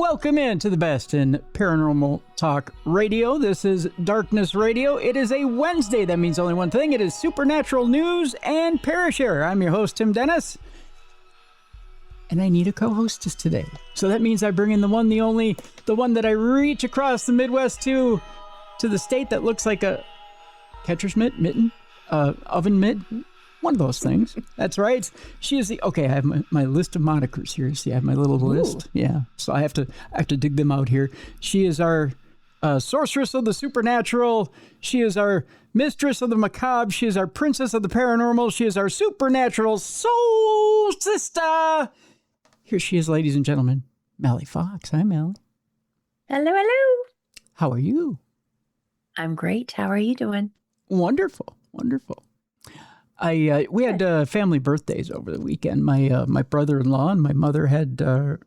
Welcome in to the best in paranormal talk radio. This is Darkness Radio. It is a Wednesday. That means only one thing. It is supernatural news and Parashare. I'm your host, Tim Dennis. And I need a co-hostess today. So that means I bring in the one, the only, the one that I reach across the Midwest to the state that looks like a catcher's mitten, oven mitt. One of those things. That's right. She is the, okay, I have my list of monikers here. See, I have my little list. Yeah. So I have to dig them out here. She is our sorceress of the supernatural. She is our mistress of the macabre. She is our princess of the paranormal. She is our supernatural soul sister. Here she is, ladies and gentlemen. Mallie Fox. Hi, Mallie. Hello, hello. How are you? I'm great. How are you doing? Wonderful. Wonderful. We had family birthdays over the weekend. My brother-in-law and my mother had her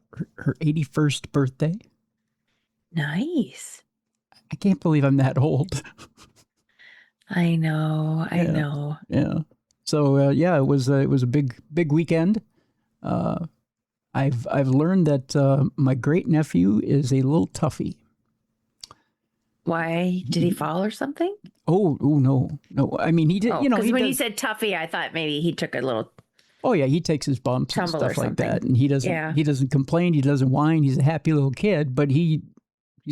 81st birthday. Nice. I can't believe I'm that old. I know. Yeah. So it was a big weekend. I've learned that my great nephew is a little toughie. Why? Did he fall or something? Oh no. I mean, he did. Because when you said toughie, I thought maybe he took a little. Oh yeah, he takes his bumps and stuff like that, and he doesn't. Yeah. He doesn't complain. He doesn't whine. He's a happy little kid, but he's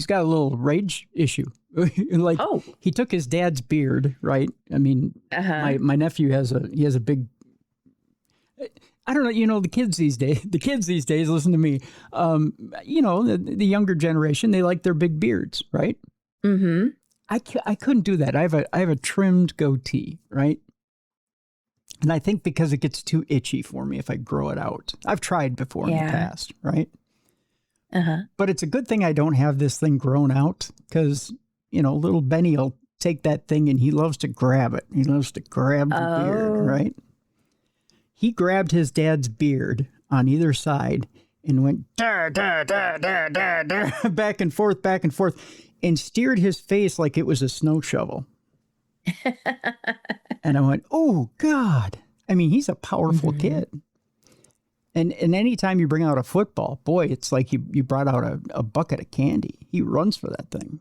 got a little rage issue. Like he took his dad's beard, right? I mean, my nephew has a big. I don't know. The kids these days. Listen to me. The younger generation, they like their big beards, right? Mm-hmm. I couldn't do that. I have a trimmed goatee, right? And I think because it gets too itchy for me if I grow it out. I've tried before in the past, right? But it's a good thing I don't have this thing grown out because, little Benny will take that thing and he loves to grab it. He loves to grab the beard, right? He grabbed his dad's beard on either side and went da, da, da, da, da, da, back and forth, and steered his face like it was a snow shovel. And I went, oh, God. I mean, he's a powerful kid. And anytime you bring out a football, boy, it's like you brought out a bucket of candy. He runs for that thing.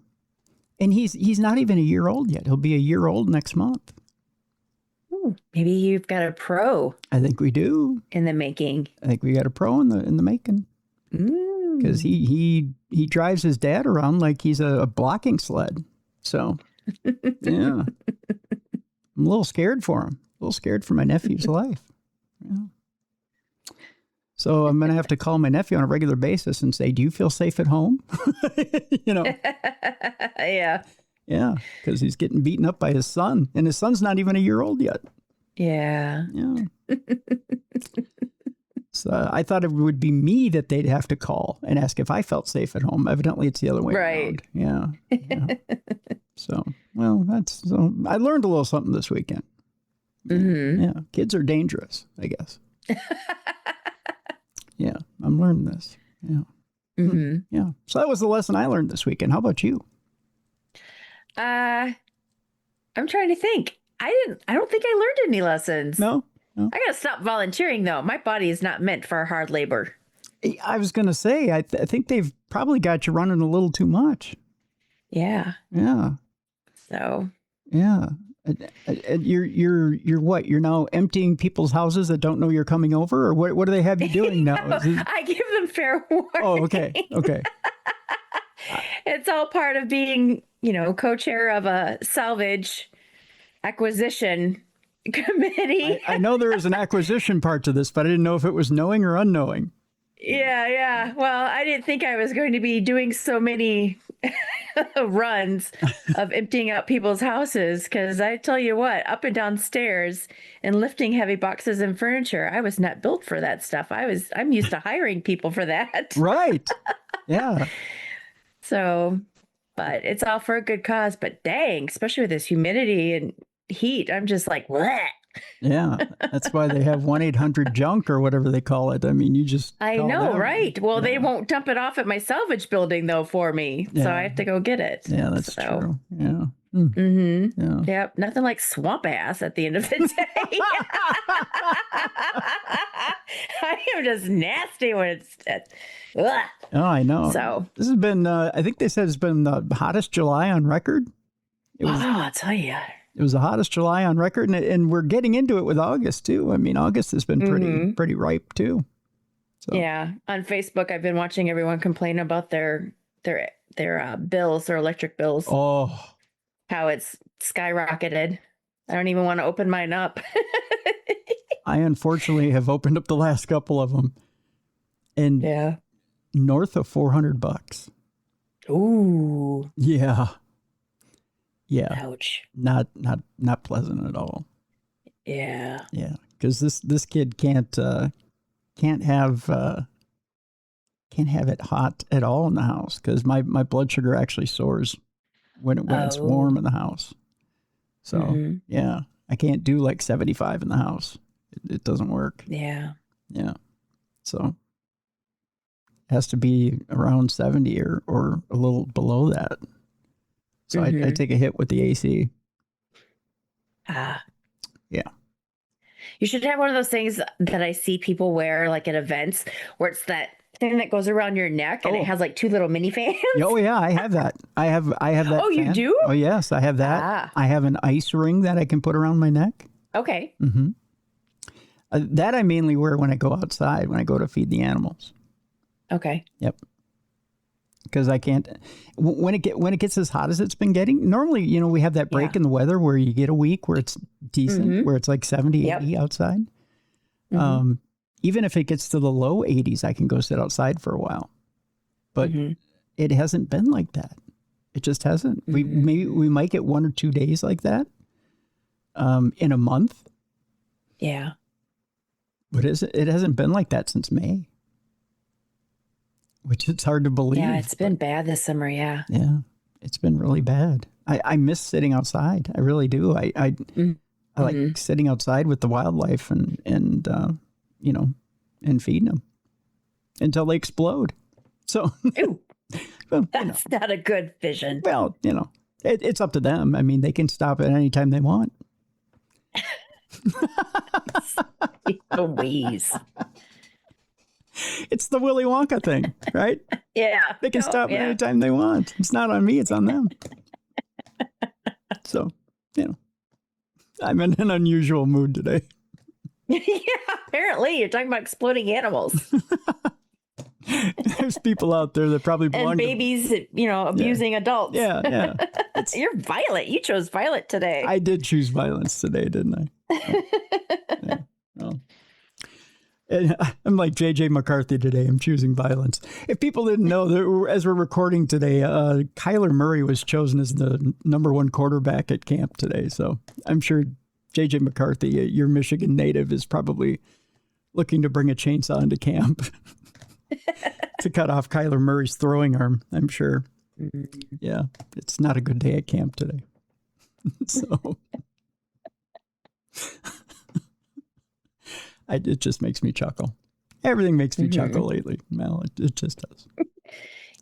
And he's not even a year old yet. He'll be a year old next month. Ooh, maybe you've got a pro. I think we do. In the making. I think we got a pro in the making. Because he drives his dad around like he's a blocking sled. So, yeah. I'm a little scared for him. A little scared for my nephew's life. Yeah. So I'm going to have to call my nephew on a regular basis and say, do you feel safe at home? Yeah. Yeah, because he's getting beaten up by his son. And his son's not even a year old yet. Yeah. Yeah. So I thought it would be me that they'd have to call and ask if I felt safe at home. Evidently, it's the other way around. Yeah. So, I learned a little something this weekend. Mm-hmm. Yeah, kids are dangerous, I guess. Yeah, I'm learning this. Yeah. Mm-hmm. Yeah. So that was the lesson I learned this weekend. How about you? I'm trying to think. I don't think I learned any lessons. No. I got to stop volunteering, though. My body is not meant for hard labor. I was going to say, I think they've probably got you running a little too much. Yeah. Yeah. So. Yeah. You're what? You're now emptying people's houses that don't know you're coming over? Or what do they have you doing now? I give them fair warning. Oh, okay. It's all part of being, co-chair of a salvage acquisition committee. I know there is an acquisition part to this, but I didn't know if it was knowing or unknowing. Yeah. Well, I didn't think I was going to be doing so many runs of emptying out people's houses, because I tell you what, up and down stairs and lifting heavy boxes and furniture, I was not built for that stuff. I'm used to hiring people for that. Right. Yeah. So, but it's all for a good cause. But dang, especially with this humidity and heat, I'm just like, bleh. Yeah, that's why they have 1-800-JUNK or whatever they call it. I mean, you just I know, right? Well, they won't dump it off at my salvage building, though, for me. So I have to go get it. Yeah, that's true. Yeah. Mm-hmm. Yeah. Yep. Nothing like swamp ass at the end of the day. I am just nasty when it's. Ugh. Oh, I know. So this has been. I think they said it's been the hottest July on record. I'll tell you. It was the hottest July on record, and we're getting into it with August too. I mean, August has been pretty ripe too. So. Yeah, on Facebook, I've been watching everyone complain about their bills, their electric bills. Oh, how it's skyrocketed. I don't even want to open mine up. I unfortunately have opened up the last couple of them, and north of $400. Ooh. Yeah. Ouch. Not pleasant at all. Yeah. Yeah, because this kid can't have it hot at all in the house, because my blood sugar actually soars when it's warm in the house. So yeah, I can't do like 75 in the house. It doesn't work. Yeah. Yeah. So it has to be around 70 or a little below that. So I take a hit with the AC. Yeah. You should have one of those things that I see people wear like at events, where it's that thing that goes around your neck and it has like two little mini fans. Oh yeah, I have that. I have that. Oh, you do? Oh yes, I have that. I have an ice ring that I can put around my neck. Okay. That I mainly wear when I go outside, when I go to feed the animals. Okay. Yep. Because I can't, when it gets as hot as it's been getting, normally, we have that break in the weather where you get a week where it's decent, where it's like 70, 80 outside. Even if it gets to the low 80s, I can go sit outside for a while. But it hasn't been like that. It just hasn't. We might get 1 or 2 days like that in a month. Yeah. But it hasn't been like that since May. Which it's hard to believe. Yeah, it's been bad this summer, yeah. Yeah, it's been really bad. I miss sitting outside. I really do. I like sitting outside with the wildlife and feeding them until they explode. So, well, that's not a good vision. Well, it's up to them. I mean, they can stop at any time they want. Louise. It's the Willy Wonka thing, right? Yeah. They can stop anytime they want. It's not on me, it's on them. So, I'm in an unusual mood today. Yeah, apparently. You're talking about exploding animals. There's people out there that probably belong and babies, abusing adults. Yeah. You're violent. You chose violent today. I did choose violence today, didn't I? Yeah. Oh. I'm like JJ McCarthy today. I'm choosing violence. If people didn't know, as we're recording today, Kyler Murray was chosen as the #1 quarterback at camp today. So I'm sure JJ McCarthy, your Michigan native, is probably looking to bring a chainsaw into camp to cut off Kyler Murray's throwing arm, I'm sure. Yeah, it's not a good day at camp today. So... it just makes me chuckle. Everything makes me chuckle lately, Mel. It just does.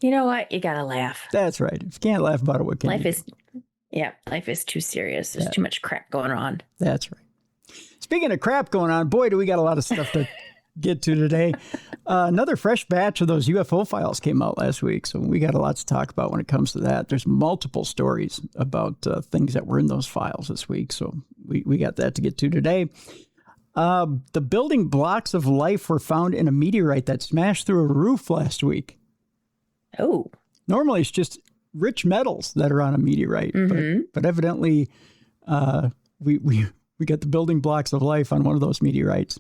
You know what? You gotta laugh. That's right. If you can't laugh about it, what can you do? Life is too serious. There's too much crap going on. That's right. Speaking of crap going on, boy, do we got a lot of stuff to get to today. Another fresh batch of those UFO files came out last week, so we got a lot to talk about when it comes to that. There's multiple stories about things that were in those files this week, so we got that to get to today. The building blocks of life were found in a meteorite that smashed through a roof last week. Oh. Normally, it's just rich metals that are on a meteorite, but evidently, we got the building blocks of life on one of those meteorites.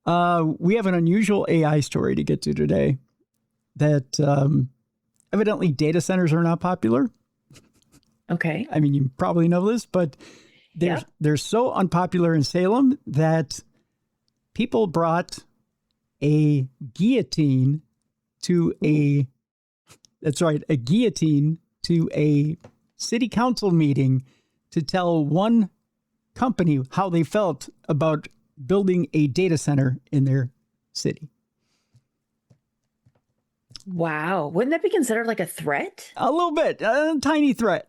We have an unusual AI story to get to today that evidently data centers are not popular. Okay. I mean, you probably know this, but they're so unpopular in Salem that people brought a guillotine to a guillotine to a city council meeting to tell one company how they felt about building a data center in their city. Wow. Wouldn't that be considered like a threat? A little bit, a tiny threat.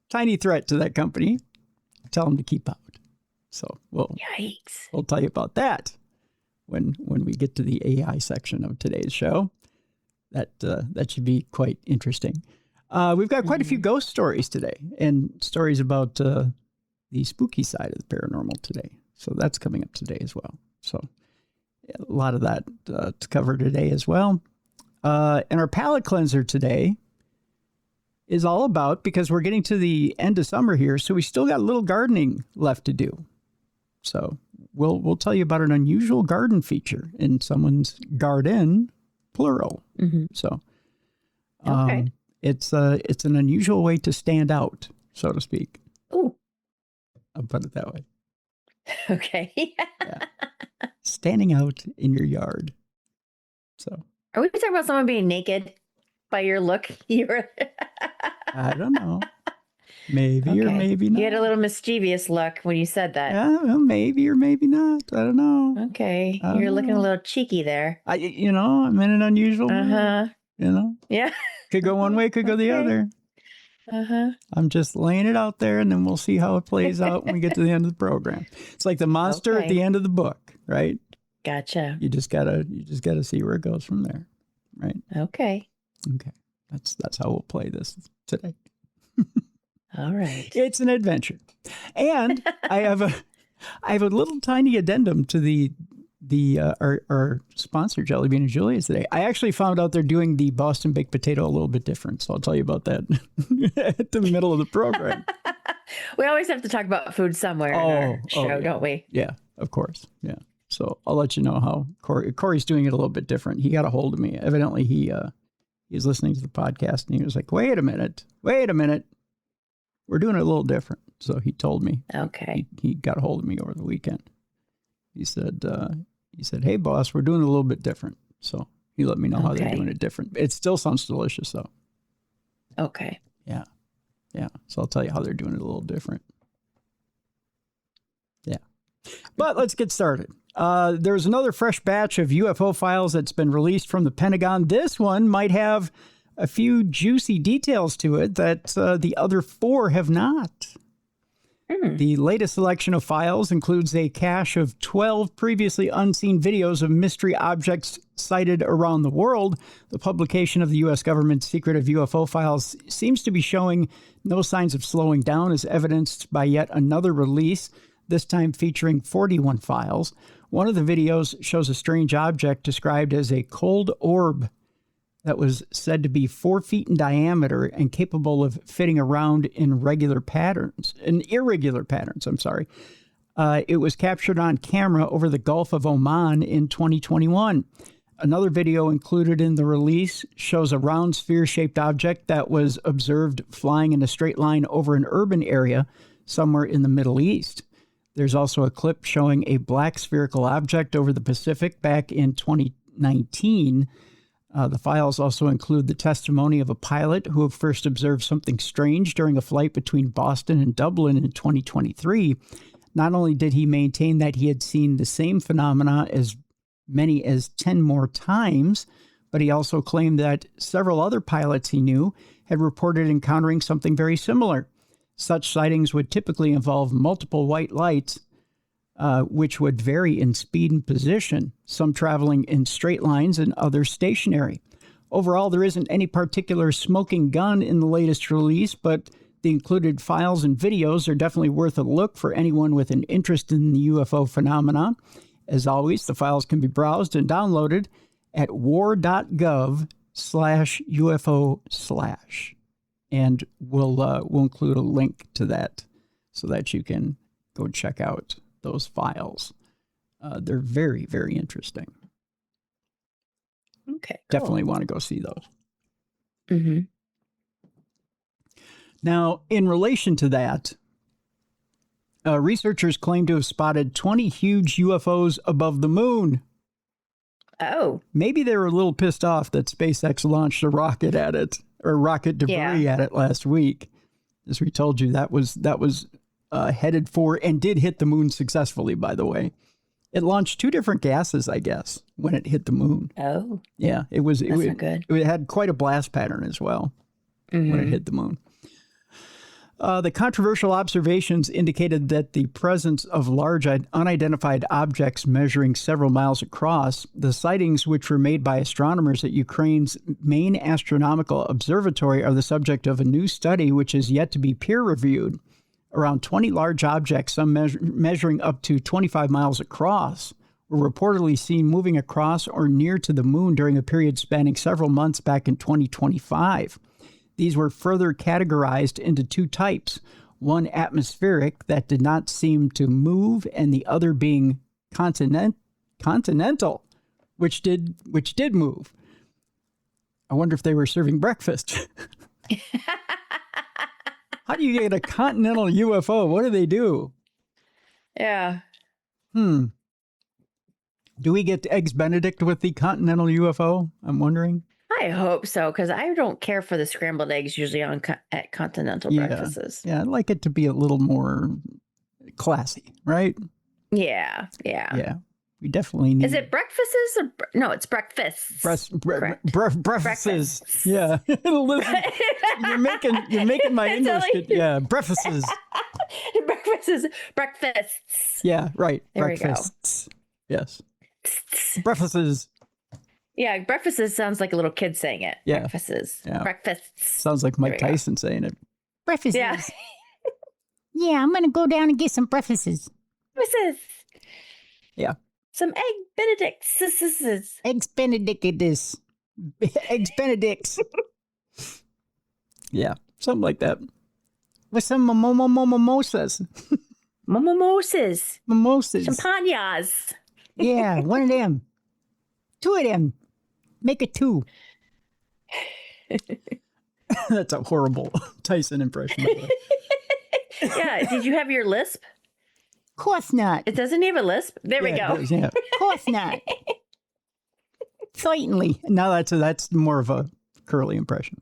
tiny threat to that company. Tell them to keep out. So Yikes. we'll tell you about that when we get to the AI section of today's show. That should be quite interesting. We've got quite a few ghost stories today and stories about the spooky side of the paranormal today. So that's coming up today as well. So a lot of that to cover today as well. And our palate cleanser today is all about, because we're getting to the end of summer here, so we still got a little gardening left to do. So we'll tell you about an unusual garden feature in someone's garden, plural. Mm-hmm. So Okay. it's an unusual way to stand out, so to speak. Ooh. I'll put it that way. Okay. Yeah. Standing out in your yard. So Are we talking about someone being naked by your look? You were. I don't know. Maybe or Okay. maybe not. You had a little mischievous look when you said that. Yeah, well, maybe or maybe not. I don't know. Okay. I don't You're looking a know. little cheeky there. I'm in an unusual mood. Uh-huh. Yeah. Could go one way, could go the Okay. other. Uh-huh. I'm just laying it out there, and then we'll see how it plays out when we get to the end of the program. It's like the monster at Okay. the end of the book, right? Gotcha. You just gotta see where it goes from there, right? Okay. Okay, that's how we'll play this today. All right. It's an adventure, and I have a little tiny addendum to our sponsor, Jelly Bean and Julia, today. I actually found out they're doing the Boston baked potato a little bit different, so I'll tell you about that at the middle of the program. We always have to talk about food somewhere in our show, yeah. don't we? Yeah, of course. Yeah. So I'll let you know how Corey's doing it a little bit different. He got a hold of me. Evidently, he was listening to the podcast, and he was like, "Wait a minute, we're doing it a little different." So he told me. Okay. He got a hold of me over the weekend. He said, "Hey, boss, we're doing it a little bit different." So he let me know how they're Okay. doing it different. It still sounds delicious, though. Okay. Yeah. Yeah. So I'll tell you how they're doing it a little different. Yeah. But let's get started. There's another fresh batch of UFO files that's been released from the Pentagon. This one might have a few juicy details to it that the other 4 have not. The latest selection of files includes a cache of 12 previously unseen videos of mystery objects sighted around the world. The publication of the U.S. government's secretive UFO files seems to be showing no signs of slowing down, as evidenced by yet another release, this time featuring 41 files. One of the videos shows a strange object described as a cold orb that was said to be 4 feet in diameter and capable of fitting around in irregular patterns. It was captured on camera over the Gulf of Oman in 2021. Another video included in the release shows a round sphere-shaped object that was observed flying in a straight line over an urban area somewhere in the Middle East. There's also a clip showing a black spherical object over the Pacific back in 2019. The files also include the testimony of a pilot who first observed something strange during a flight between Boston and Dublin in 2023. Not only did he maintain that he had seen the same phenomena as many as 10 more times, but he also claimed that several other pilots he knew had reported encountering something very similar. Such sightings would typically involve multiple white lights, which would vary in speed and position, some traveling in straight lines and others stationary. Overall, there isn't any particular smoking gun in the latest release, but the included files and videos are definitely worth a look for anyone with an interest in the UFO phenomena. As always, the files can be browsed and downloaded at war.gov/UFO/. And we'll include a link to that so that you can go check out those files. They're very, very interesting. Okay. Cool. Definitely want to go see those. Mm-hmm. Now, in relation to that, researchers claim to have spotted 20 huge UFOs above the moon. Oh. Maybe they were a little pissed off that SpaceX launched a rocket at it, or rocket debris at it last week. As we told you, that was headed for and did hit the moon successfully, by the way. It launched 2 different gases, I guess, when it hit the moon. Oh. Yeah, That's not good. It had quite a blast pattern as well when it hit the moon. The controversial observations indicated that the presence of large unidentified objects measuring several miles across, the sightings which were made by astronomers at Ukraine's main astronomical observatory, are the subject of a new study which is yet to be peer-reviewed. Around 20 large objects, some measuring up to 25 miles across, were reportedly seen moving across or near to the moon during a period spanning several months back in 2025. These were further categorized into two types, one atmospheric that did not seem to move, and the other being continental, which did move. I wonder if they were serving breakfast. How do you get a continental UFO? What do they do? Yeah. Do we get Eggs Benedict with the continental UFO? I'm wondering. I hope so, because I don't care for the scrambled eggs usually at continental breakfasts. Yeah, I'd like it to be a little more classy, right? Yeah. We definitely need. Is it breakfasts or no? It's breakfasts. Breakfasts. Yeah. Listen, you're making my English. Breakfasts. Breakfasts. Yeah, right. There breakfasts. Yes. Breakfasts. Yeah, breakfasts sounds like a little kid saying it. Yeah. Breakfasts. Yeah. Breakfasts. Sounds like Mike Tyson saying it. Breakfasts. Yeah. Yeah, I'm going to go down and get some breakfasts. Breakfasts. Yeah. Some egg benedicts. Eggs Benedictus. Eggs Benedicts. Yeah, something like that. With some mimosas. Mimosas. Mimosas. Champagnas. Yeah, one of them. Two of them. Make it two. That's a horrible Tyson impression. Yeah, did you have your lisp? Of course not. It doesn't have a lisp. There we go. Yeah. Of course not. Certainly. No, that's more of a curly impression.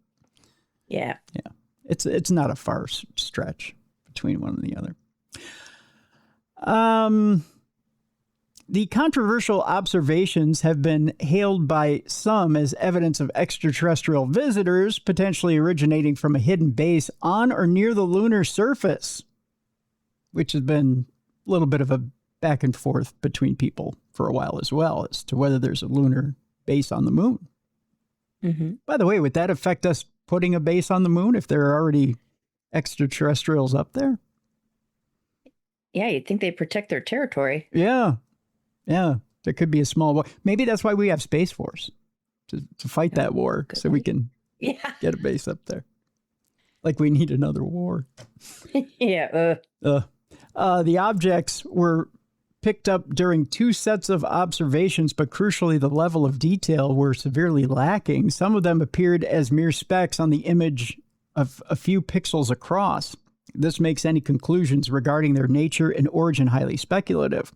Yeah. Yeah. It's not a far stretch between one and the other. The controversial observations have been hailed by some as evidence of extraterrestrial visitors potentially originating from a hidden base on or near the lunar surface, which has been a little bit of a back and forth between people for a while as well as to whether there's a lunar base on the moon. Mm-hmm. By the way, would that affect us putting a base on the moon if there are already extraterrestrials up there? Yeah, you'd think they protect their territory. Yeah. There could be a small war. Maybe that's why we have Space Force to fight that war, so we can get a base up there. Like we need another war. Yeah. The objects were picked up during two sets of observations, but crucially, the level of detail were severely lacking. Some of them appeared as mere specks on the image of a few pixels across. This makes any conclusions regarding their nature and origin highly speculative.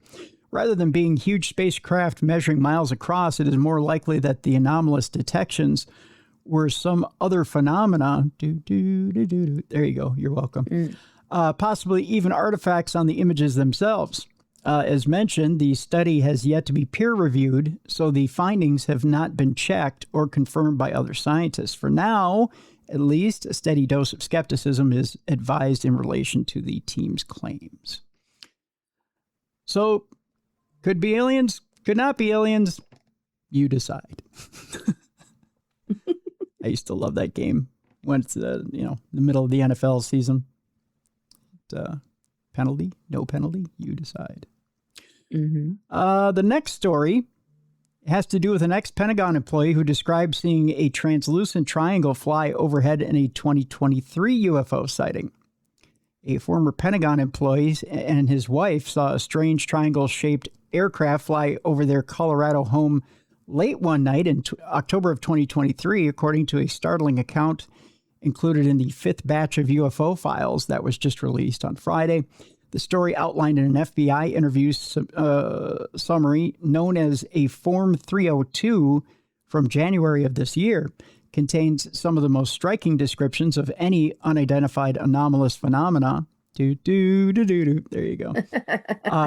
Rather than being huge spacecraft measuring miles across, it is more likely that the anomalous detections were some other phenomena. There you go. You're welcome. Possibly even artifacts on the images themselves. As mentioned, the study has yet to be peer-reviewed, so the findings have not been checked or confirmed by other scientists. For now, at least, a steady dose of skepticism is advised in relation to the team's claims. So, could be aliens, could not be aliens. You decide. I used to love that game when it's the middle of the NFL season. Penalty, no penalty, you decide. Mm-hmm. The next story has to do with an ex-Pentagon employee who described seeing a translucent triangle fly overhead in a 2023 UFO sighting. A former Pentagon employee and his wife saw a strange triangle-shaped aircraft fly over their Colorado home late one night in October of 2023, according to a startling account included in the fifth batch of UFO files that was just released on Friday. The story, outlined in an FBI interview summary known as a Form 302 from January of this year, contains some of the most striking descriptions of any unidentified anomalous phenomena. There you go.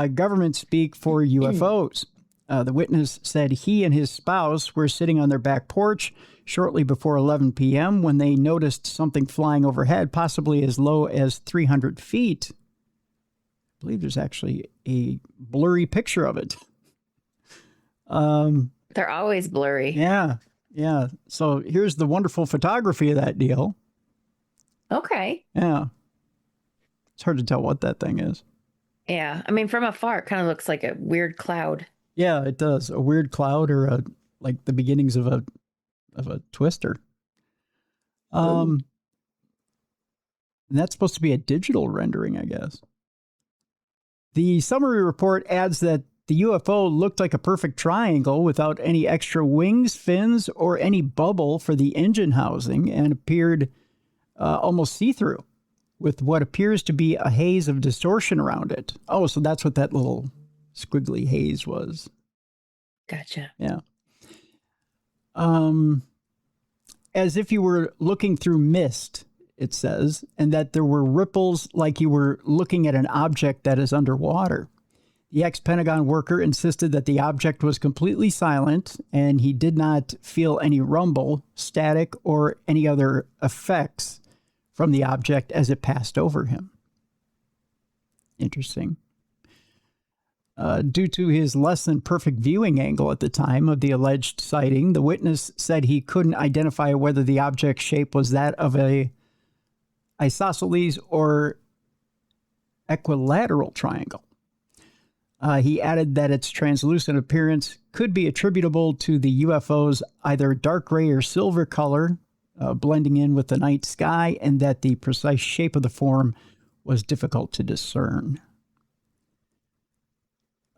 Government speak for UFOs. The witness said he and his spouse were sitting on their back porch shortly before 11 p.m. when they noticed something flying overhead, possibly as low as 300 feet. I believe there's actually a blurry picture of it. They're always blurry. Yeah. So here's the wonderful photography of that deal. Okay. Yeah. It's hard to tell what that thing is. Yeah. I mean, from afar, it kind of looks like a weird cloud. Yeah, it does. A weird cloud or like the beginnings of a twister. And that's supposed to be a digital rendering, I guess. The summary report adds that the UFO looked like a perfect triangle without any extra wings, fins, or any bubble for the engine housing and appeared almost see-through with what appears to be a haze of distortion around it. Oh, so that's what that little squiggly haze was. Gotcha. Yeah. As if you were looking through mist, it says, and that there were ripples like you were looking at an object that is underwater. The ex-Pentagon worker insisted that the object was completely silent and he did not feel any rumble, static, or any other effects from the object as it passed over him. Interesting. Due to his less than perfect viewing angle at the time of the alleged sighting, the witness said he couldn't identify whether the object's shape was that of a isosceles or equilateral triangle. He added that its translucent appearance could be attributable to the UFO's either dark gray or silver color, blending in with the night sky, and that the precise shape of the form was difficult to discern.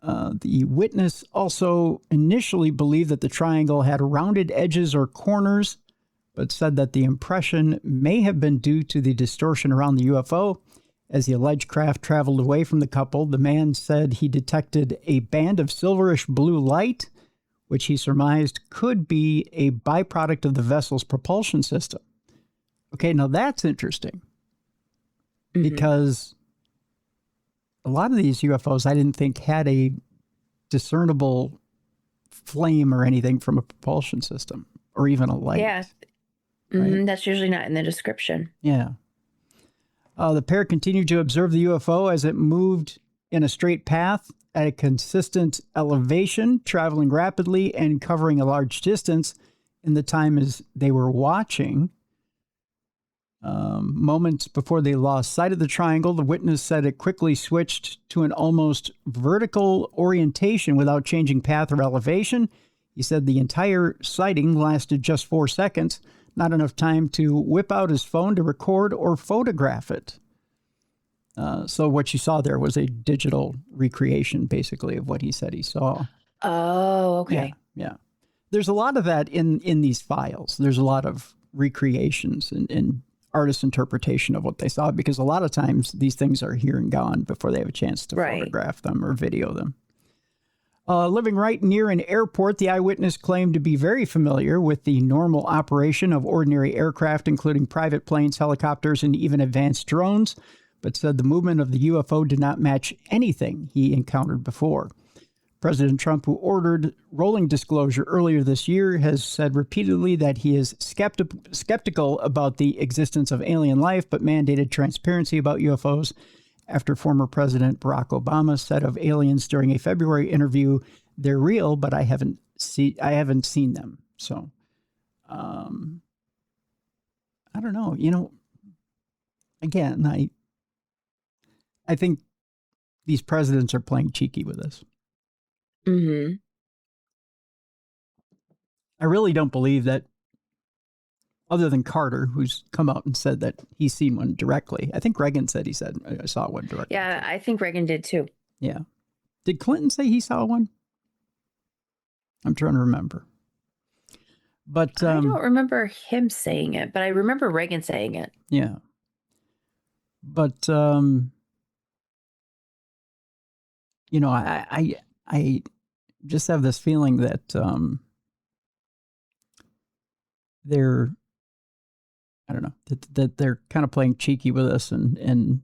The witness also initially believed that the triangle had rounded edges or corners, but said that the impression may have been due to the distortion around the UFO. As the alleged craft traveled away from the couple, the man said he detected a band of silverish blue light, which he surmised could be a byproduct of the vessel's propulsion system. Okay, now that's interesting. Because a lot of these UFOs I didn't think had a discernible flame or anything from a propulsion system or even a light. Yeah. Right? That's usually not in the description. Yeah. The pair continued to observe the UFO as it moved in a straight path at a consistent elevation, traveling rapidly and covering a large distance in the time as they were watching. Moments before they lost sight of the triangle, the witness said it quickly switched to an almost vertical orientation without changing path or elevation. He said the entire sighting lasted just 4 seconds, not enough time to whip out his phone to record or photograph it. So what you saw there was a digital recreation, basically, of what he said he saw. Oh, okay. Yeah. There's a lot of that in these files. There's a lot of recreations and artist interpretation of what they saw, because a lot of times these things are here and gone before they have a chance to photograph them or video them. Living right near an airport, the eyewitness claimed to be very familiar with the normal operation of ordinary aircraft, including private planes, helicopters, and even advanced drones, but said the movement of the UFO did not match anything he encountered before. President Trump, who ordered rolling disclosure earlier this year, has said repeatedly that he is skeptical about the existence of alien life, but mandated transparency about UFOs after former President Barack Obama said of aliens during a February interview, "They're real, but I haven't seen them." So, I don't know. Again, I think these presidents are playing cheeky with us. I really don't believe that, other than Carter, who's come out and said that he's seen one directly. I think Reagan said I saw one directly. Yeah, I think Reagan did too. Yeah. Did Clinton say he saw one? I'm trying to remember. But I don't remember him saying it, but I remember Reagan saying it. Yeah. But I just have this feeling that they're, I don't know, that they're kind of playing cheeky with us, and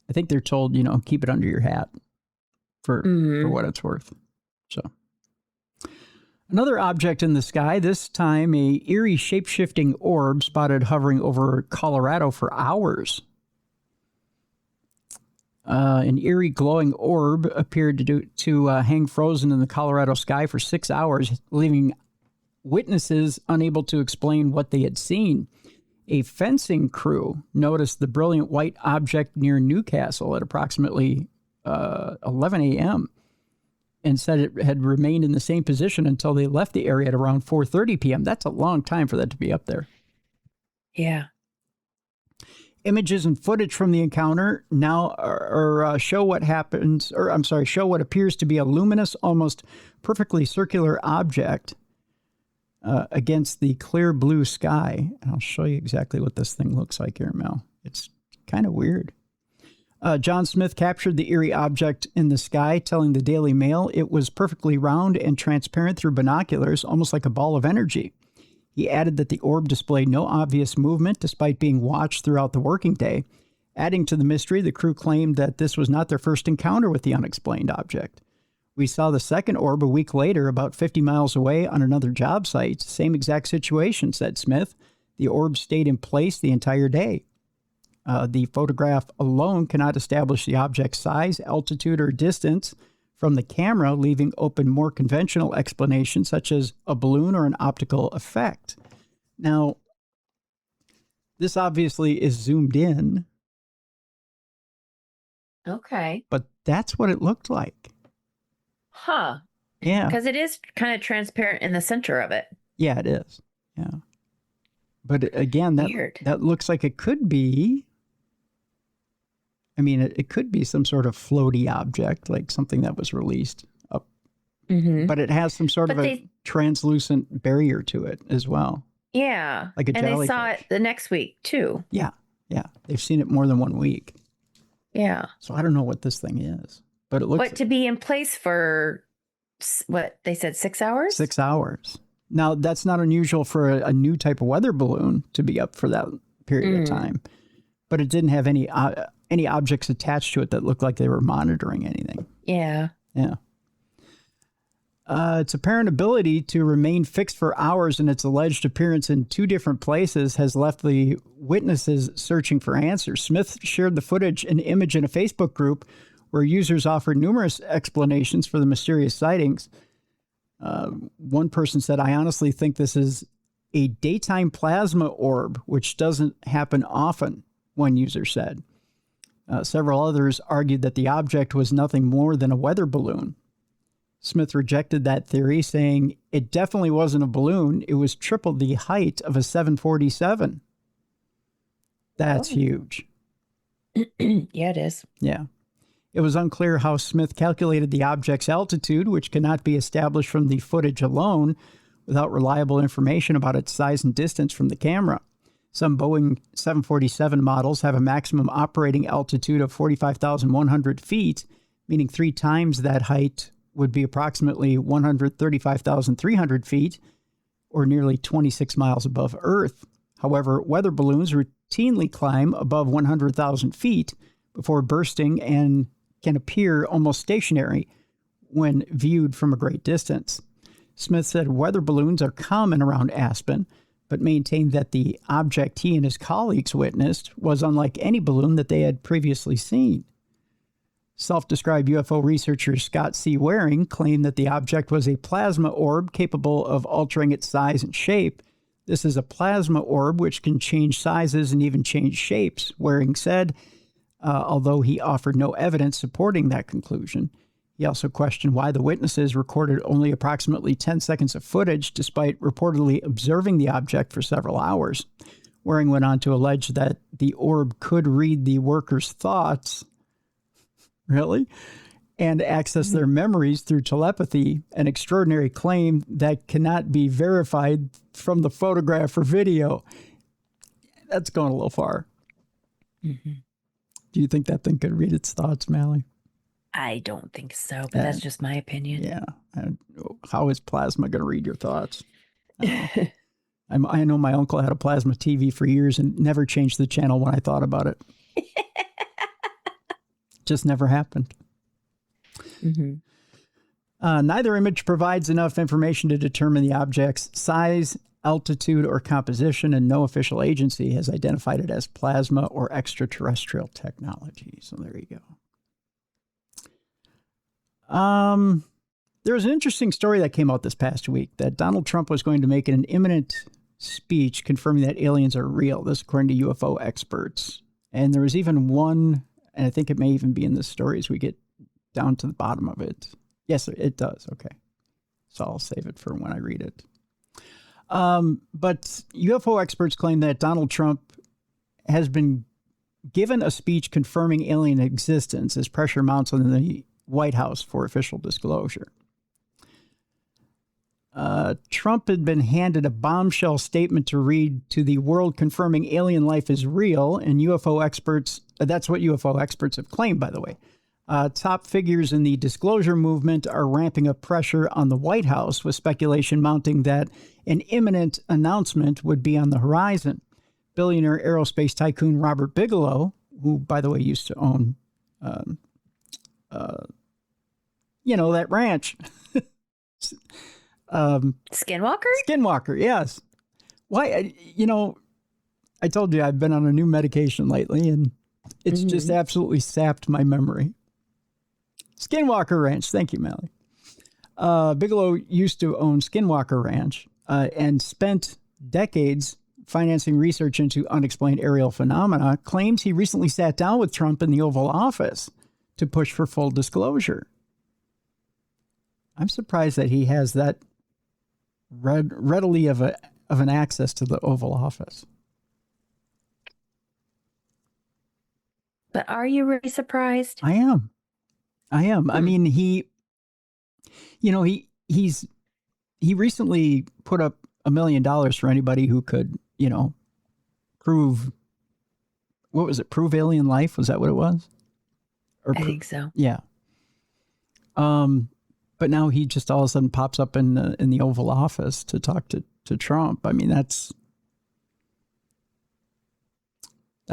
I think they're told, keep it under your hat for what it's worth. So Another object in the sky, this time a eerie shape-shifting orb spotted hovering over Colorado for hours. An eerie glowing orb appeared to hang frozen in the Colorado sky for 6 hours, leaving witnesses unable to explain what they had seen. A fencing crew noticed the brilliant white object near Newcastle at approximately 11 a.m. and said it had remained in the same position until they left the area at around 4:30 p.m. That's a long time for that to be up there. Yeah. Images and footage from the encounter now show what happens, or I'm sorry, show what appears to be a luminous, almost perfectly circular object against the clear blue sky. And I'll show you exactly what this thing looks like here, Mel. It's kind of weird. John Smith captured the eerie object in the sky, telling the Daily Mail it was perfectly round and transparent through binoculars, almost like a ball of energy. He added that the orb displayed no obvious movement despite being watched throughout the working day. Adding to the mystery, the crew claimed that this was not their first encounter with the unexplained object. We saw the second orb a week later, about 50 miles away on another job site. Same exact situation, said Smith. The orb stayed in place the entire day. The photograph alone cannot establish the object's size, altitude, or distance from the camera, leaving open more conventional explanations such as a balloon or an optical effect. Now, this obviously is zoomed in. Okay. But that's what it looked like. Huh. Yeah. Because it is kind of transparent in the center of it. Yeah, it is. Yeah. But again, that looks like it could be, I mean, it could be some sort of floaty object, like something that was released up. Mm-hmm. But it has some sort of a translucent barrier to it as well. Yeah. Like a jellyfish. And they saw it the next week, too. Yeah. Yeah. They've seen it more than 1 week. Yeah. So I don't know what this thing is. But it looks. But to be in place for, what, they said 6 hours? 6 hours. Now, that's not unusual for a new type of weather balloon to be up for that period of time. But it didn't have any objects attached to it that looked like they were monitoring anything. Yeah. Yeah. Its apparent ability to remain fixed for hours and its alleged appearance in 2 different places has left the witnesses searching for answers. Smith shared the footage and image in a Facebook group where users offered numerous explanations for the mysterious sightings. One person said, "I honestly think this is a daytime plasma orb, which doesn't happen often," one user said. Several others argued that the object was nothing more than a weather balloon. Smith rejected that theory, saying it definitely wasn't a balloon. It was triple the height of a 747. That's huge. Yeah, it is. Yeah. It was unclear how Smith calculated the object's altitude, which cannot be established from the footage alone without reliable information about its size and distance from the camera. Some Boeing 747 models have a maximum operating altitude of 45,100 feet, meaning 3 times that height would be approximately 135,300 feet, or nearly 26 miles above Earth. However, weather balloons routinely climb above 100,000 feet before bursting and can appear almost stationary when viewed from a great distance. Smith said weather balloons are common around Aspen, but maintained that the object he and his colleagues witnessed was unlike any balloon that they had previously seen. Self-described UFO researcher Scott C. Waring claimed that the object was a plasma orb capable of altering its size and shape. This is a plasma orb which can change sizes and even change shapes, Waring said, although he offered no evidence supporting that conclusion. He also questioned why the witnesses recorded only approximately 10 seconds of footage, despite reportedly observing the object for several hours. Waring went on to allege that the orb could read the workers' thoughts, really, and access their memories through telepathy, an extraordinary claim that cannot be verified from the photograph or video. That's going a little far. Mm-hmm. Do you think that thing could read its thoughts, Mallie? I don't think so, but that's just my opinion. Yeah. How is plasma going to read your thoughts? I know my uncle had a plasma TV for years and never changed the channel when I thought about it. Just never happened. Mm-hmm. Neither image provides enough information to determine the object's size, altitude, or composition, and no official agency has identified it as plasma or extraterrestrial technology. So there you go. There was an interesting story that came out this past week that Donald Trump was going to make an imminent speech confirming that aliens are real. This according to UFO experts. And there was even one, and I think it may even be in the story as we get down to the bottom of it. Yes, it does. Okay. So I'll save it for when I read it. But UFO experts claim that Donald Trump has been given a speech confirming alien existence as pressure mounts on the White House for official disclosure. Trump had been handed a bombshell statement to read to the world confirming alien life is real, and UFO experts, that's what UFO experts have claimed, by the way. Top figures in the disclosure movement are ramping up pressure on the White House, with speculation mounting that an imminent announcement would be on the horizon. Billionaire aerospace tycoon Robert Bigelow, who, by the way, used to own, that ranch. Skinwalker? Skinwalker, yes. Why? I told you I've been on a new medication lately, and it's just absolutely sapped my memory. Skinwalker Ranch. Thank you, Mallie. Bigelow used to own Skinwalker Ranch and spent decades financing research into unexplained aerial phenomena, claims he recently sat down with Trump in the Oval Office to push for full disclosure. I'm surprised that he has that readily of an access to the Oval Office. But are you really surprised? I am. I mean, he recently put up $1 million for anybody who could, prove, what was it? Prove alien life? Was that what it was? I think so. Yeah. But now he just all of a sudden pops up in the Oval Office to talk to Trump. I mean, that's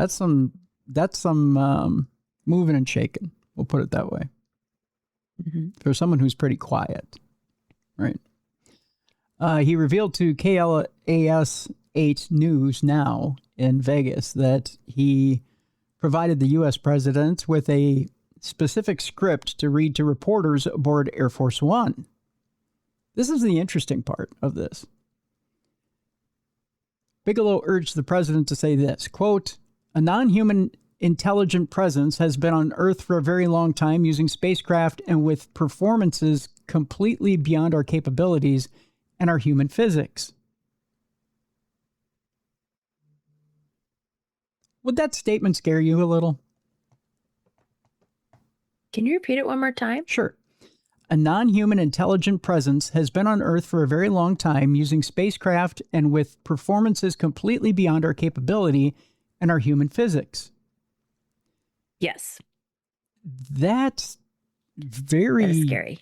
some moving and shaking. We'll put it that way. Mm-hmm. For someone who's pretty quiet, right? He revealed to KLAS 8 News Now in Vegas that he provided the U.S. president with a specific script to read to reporters aboard Air Force One. This is the interesting part of this. Bigelow urged the president to say this, quote, "A non-human intelligent presence has been on Earth for a very long time using spacecraft and with performances completely beyond our capabilities and our human physics." Would that statement scare you a little? Can you repeat it one more time? Sure. A non-human intelligent presence has been on Earth for a very long time using spacecraft and with performances completely beyond our capability and our human physics. Yes. That's very... That is scary.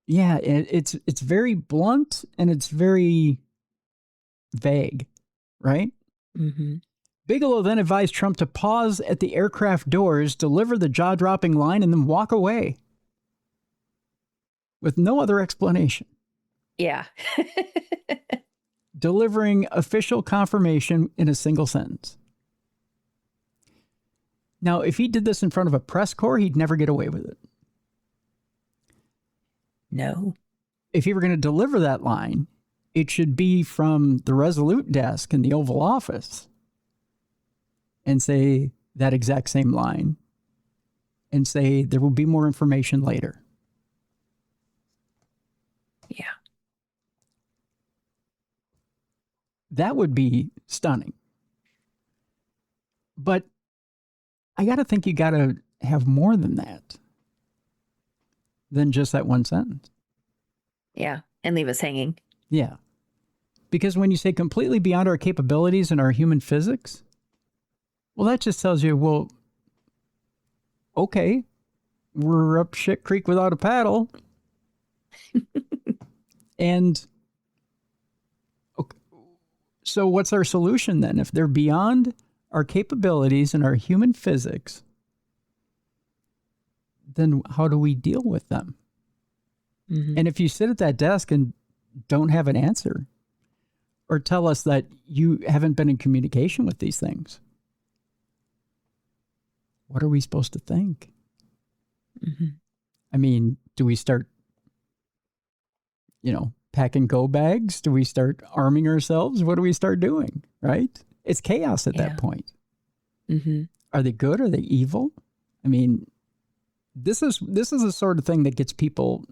Yeah, it's very blunt and it's very vague, right? Mm-hmm. Bigelow then advised Trump to pause at the aircraft doors, deliver the jaw-dropping line, and then walk away with no other explanation. Yeah. Delivering official confirmation in a single sentence. Now, if he did this in front of a press corps, he'd never get away with it. No. If he were going to deliver that line, it should be from the Resolute desk in the Oval Office and say that exact same line and say there will be more information later. Yeah. That would be stunning. But I got to think you got to have more than that, than just that one sentence. Yeah. And leave us hanging. Yeah. Because when you say completely beyond our capabilities and our human physics, well, that just tells you, well, okay, we're up shit creek without a paddle. And okay, so what's our solution then? If they're beyond our capabilities and our human physics, then how do we deal with them? And if you sit at that desk and don't have an answer, or tell us that you haven't been in communication with these things, what are we supposed to think? I mean, do we start, packing go bags? Do we start arming ourselves? What do we start doing? Right? It's chaos at that point. Are they good? Are they evil? I mean, this is the sort of thing that gets people,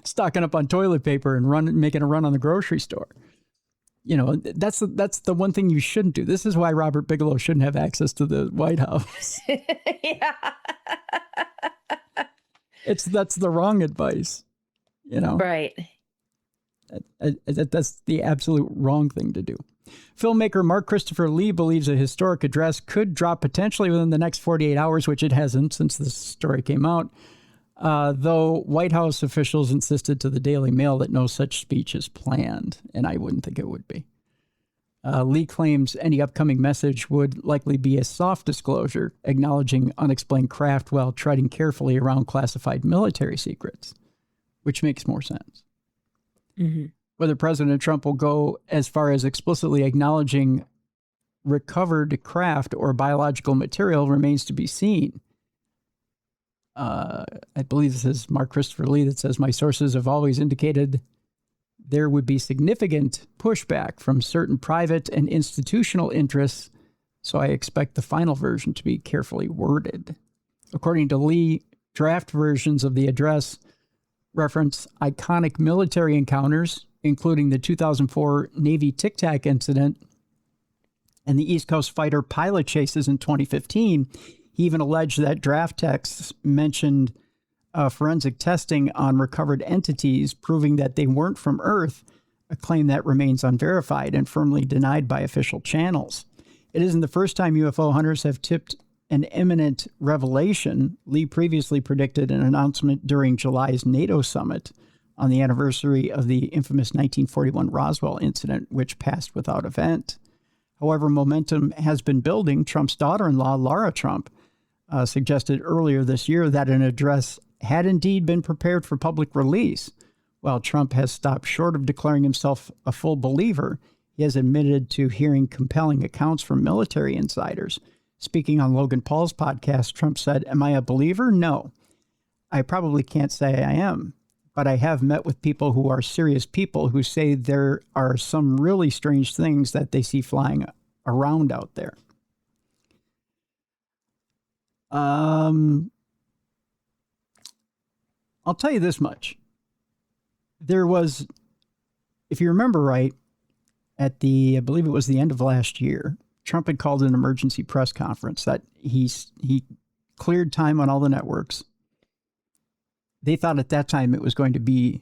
stocking up on toilet paper and making a run on the grocery store. That's the one thing you shouldn't do. This is why Robert Bigelow shouldn't have access to the White House. That's the wrong advice, Right. That's the absolute wrong thing to do. Filmmaker Mark Christopher Lee believes a historic address could drop potentially within the next 48 hours, which it hasn't since this story came out. Though White House officials insisted to the Daily Mail that no such speech is planned, and I wouldn't think it would be. Lee claims any upcoming message would likely be a soft disclosure, acknowledging unexplained craft while treading carefully around classified military secrets, which makes more sense. Whether President Trump will go as far as explicitly acknowledging recovered craft or biological material remains to be seen. I believe this is Mark Christopher Lee that says, my sources have always indicated there would be significant pushback from certain private and institutional interests, so I expect the final version to be carefully worded. According to Lee, draft versions of the address reference iconic military encounters, including the 2004 Navy Tic Tac incident and the East Coast fighter pilot chases in 2015. He even alleged that draft texts mentioned forensic testing on recovered entities, proving that they weren't from Earth, a claim that remains unverified and firmly denied by official channels. It isn't the first time UFO hunters have tipped an imminent revelation. Lee previously predicted an announcement during July's NATO summit on the anniversary of the infamous 1941 Roswell incident, which passed without event. However, momentum has been building. Trump's daughter-in-law, Laura Trump, suggested earlier this year that an address had indeed been prepared for public release. While Trump has stopped short of declaring himself a full believer, he has admitted to hearing compelling accounts from military insiders. Speaking on Logan Paul's podcast, Trump said, "Am I a believer? No. I probably can't say I am, but I have met with people who are serious people who say there are some really strange things that they see flying around out there." I'll tell you this much. There was, if you remember right, I believe it was the end of last year, Trump had called an emergency press conference that he cleared time on all the networks. They thought at that time it was going to be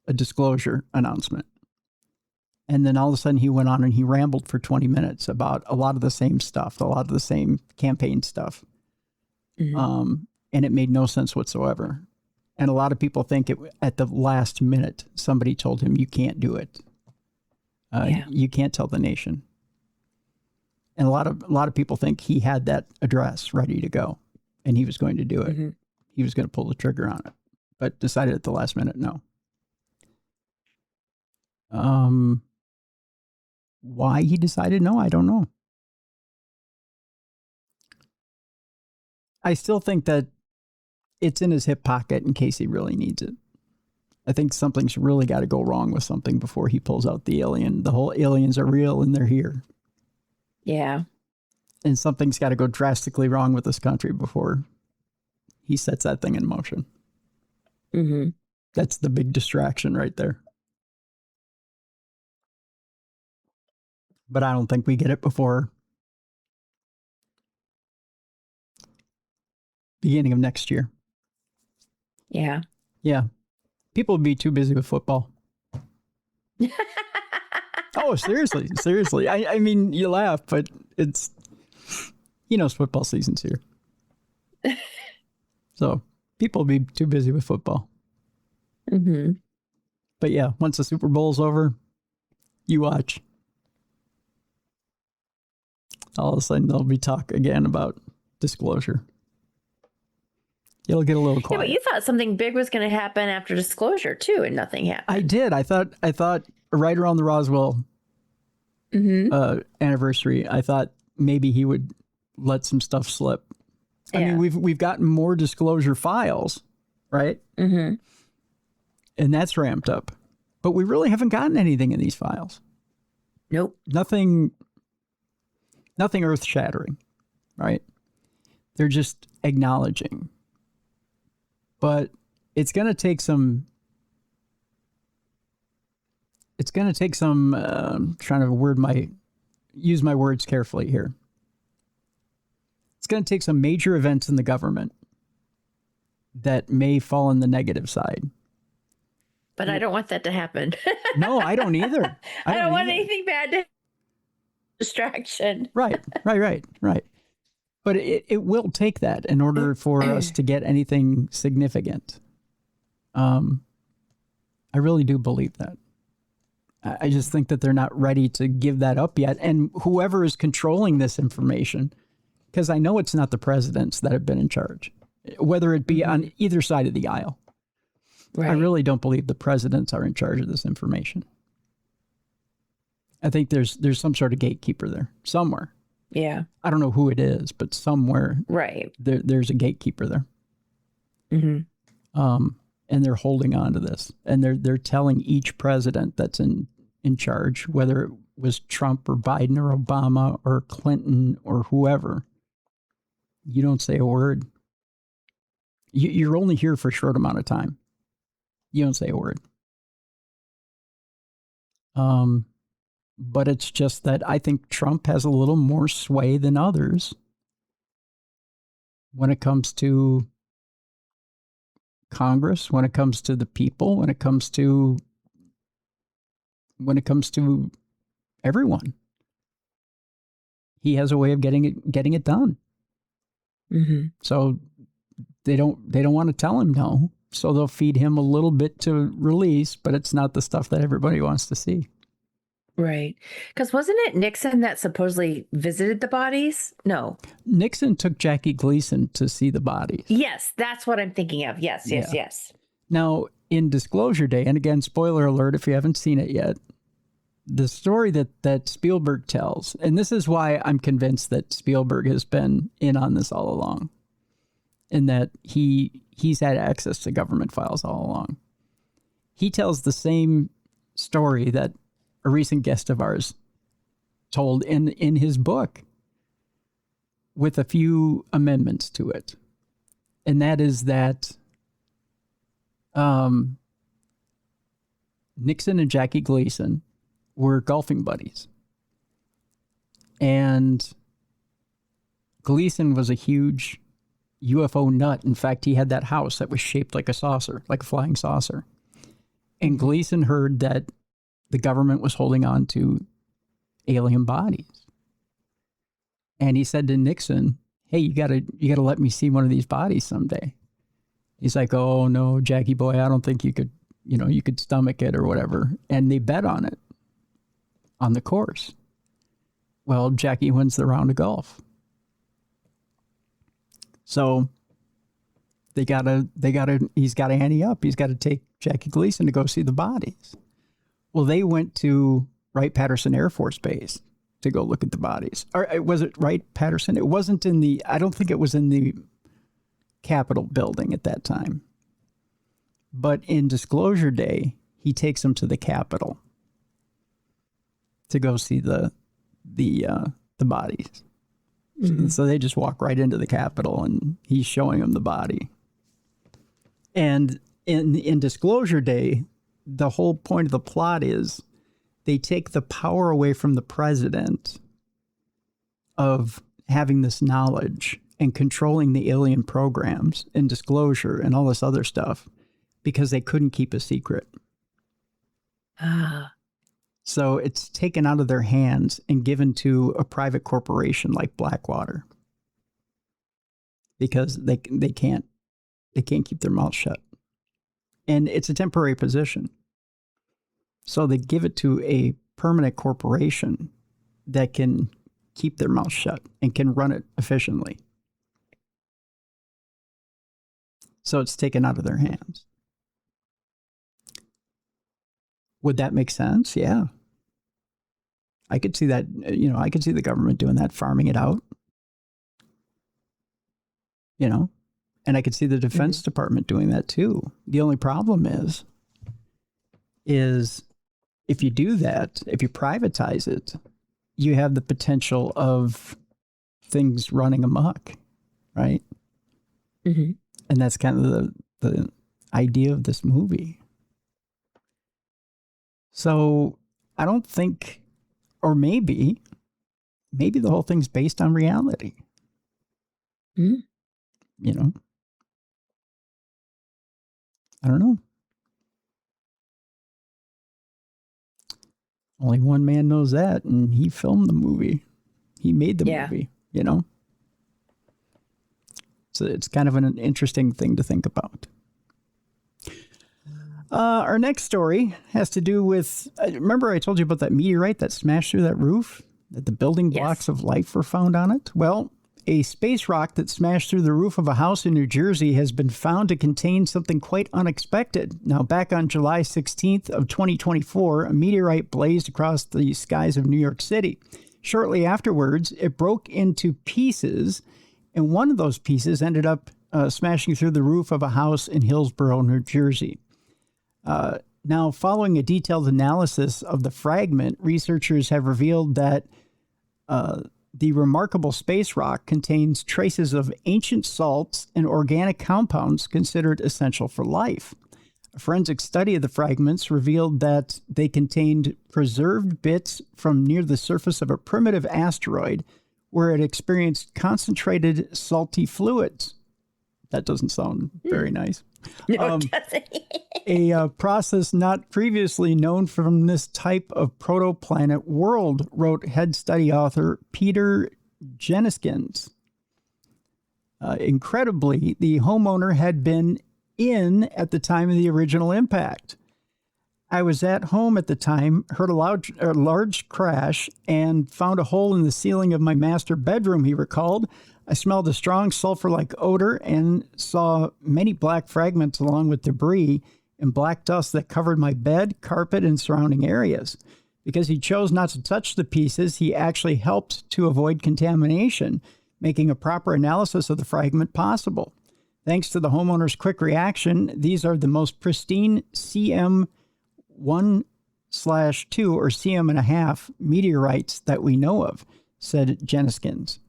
a disclosure announcement. And then all of a sudden he went on and he rambled for 20 minutes about a lot of the same stuff, a lot of the same campaign stuff. And it made no sense whatsoever. And a lot of people think at the last minute, somebody told him, you can't do it. You can't tell the nation. And a lot of people think he had that address ready to go and he was going to do it. He was going to pull the trigger on it, but decided at the last minute, no. Why he decided no, I don't know. I still think that it's in his hip pocket in case he really needs it. I think something's really got to go wrong with something before he pulls out the alien. The whole aliens are real and they're here. Yeah. And something's got to go drastically wrong with this country before he sets that thing in motion. That's the big distraction right there. But I don't think we get it before beginning of next year. Yeah. Yeah. People would be too busy with football. Oh, seriously. Seriously. I mean, you laugh, but it's, football season's here. So people would be too busy with football. But yeah, once the Super Bowl's over, you watch. All of a sudden, there'll be talk again about disclosure. It'll get a little Yeah, quiet. but you thought something big was going to happen after disclosure too, and nothing happened. I did. I thought right around the Roswell anniversary, I thought maybe he would let some stuff slip. I mean, we've gotten more disclosure files, right? Mm-hmm. And that's ramped up. But we really haven't gotten anything in these files. Nope. Nothing earth-shattering, right? They're just acknowledging. But it's going to take some trying to use my words carefully here. It's going to take some major events in the government that may fall on the negative side. But I don't want that to happen. No, I don't either. I don't want anything bad to distraction. Right. But it will take that in order for us to get anything significant. I really do believe that. I just think that they're not ready to give that up yet. And whoever is controlling this information, because I know it's not the presidents that have been in charge, whether it be on either side of the aisle. Right. I really don't believe the presidents are in charge of this information. I think there's some sort of gatekeeper there somewhere. Yeah. I don't know who it is, but somewhere there's a gatekeeper there. Mm-hmm. And they're holding on to this. And they're telling each president that's in charge, whether it was Trump or Biden or Obama or Clinton or whoever, you don't say a word. You're only here for a short amount of time. You don't say a word. But it's just that I think Trump has a little more sway than others when it comes to Congress, when it comes to the people, when it comes to everyone. He has a way of getting it done. Mm-hmm. So they don't want to tell him no. So they'll feed him a little bit to release, but it's not the stuff that everybody wants to see. Right. Because wasn't it Nixon that supposedly visited the bodies? No. Nixon took Jackie Gleason to see the bodies. Yes, that's what I'm thinking of. Yes. Now, in Disclosure Day, and again, spoiler alert if you haven't seen it yet, the story that Spielberg tells, and this is why I'm convinced that Spielberg has been in on this all along, in that he's had access to government files all along. He tells the same story that a recent guest of ours told in his book with a few amendments to it. And that is that Nixon and Jackie Gleason were golfing buddies. And Gleason was a huge UFO nut. In fact, he had that house that was shaped like a saucer, like a flying saucer. And Gleason heard that the government was holding on to alien bodies. And he said to Nixon, hey, you gotta let me see one of these bodies someday. He's like, oh no, Jackie boy, I don't think you could stomach it or whatever. And they bet on it, on the course. Well, Jackie wins the round of golf. So he's got to ante up. He's got to take Jackie Gleason to go see the bodies. Well, they went to Wright-Patterson Air Force Base to go look at the bodies. Or was it Wright-Patterson? It wasn't I don't think it was in the Capitol building at that time. But in Disclosure Day, he takes them to the Capitol to go see the bodies. Mm-hmm. So they just walk right into the Capitol and he's showing them the body. And in Disclosure Day, the whole point of the plot is they take the power away from the president of having this knowledge and controlling the alien programs and disclosure and all this other stuff because they couldn't keep a secret. So it's taken out of their hands and given to a private corporation like Blackwater because they can't keep their mouth shut. And it's a temporary position. So they give it to a permanent corporation that can keep their mouth shut and can run it efficiently. So it's taken out of their hands. Would that make sense? Yeah. I could see that, I could see the government doing that, farming it out. And I could see the Defense Department doing that too. The only problem is if you do that, if you privatize it, you have the potential of things running amok, right? Mm-hmm. And that's kind of the idea of this movie. So I don't think, or maybe the whole thing's based on reality. Mm. I don't know. Only one man knows that, and he filmed the movie. He made the movie, So it's kind of an interesting thing to think about. Our next story has to do with, remember I told you about that meteorite that smashed through that roof? That the building blocks of life were found on it? Well, a space rock that smashed through the roof of a house in New Jersey has been found to contain something quite unexpected. Now, back on July 16th of 2024, a meteorite blazed across the skies of New York City. Shortly afterwards, it broke into pieces, and one of those pieces ended up smashing through the roof of a house in Hillsborough, New Jersey. Now, following a detailed analysis of the fragment, researchers have revealed that the remarkable space rock contains traces of ancient salts and organic compounds considered essential for life. A forensic study of the fragments revealed that they contained preserved bits from near the surface of a primitive asteroid where it experienced concentrated salty fluids. That doesn't sound very nice. No, it doesn't. A process not previously known from this type of protoplanet world, wrote head study author Peter Jeniskins. Incredibly, the homeowner had been in at the time of the original impact. I was at home at the time, heard a large crash, and found a hole in the ceiling of my master bedroom, he recalled. I smelled a strong sulfur-like odor and saw many black fragments along with debris and black dust that covered my bed, carpet, and surrounding areas. Because he chose not to touch the pieces, he actually helped to avoid contamination, making a proper analysis of the fragment possible. Thanks to the homeowner's quick reaction, these are the most pristine CM1/2 or CM1/2 meteorites that we know of, said Jeniskins.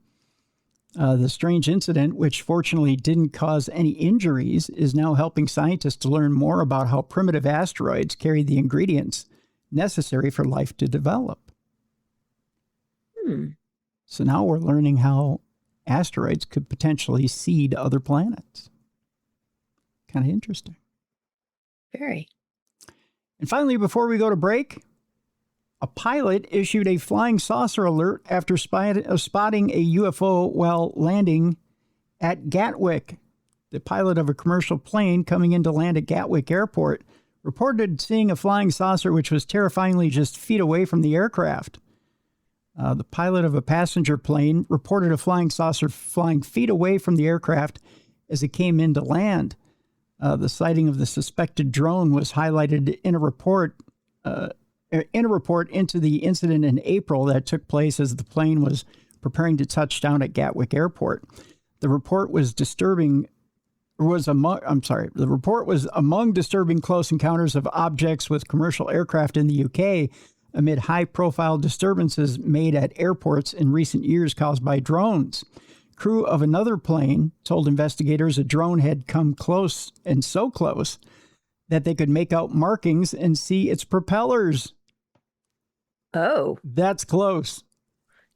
The strange incident, which fortunately didn't cause any injuries, is now helping scientists to learn more about how primitive asteroids carry the ingredients necessary for life to develop. So now we're learning how asteroids could potentially seed other planets. Kind of interesting. Very. And finally, before we go to break, a pilot issued a flying saucer alert after spotting a UFO while landing at Gatwick. The pilot of a commercial plane coming in to land at Gatwick Airport reported seeing a flying saucer which was terrifyingly just feet away from the aircraft. The pilot of a passenger plane reported a flying saucer flying feet away from the aircraft as it came in to land. The sighting of the suspected drone was highlighted in a report into the incident in April that took place as the plane was preparing to touch down at Gatwick Airport. The report was among disturbing close encounters of objects with commercial aircraft in the UK amid high-profile disturbances made at airports in recent years caused by drones. Crew of another plane told investigators a drone had come close, and so close that they could make out markings and see its propellers. Oh. That's close.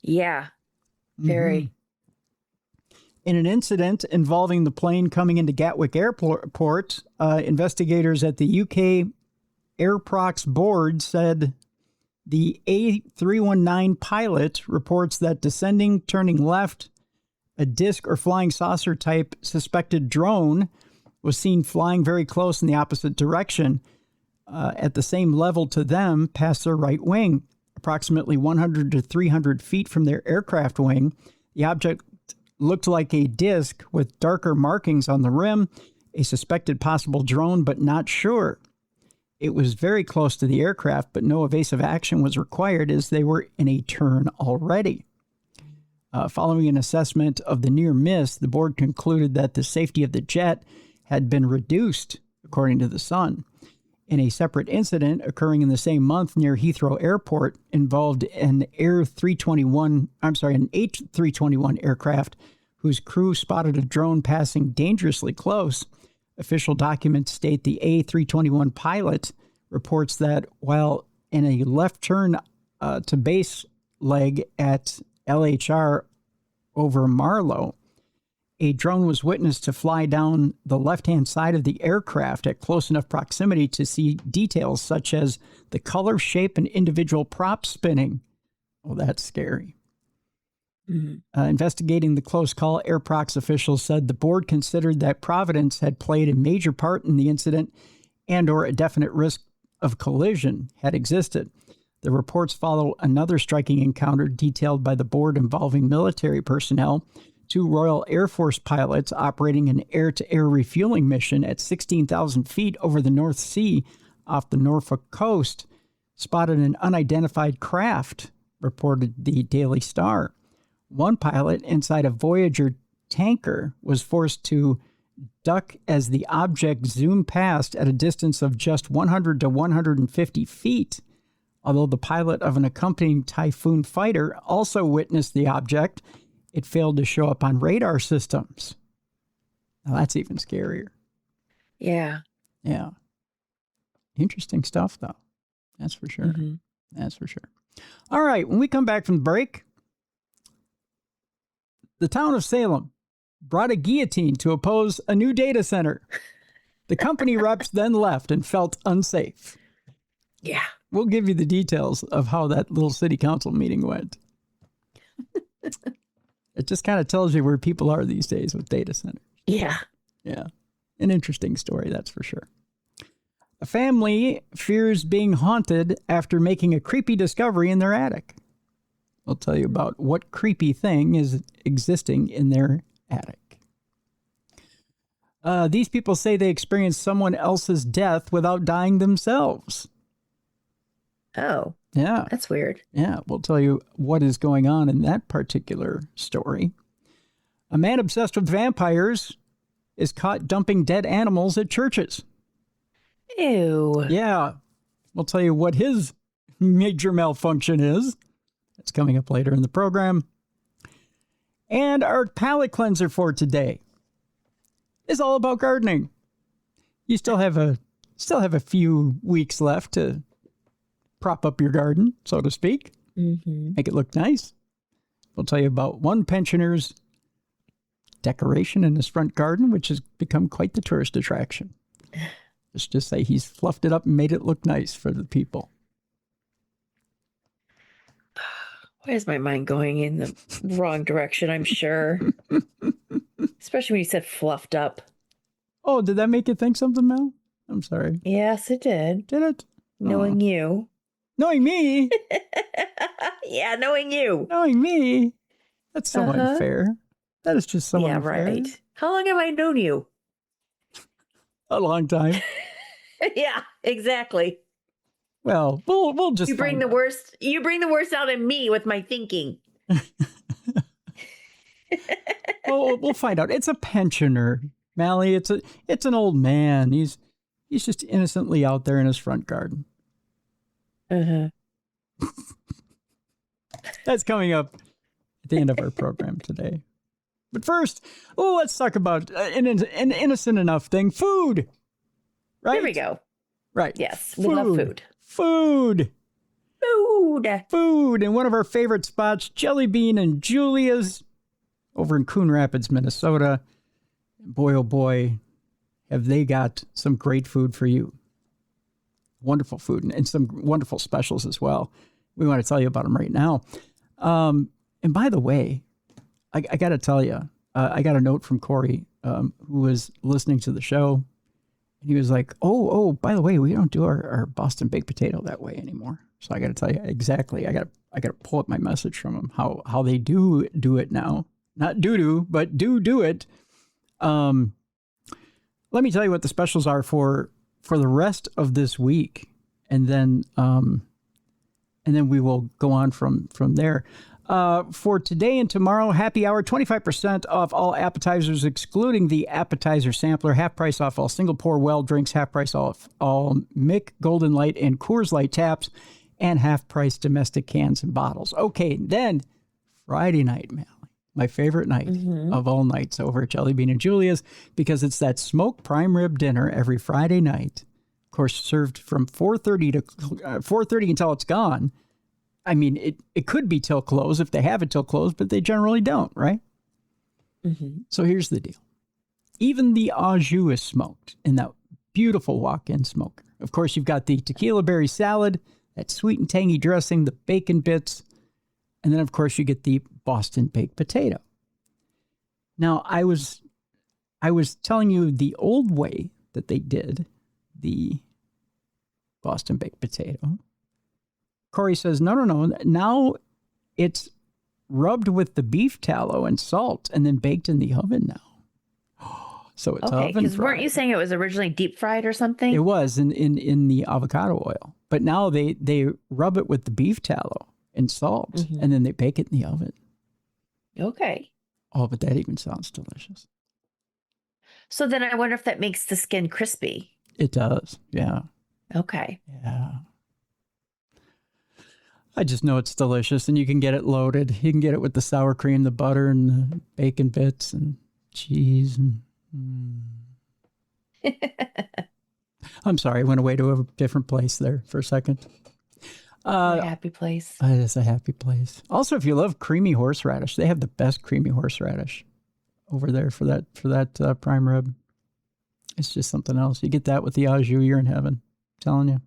Yeah. Very. In an incident involving the plane coming into Gatwick Airport, investigators at the UK Airprox board said the A319 pilot reports that descending, turning left, a disc or flying saucer type suspected drone was seen flying very close in the opposite direction at the same level to them past their right wing, approximately 100 to 300 feet from their aircraft wing. The object looked like a disc with darker markings on the rim a suspected possible drone, but not sure. It was very close to the aircraft, but no evasive action was required as they were in a turn already. Following an assessment of the near miss, the board concluded that the safety of the jet had been reduced, according to the Sun. In a separate incident occurring in the same month near Heathrow Airport involved an A321 aircraft whose crew spotted a drone passing dangerously close. Official documents state the A321 pilot reports that while in a left turn to base leg at LHR over Marlow, a drone was witnessed to fly down the left-hand side of the aircraft at close enough proximity to see details such as the color, shape, and individual props spinning. Oh, that's scary. Investigating the close call, Airprox officials said the board considered that Providence had played a major part in the incident and or a definite risk of collision had existed. The reports follow another striking encounter detailed by the board involving military personnel, 2 Royal Air Force pilots operating an air-to-air refueling mission at 16,000 feet over the North Sea off the Norfolk coast, spotted an unidentified craft, reported the Daily Star. One pilot inside a Voyager tanker was forced to duck as the object zoomed past at a distance of just 100 to 150 feet. Although the pilot of an accompanying Typhoon fighter also witnessed the object, it failed to show up on radar systems. Now that's even scarier. Yeah. Yeah. Interesting stuff, though. That's for sure. That's for sure. All right. When we come back from the break, the town of Salem brought a guillotine to oppose a new data center. The company reps then left and felt unsafe. Yeah. We'll give you the details of how that little city council meeting went. It just kind of tells you where people are these days with data centers. Yeah. Yeah. An interesting story, that's for sure. A family fears being haunted after making a creepy discovery in their attic. I'll tell you about what creepy thing is existing in their attic. These people say they experienced someone else's death without dying themselves. Oh. Yeah. That's weird. Yeah, we'll tell you what is going on in that particular story. A man obsessed with vampires is caught dumping dead animals at churches. Ew. Yeah, we'll tell you what his major malfunction is. That's coming up later in the program. And our palate cleanser for today is all about gardening. You still have a few weeks left to prop up your garden, so to speak. Make it look nice. We'll tell you about one pensioner's decoration in his front garden, which has become quite the tourist attraction. Let's just say he's fluffed it up and made it look nice for the people. Why is my mind going in the wrong direction? I'm sure. Especially when you said fluffed up. Oh, did that make you think something, Mel? I'm sorry. Yes, it did. Did it? Knowing you. Knowing me? Yeah, knowing you. Knowing me? That's so unfair. That is just so unfair. Yeah, right. How long have I known you? A long time. Yeah, exactly. Well, we'll just You bring the worst out in me with my thinking. Well, we'll find out. It's a pensioner, Mallie. It's an old man. He's just innocently out there in his front garden. That's coming up at the end of our program today. But first, let's talk about an innocent enough thing: food. Right? There we go. Right. Yes, we love food. Food. Food. And one of our favorite spots, Jelly Bean and Julia's, over in Coon Rapids, Minnesota. Boy, oh boy, have they got some great food for you. Wonderful food and some wonderful specials as well. We want to tell you about them right now. And by the way, I got to tell you, I got a note from Corey, who was listening to the show. And he was like, oh, by the way, we don't do our Boston baked potato that way anymore. So I got to tell you exactly. I got to pull up my message from him, how they do it now. Not do, but do it. let me tell you what the specials are for the rest of this week, and then we will go on from there. For today and tomorrow, happy hour, 25% off all appetizers, excluding the appetizer sampler, half price off all single pour well drinks, half price off all Mick Golden Light and Coors Light taps, and half price domestic cans and bottles. Okay, then Friday night, Mallie, my favorite night of all nights over at Jelly Bean and Julia's, because it's that smoked prime rib dinner every Friday night. Of course, served from 4:30 to 4:30 until it's gone. I mean, it could be till close if they have it till close, but they generally don't, right? So here's the deal. Even the au jus is smoked in that beautiful walk-in smoker. Of course, you've got the tequila berry salad, that sweet and tangy dressing, the bacon bits, and then, of course, you get the Boston baked potato. Now, I was telling you the old way that they did the Boston baked potato. Corey says, no. Now it's rubbed with the beef tallow and salt and then baked in the oven now. So it's okay, oven because fried. weren't you saying it was originally deep fried or something? It was in the avocado oil. But now they rub it with the beef tallow and salt, and then they bake it in the oven. Okay. Oh, but that even sounds delicious. So then I wonder if that makes the skin crispy. It does, yeah. Okay. Yeah. I just know it's delicious, and you can get it loaded. You can get it with the sour cream, the butter, and the bacon bits, and cheese. And I'm sorry, I went away to a different place there for a second. A happy place. It is a happy place. Also, if you love creamy horseradish, they have the best creamy horseradish over there for that prime rib. It's just something else. You get that with the au jus, you're in heaven. I'm telling you.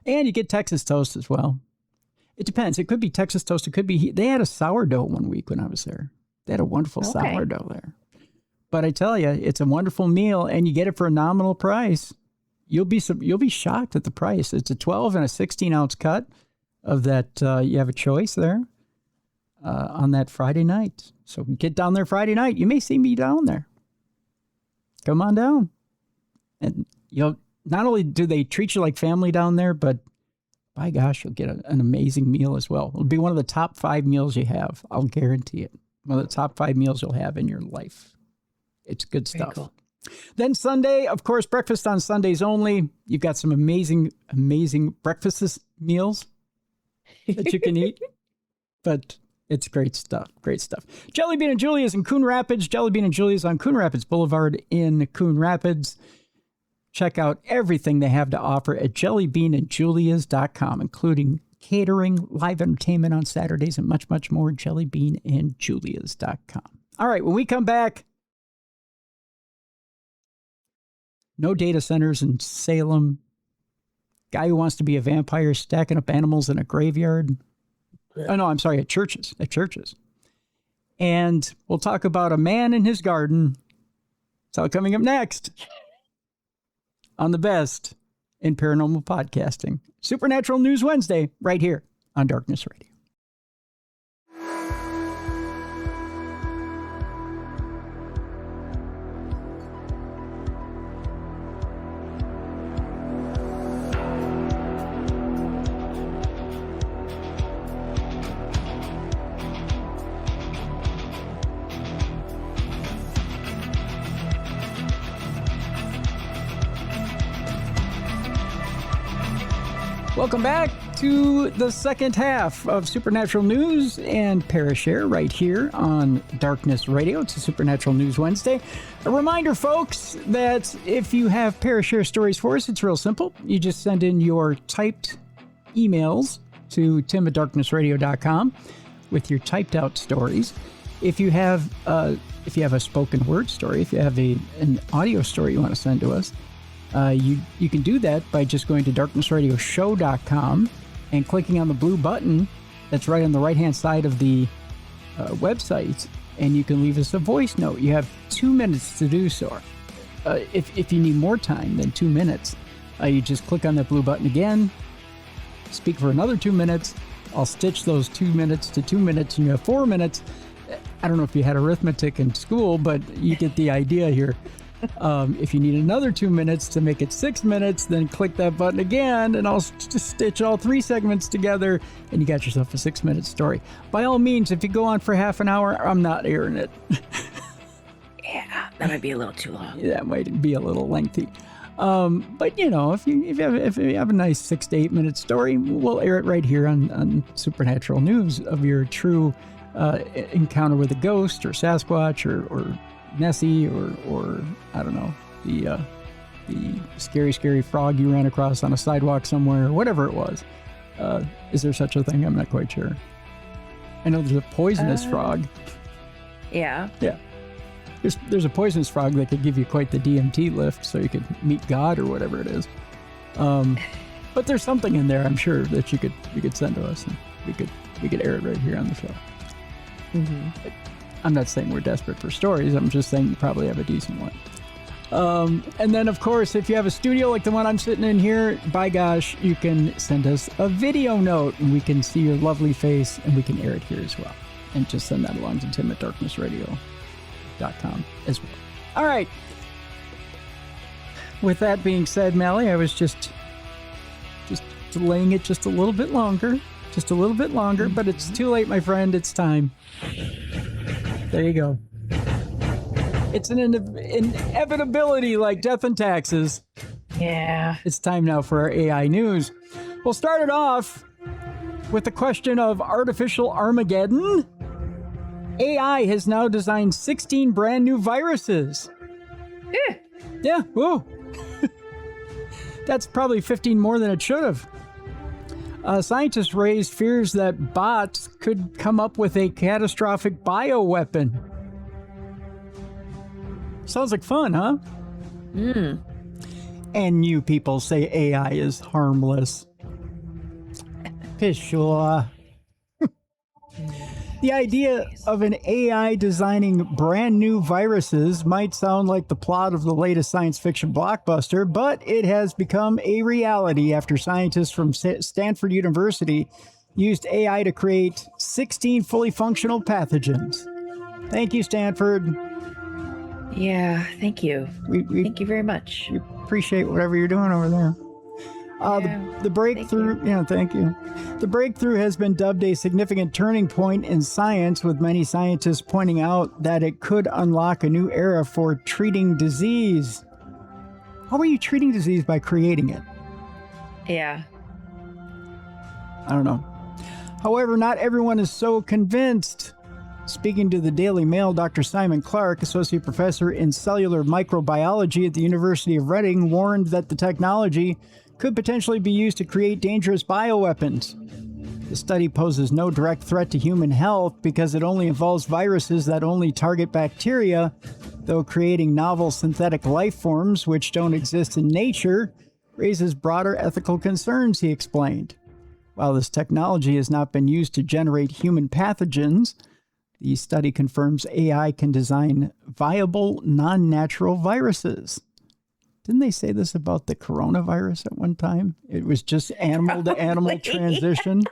And you get Texas toast as well. It depends. It could be Texas toast. It could be, they had a sourdough one week when I was there. They had a wonderful sourdough there. But I tell you, it's a wonderful meal, and you get it for a nominal price. You'll be shocked at the price. It's a 12 and a 16 ounce cut of that. You have a choice there on that Friday night. So get down there Friday night. You may see me down there. Come on down. And not only do they treat you like family down there, but by gosh, you'll get an amazing meal as well. It'll be one of the top 5 meals you have. I'll guarantee it. One of the top 5 meals you'll have in your life. It's good stuff. Very cool. Then Sunday, of course, breakfast on Sundays only. You've got some amazing breakfast meals that you can eat. But it's great stuff. Great stuff. Jelly Bean and Julia's in Coon Rapids. Jelly Bean and Julia's on Coon Rapids Boulevard in Coon Rapids. Check out everything they have to offer at jellybeanandjulias.com, including catering, live entertainment on Saturdays, and much, much more. Jellybeanandjulias.com. All right, when we come back, no data centers in Salem. Guy who wants to be a vampire stacking up animals in a graveyard. Oh, no, I'm sorry, at churches. And we'll talk about a man in his garden. It's all coming up next on the best in paranormal podcasting. Supernatural News Wednesday, right here on Darkness Radio. Welcome back to the second half of Supernatural News and Parashare right here on Darkness Radio. It's a Supernatural News Wednesday. A reminder, folks, that if you have Parashare stories for us, it's real simple. You just send in your typed emails to tim@darknessradio.com with your typed out stories. If you have a spoken word story, if you have an audio story you want to send to us, you can do that by just going to darknessradioshow.com and clicking on the blue button that's right on the right-hand side of the website, and you can leave us a voice note. You have 2 minutes to do so. If you need more time than 2 minutes, you just click on that blue button again, speak for another 2 minutes. I'll stitch those 2 minutes to 2 minutes, and you have 4 minutes. I don't know if you had arithmetic in school, but you get the idea here. If you need another 2 minutes to make it 6 minutes, then click that button again, and I'll just stitch all 3 segments together, and you got yourself a 6-minute story. By all means, if you go on for half an hour, I'm not airing it. Yeah, that might be a little too long. That might be a little lengthy. But if you have a nice 6 to 8 minute story, we'll air it right here on Supernatural News of your true encounter with a ghost or Sasquatch or Nessie or I don't know, the scary frog you ran across on a sidewalk somewhere, whatever it was. Is there such a thing? I'm not quite sure. I know there's a poisonous frog. Yeah. Yeah. There's a poisonous frog that could give you quite the DMT lift, so you could meet God or whatever it is. But there's something in there, I'm sure, that you could send to us, and we could air it right here on the show. Mm-hmm. I'm not saying we're desperate for stories. I'm just saying you probably have a decent one. And then, of course, if you have a studio like the one I'm sitting in here, by gosh, you can send us a video note, and we can see your lovely face, and we can air it here as well. And just send that along to tim@darknessradio.com as well. All right. With that being said, Mallie, I was just delaying it just a little bit longer, but it's too late, my friend. It's time. There you go. It's an inevitability like death and taxes. Yeah. It's time now for our AI news. We'll start it off with the question of artificial Armageddon. AI has now designed 16 brand new viruses. Yeah, whoa. That's probably 15 more than it should have. Scientists raised fears that bots could come up with a catastrophic bioweapon. Sounds like fun, huh? And you people say AI is harmless. Pishua. The idea of an AI designing brand new viruses might sound like the plot of the latest science fiction blockbuster, but it has become a reality after scientists from Stanford University used AI to create 16 fully functional pathogens. Thank you, Stanford. Yeah, thank you. Thank you very much. We appreciate whatever you're doing over there. The breakthrough, thank you. The breakthrough has been dubbed a significant turning point in science, with many scientists pointing out that it could unlock a new era for treating disease. How are you treating disease by creating it? Yeah. I don't know. However, not everyone is so convinced. Speaking to the Daily Mail, Dr. Simon Clark, associate professor in cellular microbiology at the University of Reading, warned that the technology could potentially be used to create dangerous bioweapons. The study poses no direct threat to human health because it only involves viruses that only target bacteria, though creating novel synthetic life forms which don't exist in nature raises broader ethical concerns, he explained. While this technology has not been used to generate human pathogens, the study confirms AI can design viable, non-natural viruses. Didn't they say this about the coronavirus at one time? It was just animal to animal transition.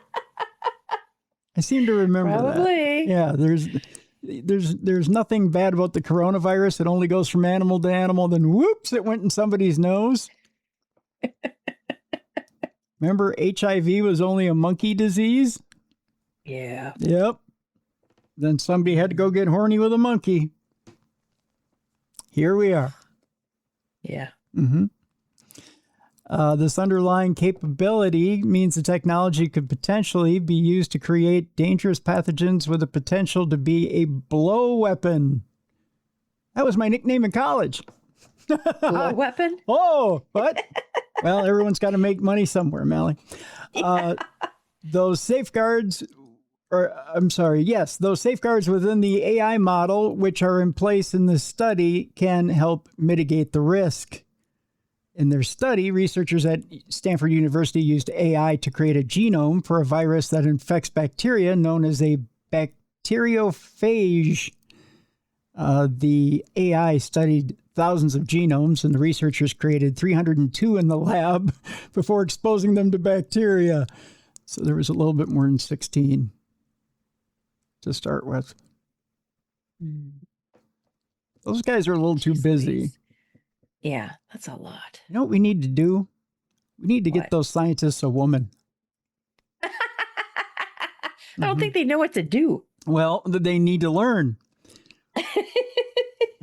I seem to remember that. Yeah, there's nothing bad about the coronavirus. It only goes from animal to animal. Then whoops, it went in somebody's nose. Remember, HIV was only a monkey disease? Yeah. Yep. Then somebody had to go get horny with a monkey. Here we are. Yeah. Mm-hmm. This underlying capability means the technology could potentially be used to create dangerous pathogens with the potential to be a blow weapon. That was my nickname in college. Blow weapon? Oh, what? Well, everyone's got to make money somewhere, Mallie. Those safeguards within the AI model, which are in place in this study, can help mitigate the risk. In their study, researchers at Stanford University used AI to create a genome for a virus that infects bacteria known as a bacteriophage. The AI studied thousands of genomes, and the researchers created 302 in the lab before exposing them to bacteria. So there was a little bit more than 16 to start with. Those guys are a little too busy. Yeah, that's a lot. You know what we need to do? We need to get What? those scientists a woman. I don't think they know what to do. Well, they need to learn.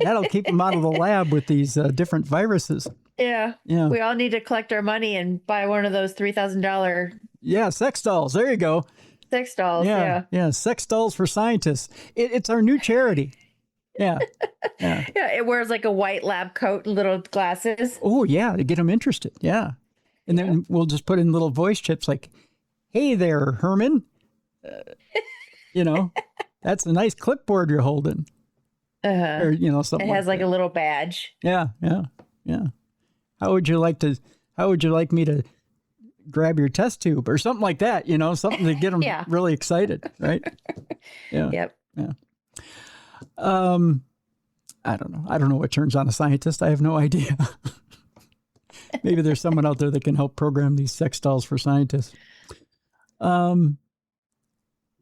That'll keep them out of the lab with these different viruses. Yeah. Yeah. We all need to collect our money and buy one of those $3,000 Yeah, sex dolls. There you go. sex dolls. Yeah. Sex dolls for scientists. It's our new charity. Yeah. Yeah. It wears like a white lab coat and little glasses. Oh, yeah, to get them interested. Yeah. And then we'll just put in little voice chips like, hey there, Herman. That's a nice clipboard you're holding. Or, something It has like a little badge. Yeah. How would you like me to grab your test tube or something like that? Something to get them really excited, right? Yeah. Yep. Yeah. I don't know. I don't know what turns on a scientist. I have no idea. Maybe there's someone out there that can help program these sex dolls for scientists.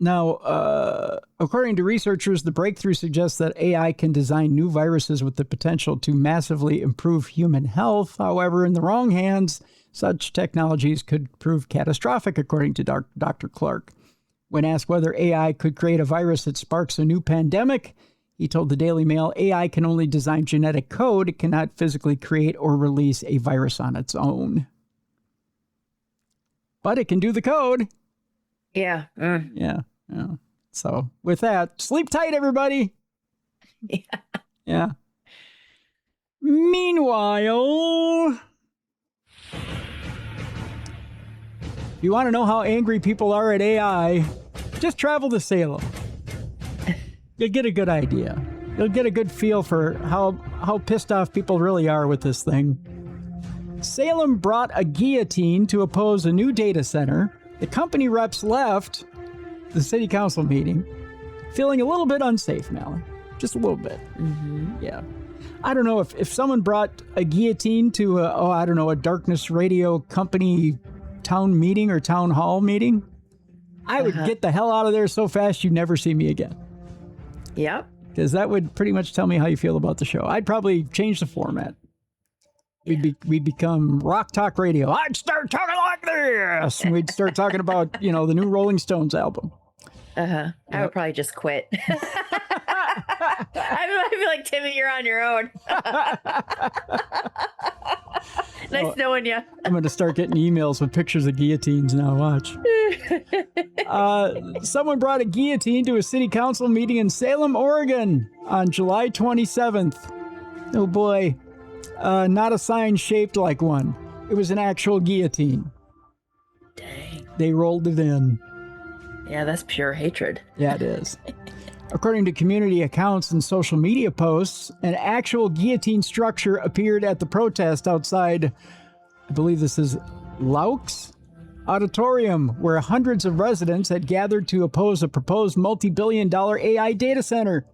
Now, according to researchers, the breakthrough suggests that AI can design new viruses with the potential to massively improve human health. However, in the wrong hands, such technologies could prove catastrophic, according to Dr. Clark. When asked whether AI could create a virus that sparks a new pandemic, he told the Daily Mail, AI can only design genetic code. It cannot physically create or release a virus on its own. But it can do the code. Yeah. Yeah. So with that, sleep tight, everybody. Yeah. Meanwhile, if you want to know how angry people are at AI, just travel to Salem. You'll get a good idea. You'll get a good feel for how pissed off people really are with this thing. Salem brought a guillotine to oppose a new data center. The company reps left the city council meeting feeling a little bit unsafe, Mallie. Just a little bit. Mm-hmm. Yeah. I don't know if someone brought a guillotine to a Darkness Radio company town meeting or town hall meeting. I would get the hell out of there so fast you'd never see me again. Yep. Because that would pretty much tell me how you feel about the show. I'd probably change the format. We'd become Rock Talk Radio. I'd start talking like this. And we'd start talking about, the new Rolling Stones album. I would probably just quit. I'd be like, Timmy, you're on your own. Nice knowing you. I'm going to start getting emails with pictures of guillotines now. Watch. Someone brought a guillotine to a city council meeting in Salem, Oregon on July 27th. Oh, boy. Not a sign shaped like one. It was an actual guillotine. Dang. They rolled it in. Yeah, that's pure hatred. Yeah, it is. According to community accounts and social media posts, an actual guillotine structure appeared at the protest outside, I believe this is Laux Auditorium, where hundreds of residents had gathered to oppose a proposed multi-billion-dollar AI data center.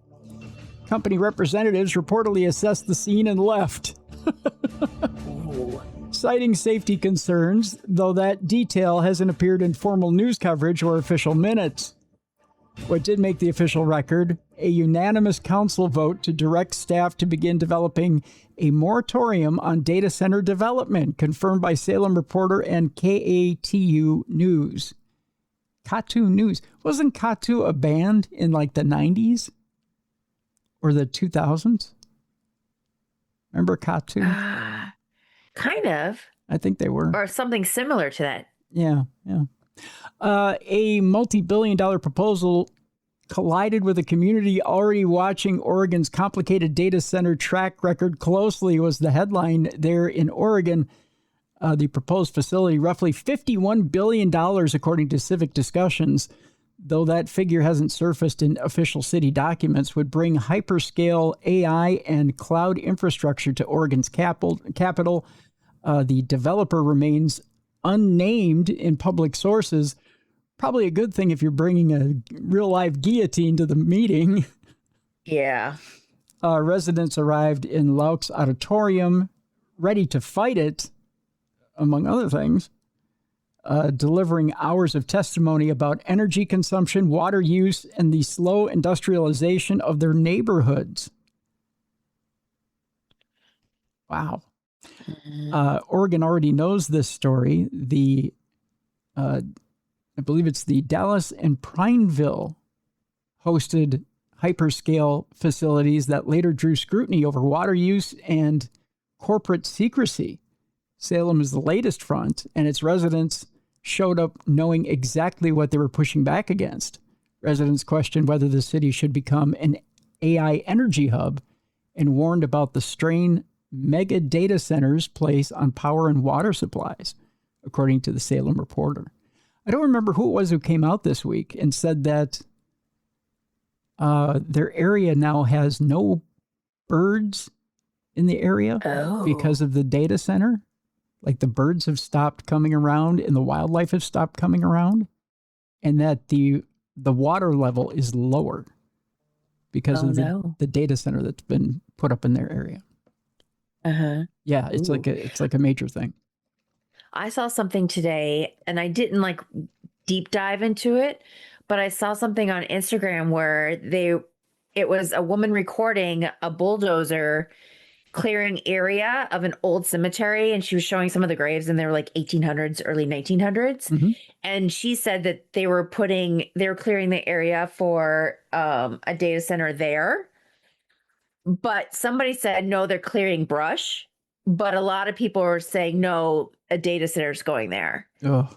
Company representatives reportedly assessed the scene and left. Citing safety concerns, though that detail hasn't appeared in formal news coverage or official minutes. What did make the official record, a unanimous council vote to direct staff to begin developing a moratorium on data center development, confirmed by Salem reporter and KATU News. KATU News. Wasn't KATU a band in like the 90s? Or the 2000s? Remember KATU? Kind of. I think they were. Or something similar to that. Yeah. A multi-billion-dollar proposal collided with a community already watching Oregon's complicated data center track record closely, was the headline there in Oregon. The proposed facility, roughly $51 billion, according to Civic Discussions, though that figure hasn't surfaced in official city documents, would bring hyperscale AI and cloud infrastructure to Oregon's capital. The developer remains unnamed in public sources. Probably a good thing if you're bringing a real live guillotine to the meeting. Yeah. Residents arrived in Laux Auditorium, ready to fight it, among other things, delivering hours of testimony about energy consumption, water use, and the slow industrialization of their neighborhoods. Wow. Oregon already knows this story. I believe it's the Dallas and Prineville hosted hyperscale facilities that later drew scrutiny over water use and corporate secrecy. Salem is the latest front, and its residents showed up knowing exactly what they were pushing back against. Residents questioned whether the city should become an AI energy hub and warned about the strain mega data centers place on power and water supplies, according to the Salem Reporter. I don't remember who it was who came out this week and said that their area now has no birds in the area because of the data center. Like the birds have stopped coming around and the wildlife has stopped coming around, and that the water level is lower because of the data center that's been put up in their area. Yeah, it's like a major thing. I saw something today, and I didn't like deep dive into it, but I saw something on Instagram where it was a woman recording a bulldozer clearing area of an old cemetery, and she was showing some of the graves, and they were like 1800s, early 1900s. Mm-hmm. And she said that they were clearing the area for a data center there. But somebody said, no, they're clearing brush. But a lot of people are saying, no, a data center is going there. Oh.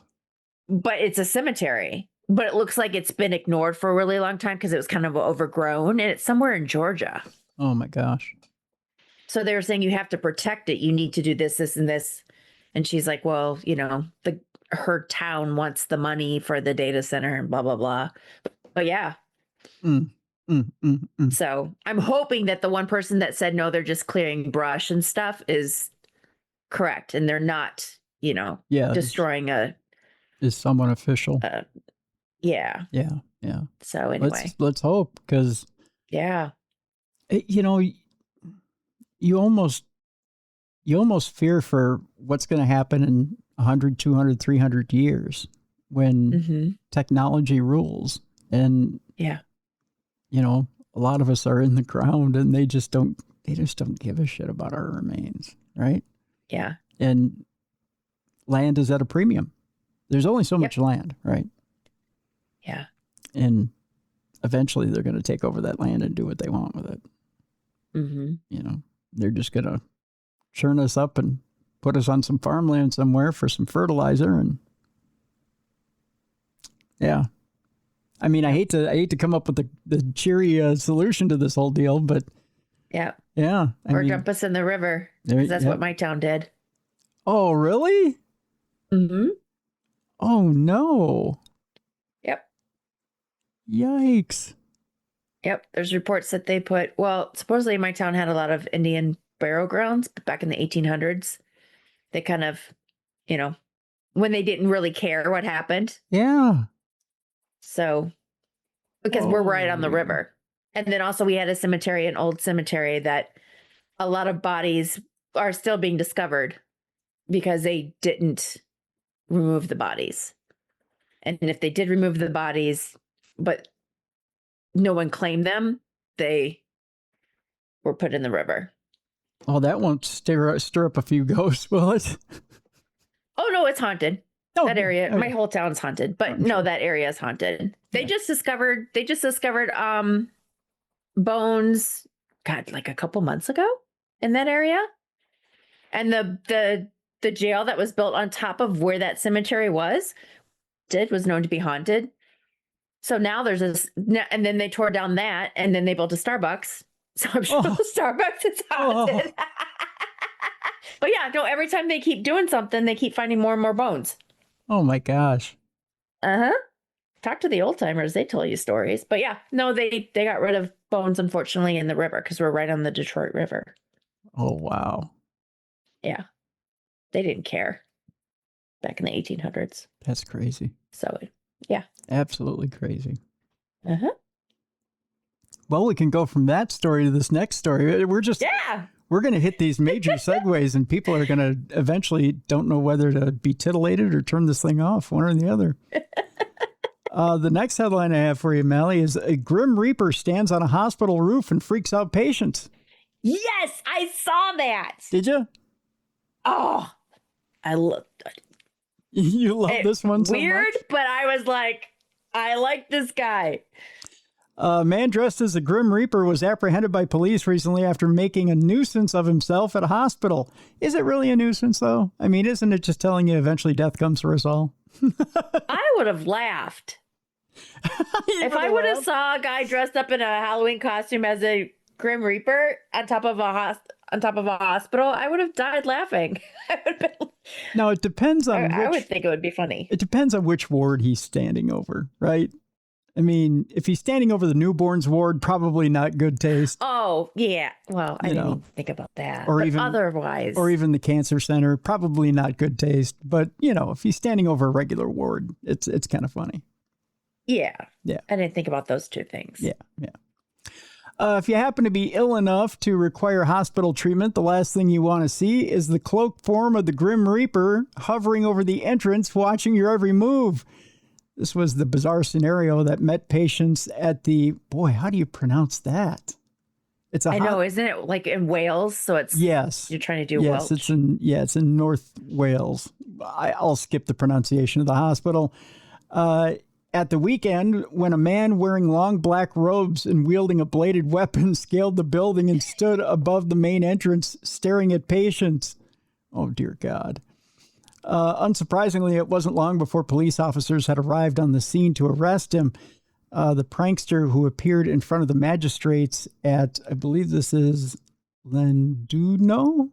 But it's a cemetery. But it looks like it's been ignored for a really long time because it was kind of overgrown. And it's somewhere in Georgia. Oh, my gosh. So they were saying you have to protect it. You need to do this, this, and this. And she's like, well, her town wants the money for the data center and blah, blah, blah. But yeah. So I'm hoping that the one person that said, no, they're just clearing brush and stuff is correct. And they're not, destroying is someone official. Yeah. So anyway. Let's hope, because, you almost fear for what's going to happen in 100, 200, 300 years when technology rules. And, a lot of us are in the ground and they just don't give a shit about our remains. Right. Yeah. And land is at a premium. There's only so much land. Right. Yeah. And eventually they're going to take over that land and do what they want with it. They're just going to churn us up and put us on some farmland somewhere for some fertilizer. And yeah, I mean, I hate to come up with the cheery solution to this whole deal, but yeah. Or dump us in the river. That's what my town did. Oh, really? Mm-hmm. Oh, no. Yep. Yikes. Yep. There's reports that they supposedly my town had a lot of Indian burial grounds, but back in the 1800s, they kind of, when they didn't really care what happened. Yeah. So, because we're right on the river. And then also we had a cemetery, an old cemetery, that a lot of bodies are still being discovered because they didn't remove the bodies. And if they did remove the bodies, but no one claimed them, they were put in the river. Oh, that won't stir up a few ghosts, will it? Oh, no, it's haunted. Oh, that area, okay. my whole town's haunted, but no, that area is haunted. They just discovered bones, like a couple months ago in that area. And the jail that was built on top of where that cemetery was known to be haunted. So now there's this, and then they tore down that, and then they built a Starbucks. So I'm sure Starbucks is haunted. But yeah, no, every time they keep doing something, they keep finding more and more bones. Oh my gosh. Talk to the old timers, they tell you stories. But yeah, no, they got rid of bones, unfortunately, in the river because we're right on the Detroit River. Oh, wow. Yeah. They didn't care back in the 1800s. That's crazy. So, yeah. Absolutely crazy. Well, we can go from that story to this next story. We're going to hit these major segues, and people are going to eventually don't know whether to be titillated or turn this thing off, one or the other. The next headline I have for you, Mallie, is a Grim Reaper stands on a hospital roof and freaks out patients. Yes, I saw that. Did you? Oh, I love You love this one so weird, much? but I was like, I like this guy. A man dressed as a Grim Reaper was apprehended by police recently after making a nuisance of himself at a hospital. Is it really a nuisance, though? I mean, isn't it just telling you eventually death comes for us all? I would have laughed. If I would have saw a guy dressed up in a Halloween costume as a Grim Reaper on top of a hospital, I would have died laughing. Now, it depends on I would think it would be funny. It depends on which ward he's standing over, right? I mean, if he's standing over the newborns ward, probably not good taste. Oh, yeah. Well, I didn't even think about that. Or but even otherwise. Or even the cancer center, probably not good taste. But, if he's standing over a regular ward, it's kind of funny. Yeah. Yeah. I didn't think about those two things. Yeah. If you happen to be ill enough to require hospital treatment, the last thing you want to see is the cloaked form of the Grim Reaper hovering over the entrance, watching your every move. This was the bizarre scenario that met patients at the, boy, how do you pronounce that? I know, isn't it like in Wales? So it's, yes, you're trying to do Welsh. It's in North Wales. I'll skip the pronunciation of the hospital. At the weekend, when a man wearing long black robes and wielding a bladed weapon scaled the building and stood above the main entrance staring at patients. Oh, dear God. Unsurprisingly, it wasn't long before police officers had arrived on the scene to arrest him. The prankster who appeared in front of the magistrates at, I believe this is Lenduno?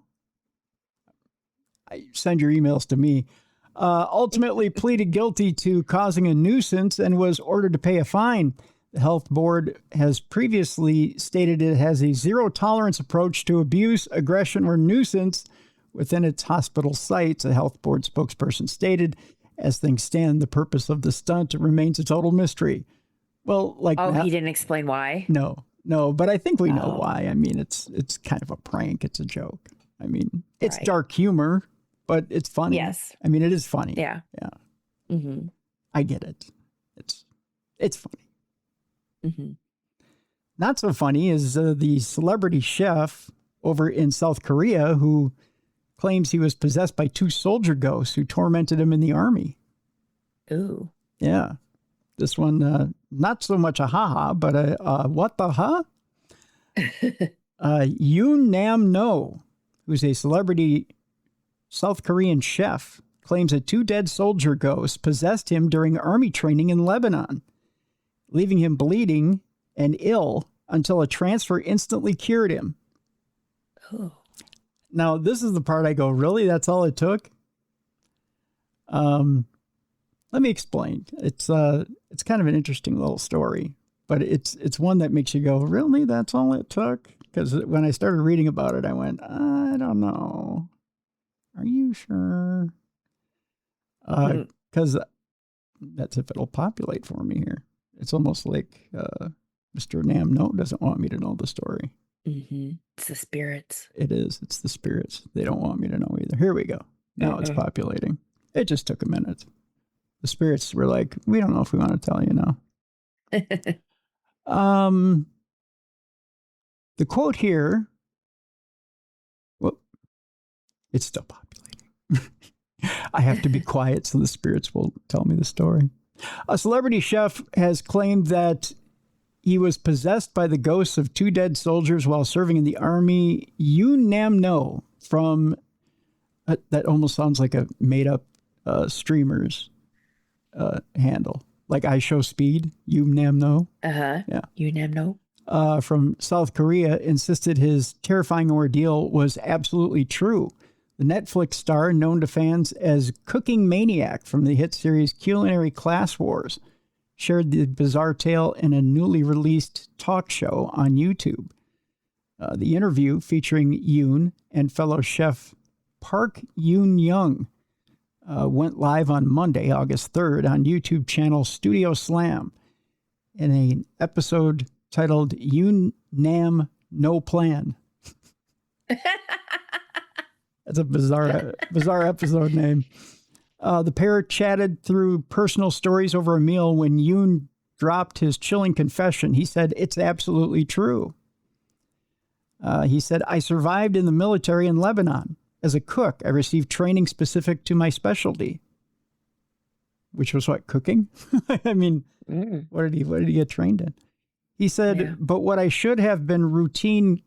Send your emails to me. Ultimately pleaded guilty to causing a nuisance and was ordered to pay a fine. The health board has previously stated it has a zero-tolerance approach to abuse, aggression, or nuisance within its hospital sites, a health board spokesperson stated. As things stand, the purpose of the stunt remains a total mystery. Well, he didn't explain why? No, but I think we know why. I mean, it's kind of a prank. It's a joke. I mean, it's dark humor, but it's funny. Yes. I mean, it is funny. Yeah. Mm-hmm. I get it. It's funny. Mm-hmm. Not so funny is the celebrity chef over in South Korea who claims he was possessed by two soldier ghosts who tormented him in the army. Ooh. Yeah. This one, not so much a ha-ha, but a what the huh? Yoon Nam No, who's a celebrity South Korean chef, claims that two dead soldier ghosts possessed him during army training in Lebanon, leaving him bleeding and ill until a transfer instantly cured him. Oh. Now, this is the part I go, really? That's all it took? Let me explain. It's kind of an interesting little story, but it's one that makes you go, really? That's all it took? Because when I started reading about it, I went, I don't know. Are you sure? Because that's if it'll populate for me here. It's almost like Mr. Nam No doesn't want me to know the story. Mm-hmm. It's the spirits. It is. It's the spirits. They don't want me to know either. Here we go. Now it's populating. It just took a minute. The spirits were like, we don't know if we want to tell you now. The quote here, well, it's still populating. I have to be quiet so the spirits will tell me the story. A celebrity chef has claimed that he was possessed by the ghosts of two dead soldiers while serving in the army. Yoon Nam No from, that almost sounds like a made-up streamer's handle. Like I Show Speed, Yoon Nam No. Uh-huh. Yeah. Yoon Nam No. From South Korea insisted his terrifying ordeal was absolutely true. The Netflix star, known to fans as Cooking Maniac from the hit series Culinary Class Wars, shared the bizarre tale in a newly released talk show on YouTube. The interview featuring Yoon and fellow chef Park Yoon-young went live on Monday, August 3rd on YouTube channel Studio Slam in an episode titled Yoon Nam No Plan. That's a bizarre episode name. The pair chatted through personal stories over a meal when Yoon dropped his chilling confession. He said, "It's absolutely true." He said, "I survived in the military in Lebanon. As a cook, I received training specific to my specialty, which was what, cooking? I mean, what did he get trained in? He said, but what should have been routine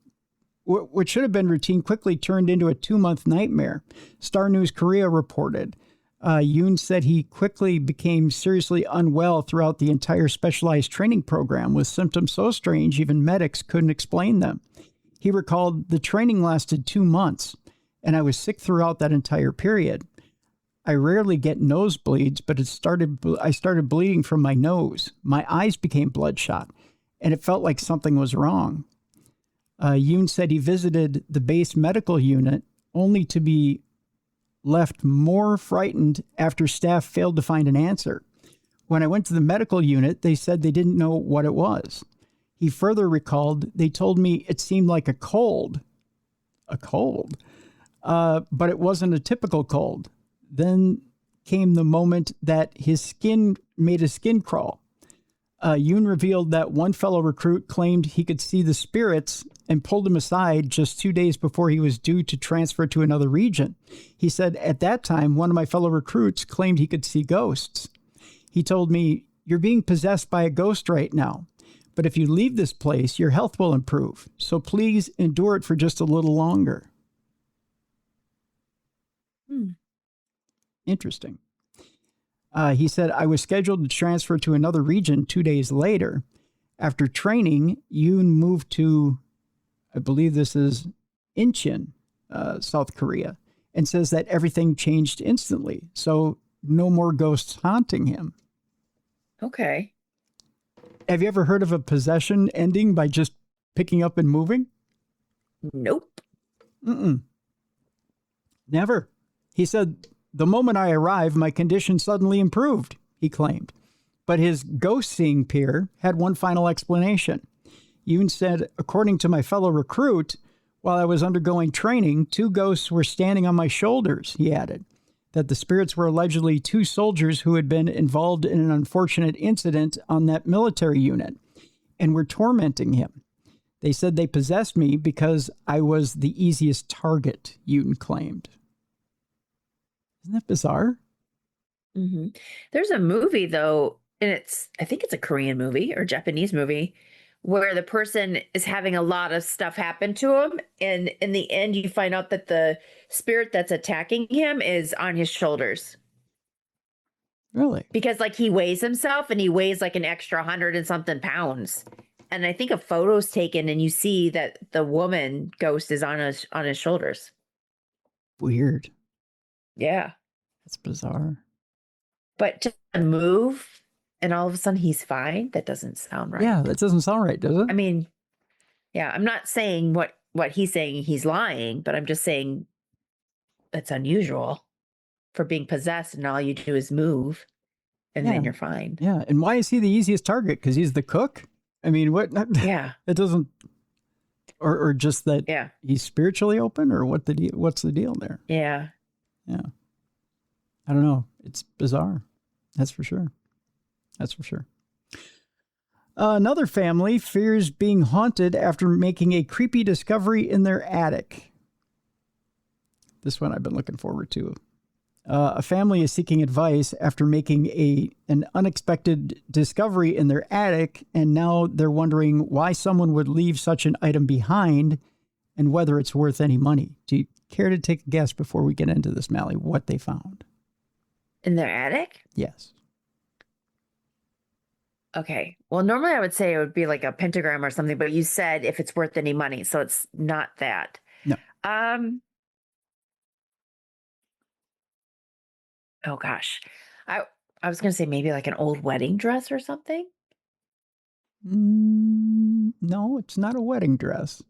quickly turned into a 2-month nightmare. Star News Korea reported. Yoon said he quickly became seriously unwell throughout the entire specialized training program, with symptoms so strange even medics couldn't explain them. He recalled the training lasted 2 months, and I was sick throughout that entire period. I rarely get nosebleeds, but I started bleeding from my nose. My eyes became bloodshot, and it felt like something was wrong. Yoon said he visited the base medical unit only to be left more frightened after staff failed to find an answer. When I went to the medical unit, they said they didn't know what it was. He further recalled, they told me it seemed like a cold. A cold? But it wasn't a typical cold. Then came the moment that his skin made his skin crawl. Yoon revealed that one fellow recruit claimed he could see the spirits and pulled him aside just 2 days before he was due to transfer to another region. He said, at that time, one of my fellow recruits claimed he could see ghosts. He told me, you're being possessed by a ghost right now, but if you leave this place, your health will improve. So please endure it for just a little longer. Interesting. He said, I was scheduled to transfer to another region 2 days later. After training, Yoon moved to, I believe this is Incheon, South Korea, and says that everything changed instantly. So no more ghosts haunting him. Okay. Have you ever heard of a possession ending by just picking up and moving? Nope. Never. He said, the moment I arrived, my condition suddenly improved, he claimed. But his ghost-seeing peer had one final explanation. Yoon said, according to my fellow recruit, while I was undergoing training, 2 ghosts were standing on my shoulders, he added. That the spirits were allegedly 2 soldiers who had been involved in an unfortunate incident on that military unit and were tormenting him. They said they possessed me because I was the easiest target, Yoon claimed. Isn't that bizarre? There's a movie, though, and I think it's a Korean movie or Japanese movie, where the person is having a lot of stuff happen to him. And in the end, you find out that the spirit that's attacking him is on his shoulders. Really? Because like he weighs himself and he weighs like an extra 100 and something pounds. And I think a photo's taken and you see that the woman ghost is on his shoulders. Weird. Yeah. That's bizarre. But to move and all of a sudden he's fine, that doesn't sound right. Yeah, that doesn't sound right, does it? I mean, yeah, I'm not saying what he's saying he's lying, but I'm just saying that's unusual for being possessed and all you do is move and then you're fine. Yeah, and why is he the easiest target? Because he's the cook? I mean, what? Yeah. It doesn't, or just that he's spiritually open, or what's the deal there? Yeah. Yeah. I don't know. It's bizarre. That's for sure. That's for sure. Another family fears being haunted after making a creepy discovery in their attic. This one I've been looking forward to. A family is seeking advice after making an unexpected discovery in their attic, and now they're wondering why someone would leave such an item behind and whether it's worth any money. Do you care to take a guess before we get into this, Mallie, what they found? In their attic? Yes. Okay. Well, normally I would say it would be like a pentagram or something, but you said if it's worth any money, so it's not that. No. Oh gosh. I was going to say maybe like an old wedding dress or something. No, it's not a wedding dress.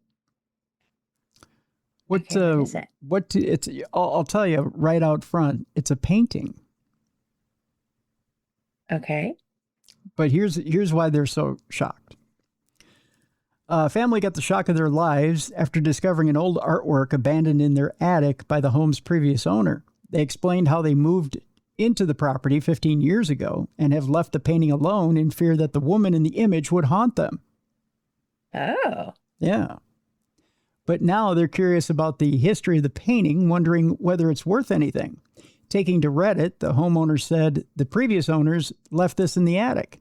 What is it? I'll tell you right out front. It's a painting. Okay. But here's why they're so shocked. A family got the shock of their lives after discovering an old artwork abandoned in their attic by the home's previous owner. They explained how they moved into the property 15 years ago and have left the painting alone in fear that the woman in the image would haunt them. Oh. Yeah. But now they're curious about the history of the painting, wondering whether it's worth anything. Taking to Reddit, the homeowner said the previous owners left this in the attic.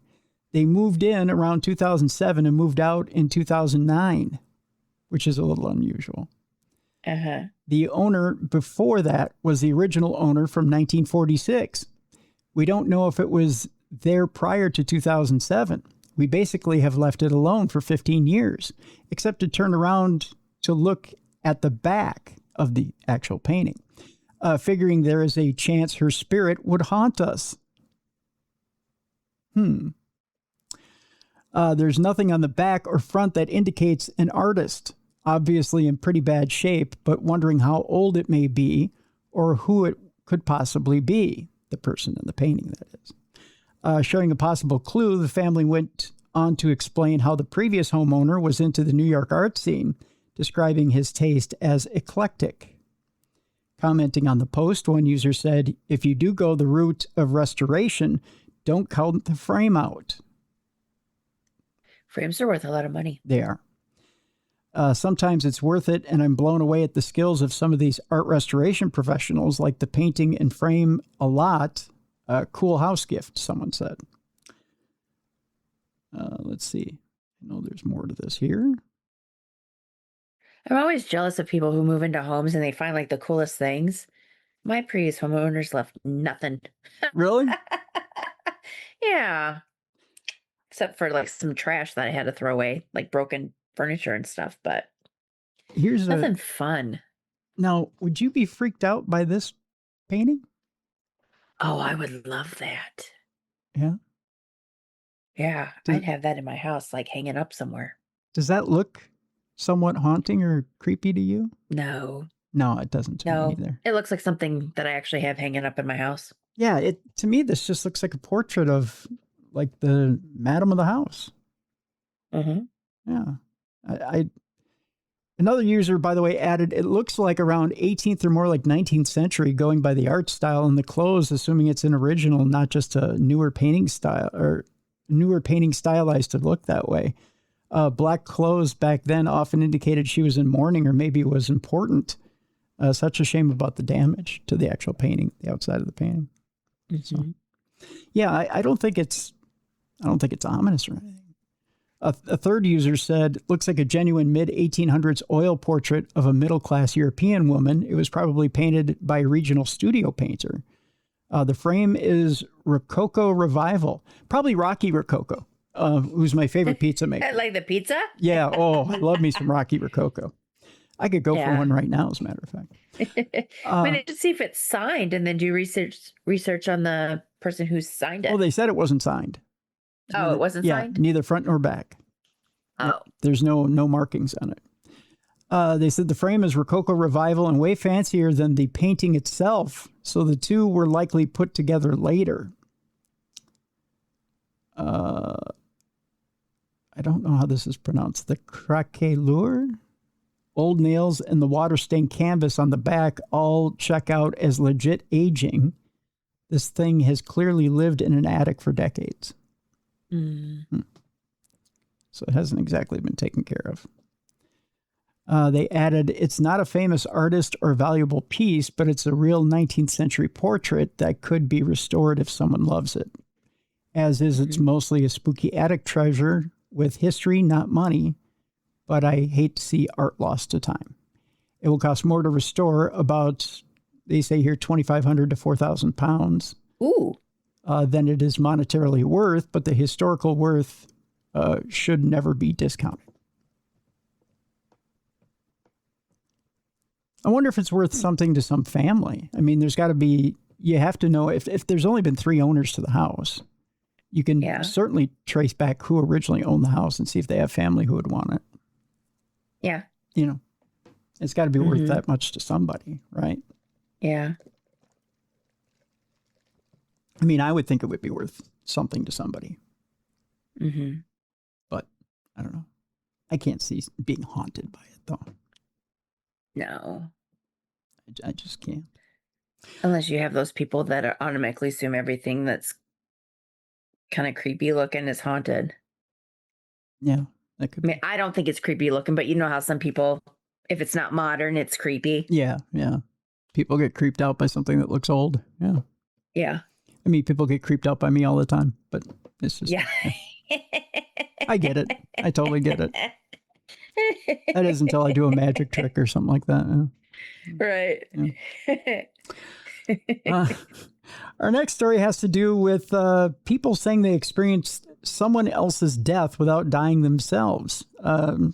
They moved in around 2007 and moved out in 2009, which is a little unusual. Uh-huh. The owner before that was the original owner from 1946. We don't know if it was there prior to 2007. We basically have left it alone for 15 years, except to turn around to look at the back of the actual painting, figuring there is a chance her spirit would haunt us. There's nothing on the back or front that indicates an artist, obviously in pretty bad shape, but wondering how old it may be or who it could possibly be, the person in the painting, that is. Showing a possible clue, the family went on to explain how the previous homeowner was into the New York art scene, describing his taste as eclectic. Commenting on the post, one user said, if you do go the route of restoration, don't count the frame out. Frames are worth a lot of money. They are. Sometimes it's worth it, and I'm blown away at the skills of some of these art restoration professionals, like the painting and frame a lot. Cool house gift, someone said. Let's see. I know there's more to this here. I'm always jealous of people who move into homes and they find like the coolest things. My previous homeowners left nothing. Really? Yeah. Except for like some trash that I had to throw away, like broken furniture and stuff, but Here's nothing fun. Now, would you be freaked out by this painting? Oh, I would love that. Yeah. Yeah, I'd have that in my house, like hanging up somewhere. Does that look somewhat haunting or creepy to you? No. No, it doesn't to me either. It looks like something that I actually have hanging up in my house. Yeah, to me, this just looks like a portrait of like the madam of the house. Mm-hmm. Yeah. Another user, by the way, added, it looks like around 18th or more like 19th century, going by the art style and the clothes, assuming it's an original, not just a newer painting style or newer painting stylized to look that way. Black clothes back then often indicated she was in mourning or maybe it was important. Such a shame about the damage to the actual painting, the outside of the painting. Mm-hmm. So, yeah, I don't think it's ominous or anything. A third user said, looks like a genuine mid-1800s oil portrait of a middle-class European woman. It was probably painted by a regional studio painter. The frame is Rococo Revival, probably Rocky Rococo, who's my favorite pizza maker. Like the pizza? Yeah, I love me some Rocky Rococo. I could go for one right now, as a matter of fact. We need to see if it's signed and then do research on the person who signed it. Well, they said it wasn't signed. Oh, it wasn't signed? Neither front nor back. Oh. There's no markings on it. They said the frame is Rococo Revival and way fancier than the painting itself, so the two were likely put together later. I don't know how this is pronounced. The craquelure? Old nails and the water-stained canvas on the back all check out as legit aging. This thing has clearly lived in an attic for decades. So it hasn't exactly been taken care of. They added, it's not a famous artist or valuable piece, but it's a real 19th century portrait that could be restored if someone loves it. As is, it's mostly a spooky attic treasure with history, not money, but I hate to see art lost to time. It will cost more to restore, about, they say here, 2,500 to 4,000 pounds. Ooh. Than it is monetarily worth, but the historical worth should never be discounted. I wonder if it's worth something to some family. I mean, there's got to be, you have to know, if there's only been 3 owners to the house, you can certainly trace back who originally owned the house and see if they have family who would want it. Yeah. You know, it's got to be worth that much to somebody, right? Yeah. I mean, I would think it would be worth something to somebody. But I don't know. I can't see being haunted by it, though. No. I just can't. Unless you have those people that are automatically assume everything that's kind of creepy looking is haunted. Yeah, that could I mean, I don't think it's creepy looking, but you know how some people If it's not modern, it's creepy. Yeah, yeah. People get creeped out by something that looks old. Yeah. Yeah. I mean, people get creeped out by me all the time, but it's just, Yeah. I get it. I totally get it. That is until I do a magic trick or something like that. Right. Yeah. Our next story has to do with people saying they experienced someone else's death without dying themselves. An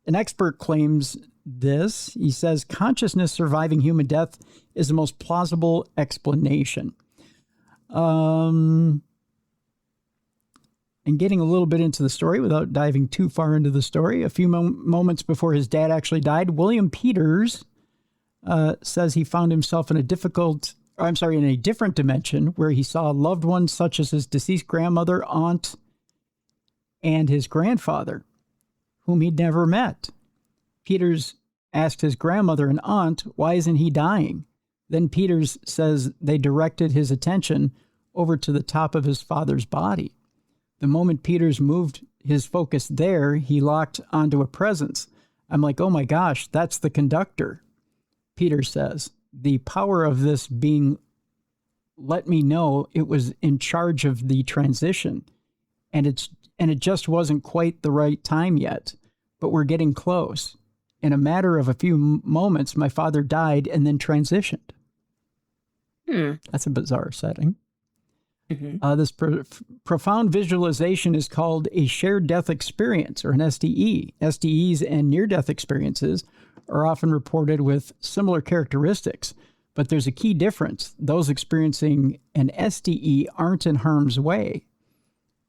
expert claims this. He says consciousness surviving human death is the most plausible explanation. And getting a little bit into the story without diving too far into the story, a few moments before his dad actually died, William Peters says he found himself in a different dimension where he saw loved ones such as his deceased grandmother, aunt, and his grandfather, whom he'd never met. Peters asked his grandmother and aunt, why isn't he dying? Then Peters says they directed his attention over to the top of his father's body. The moment Peters moved his focus there, he locked onto a presence. I'm like, oh my gosh, that's the conductor. Peters says, the power of this being let me know it was in charge of the transition. And it just wasn't quite the right time yet, but we're getting close. In a matter of a few moments, my father died and then transitioned. That's a bizarre setting. Mm-hmm. This profound visualization is called a shared death experience, or an SDE. SDEs and near-death experiences are often reported with similar characteristics, but there's a key difference. Those experiencing an SDE aren't in harm's way.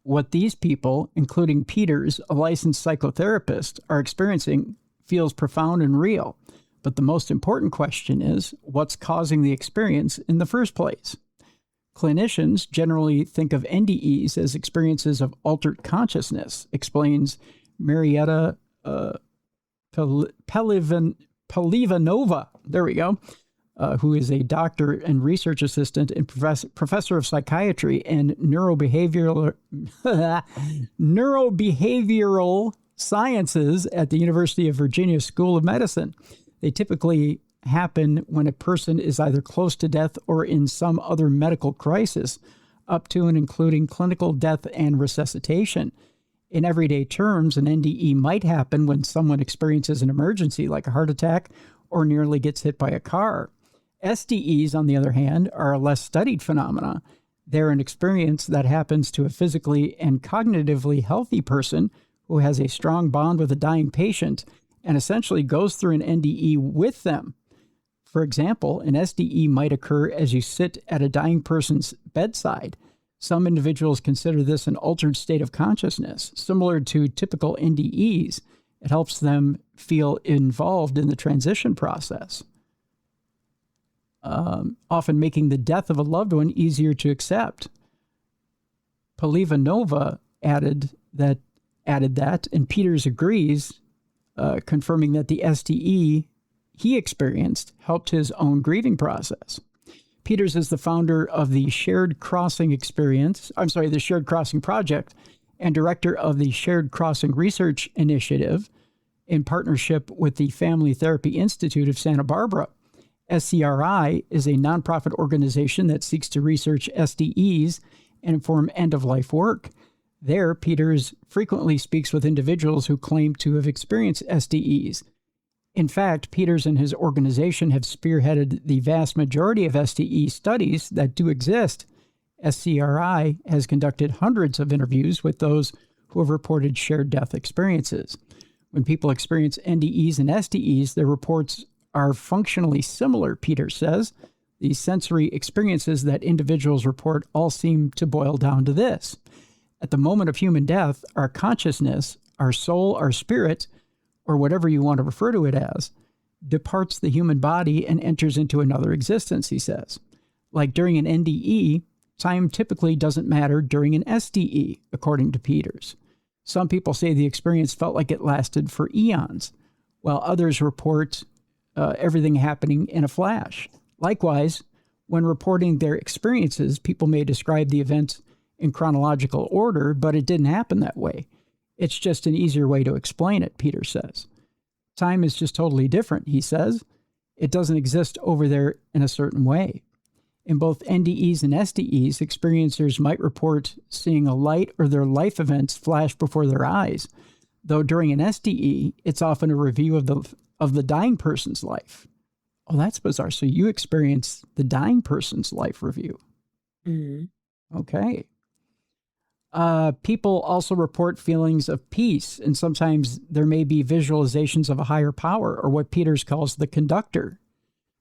What these people, including Peters, a licensed psychotherapist, are experiencing feels profound and real. But the most important question is, what's causing the experience in the first place? Clinicians generally think of NDEs as experiences of altered consciousness, explains Marietta Pelivanova, there we go, who is a doctor and research assistant and professor of psychiatry and neurobehavioral sciences at the University of Virginia School of Medicine. They typically happen when a person is either close to death or in some other medical crisis, up to and including clinical death and resuscitation. In everyday terms, an NDE might happen when someone experiences an emergency like a heart attack or nearly gets hit by a car. SDEs, on the other hand, are a less studied phenomena. They're an experience that happens to a physically and cognitively healthy person who has a strong bond with a dying patient and essentially goes through an NDE with them. For example, an SDE might occur as you sit at a dying person's bedside. Some individuals consider this an altered state of consciousness. Similar to typical NDEs, it helps them feel involved in the transition process, often making the death of a loved one easier to accept. Polivanova added that, and Peters agrees, confirming that the SDE he experienced helped his own grieving process. Peters is the founder of the Shared Crossing Project and director of the Shared Crossing Research Initiative in partnership with the Family Therapy Institute of Santa Barbara. SCRI is a nonprofit organization that seeks to research SDEs and inform end-of-life work. There, Peters frequently speaks with individuals who claim to have experienced SDEs. In fact, Peters and his organization have spearheaded the vast majority of SDE studies that do exist. SCRI has conducted hundreds of interviews with those who have reported shared death experiences. When people experience NDEs and SDEs, their reports are functionally similar, Peters says. The sensory experiences that individuals report all seem to boil down to this. At the moment of human death, our consciousness, our soul, our spirit, or whatever you want to refer to it as, departs the human body and enters into another existence, he says. Like during an NDE, time typically doesn't matter during an SDE, according to Peters. Some people say the experience felt like it lasted for eons, while others report everything happening in a flash. Likewise, when reporting their experiences, people may describe the event in chronological order, but it didn't happen that way. It's just an easier way to explain it, Peters says. time is just totally different, he says. It doesn't exist over there in a certain way. In both NDEs and SDEs, experiencers might report seeing a light or their life events flash before their eyes, though during an SDE, it's often a review of the dying person's life. Oh, that's bizarre. So you experience the dying person's life review. Mm-hmm. Okay. People also report feelings of peace, and sometimes there may be visualizations of a higher power, or what Peters calls the conductor,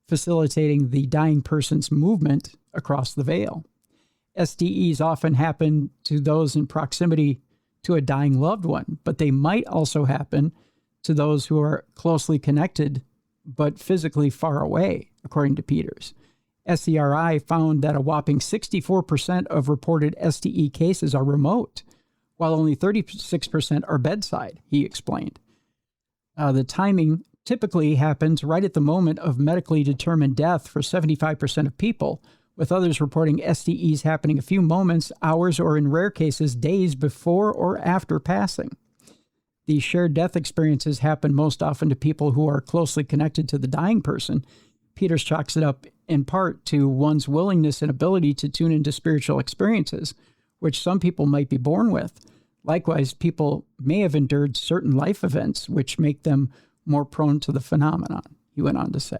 facilitating the dying person's movement across the veil. SDEs often happen to those in proximity to a dying loved one, but they might also happen to those who are closely connected but physically far away, according to Peters. SCRI found that a whopping 64% of reported SDE cases are remote, while only 36% are bedside, he explained. The timing typically happens right at the moment of medically determined death for 75% of people, with others reporting SDEs happening a few moments, hours, or in rare cases, days before or after passing. These shared death experiences happen most often to people who are closely connected to the dying person. Peters chalks it up in part to one's willingness and ability to tune into spiritual experiences, which some people might be born with. Likewise, people may have endured certain life events which make them more prone to the phenomenon, he went on to say.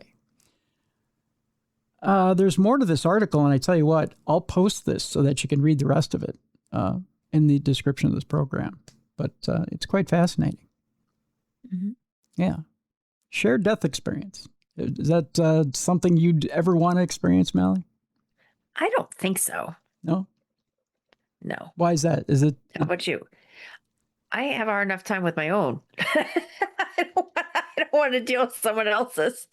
There's more to this article, and I tell you what, I'll post this so that you can read the rest of it in the description of this program. But it's quite fascinating. Mm-hmm. Yeah. Shared death experience. Is that something you'd ever want to experience, Mallie? I don't think so. No? No. Why is that? Is it? How about you? I have a hard enough time with my own. I don't want to deal with someone else's.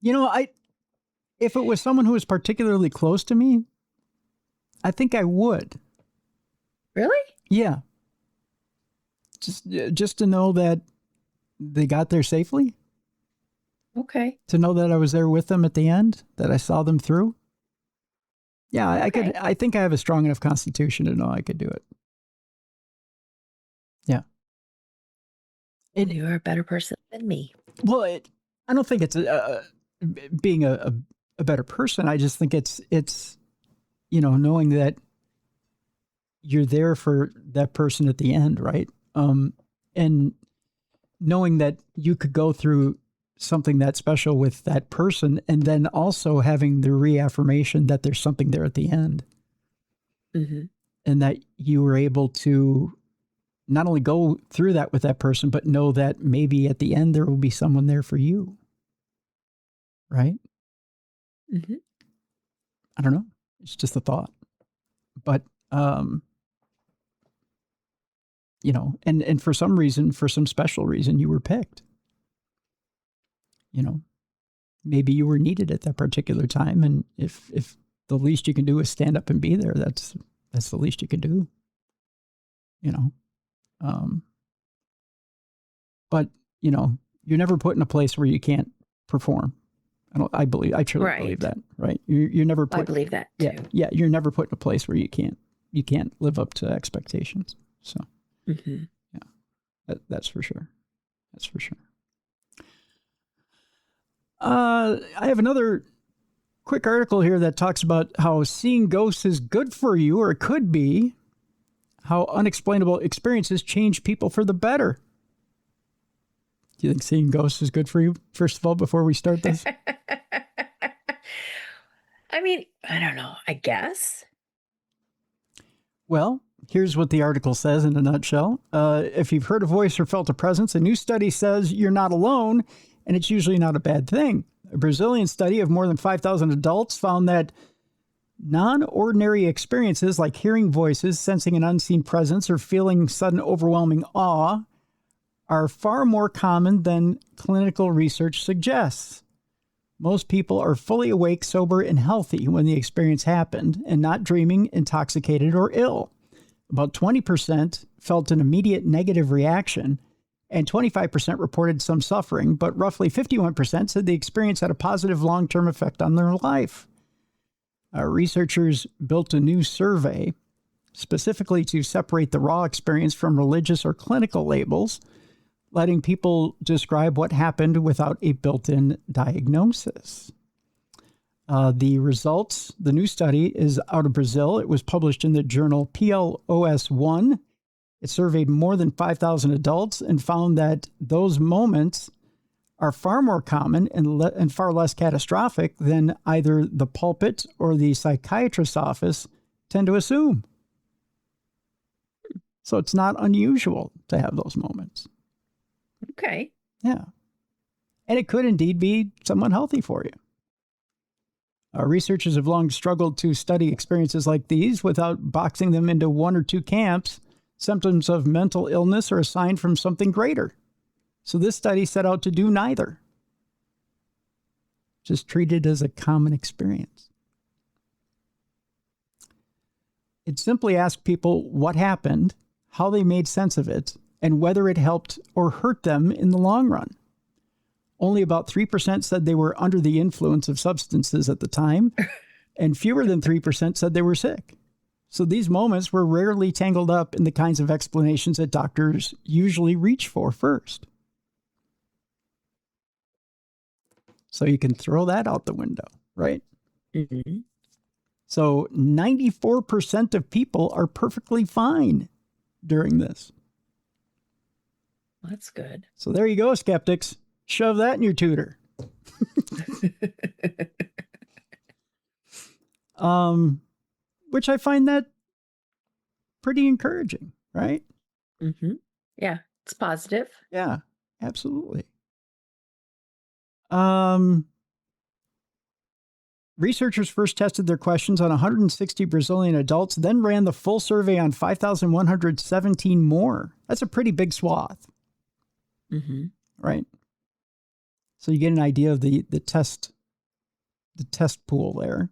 If it was someone who was particularly close to me, I think I would. Really? Yeah. Just to know that they got there safely. Okay. To know that I was there with them at the end, that I saw them through. Yeah, okay. I think I have a strong enough constitution to know I could do it. Yeah. You're a better person than me. Well, I don't think it's being a better person. I just think it's knowing that you're there for that person at the end, right? And knowing that you could go through something that special with that person, and then also having the reaffirmation that there's something there at the end. Mm-hmm. And that you were able to not only go through that with that person, but know that maybe at the end there will be someone there for you. Right? Mm-hmm. I don't know. It's just a thought. But, and for some reason, for some special reason, you were picked. Maybe you were needed at that particular time. And if the least you can do is stand up and be there, that's the least you can do. But you're never put in a place where you can't perform. I truly believe that, right? You're never put. I believe that too. Yeah. You're never put in a place where you can't live up to expectations. So, mm-hmm. Yeah, that's for sure. That's for sure. I have another quick article here that talks about how seeing ghosts is good for you, or it could be. How unexplainable experiences change people for the better. Do you think seeing ghosts is good for you, first of all, before we start this? I mean, I don't know. I guess. Well, here's what the article says in a nutshell. If you've heard a voice or felt a presence, a new study says you're not alone, and it's usually not a bad thing. A Brazilian study of more than 5,000 adults found that non-ordinary experiences like hearing voices, sensing an unseen presence, or feeling sudden overwhelming awe are far more common than clinical research suggests. Most people are fully awake, sober, and healthy when the experience happened, and not dreaming, intoxicated, or ill. About 20% felt an immediate negative reaction, and 25% reported some suffering, but roughly 51% said the experience had a positive long-term effect on their life. Researchers built a new survey specifically to separate the raw experience from religious or clinical labels. letting people describe what happened without a built-in diagnosis. The results, the new study is out of Brazil. It was published in the journal PLOS1. It surveyed more than 5,000 adults and found that those moments are far more common and far less catastrophic than either the pulpit or the psychiatrist's office tend to assume. So it's not unusual to have those moments. Okay. Yeah. And it could indeed be somewhat healthy for you. Researchers have long struggled to study experiences like these without boxing them into one or two camps. Symptoms of mental illness are a sign from something greater. So this study set out to do neither. Just treat it as a common experience. It simply asked people what happened, how they made sense of it, and whether it helped or hurt them in the long run. Only about 3% said they were under the influence of substances at the time, and fewer than 3% said they were sick. So these moments were rarely tangled up in the kinds of explanations that doctors usually reach for first. So you can throw that out the window, right? Mm-hmm. So 94% of people are perfectly fine during this. That's good. So there you go, skeptics. Shove that in your tutor. Which I find that pretty encouraging, right? Mm-hmm. Yeah, it's positive. Yeah, absolutely. Researchers first tested their questions on 160 Brazilian adults, then ran the full survey on 5,117 more. That's a pretty big swath. Mm-hmm. Right? So you get an idea of the test pool there.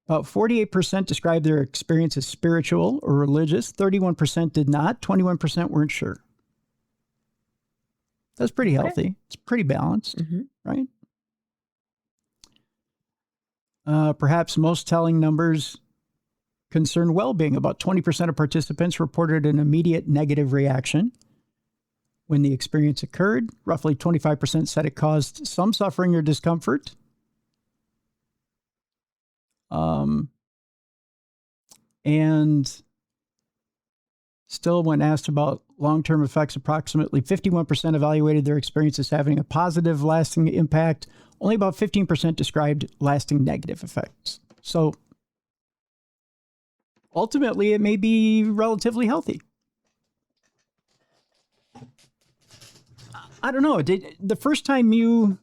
About 48% described their experience as spiritual or religious. 31% did not. 21% weren't sure. That's pretty healthy. It's pretty balanced, right? Perhaps most telling numbers concern well-being. About 20% of participants reported an immediate negative reaction when the experience occurred. Roughly 25% said it caused some suffering or discomfort. And still, when asked about long-term effects, approximately 51% evaluated their experience as having a positive, lasting impact. Only about 15% described lasting negative effects. So ultimately, it may be relatively healthy. I don't know. The first time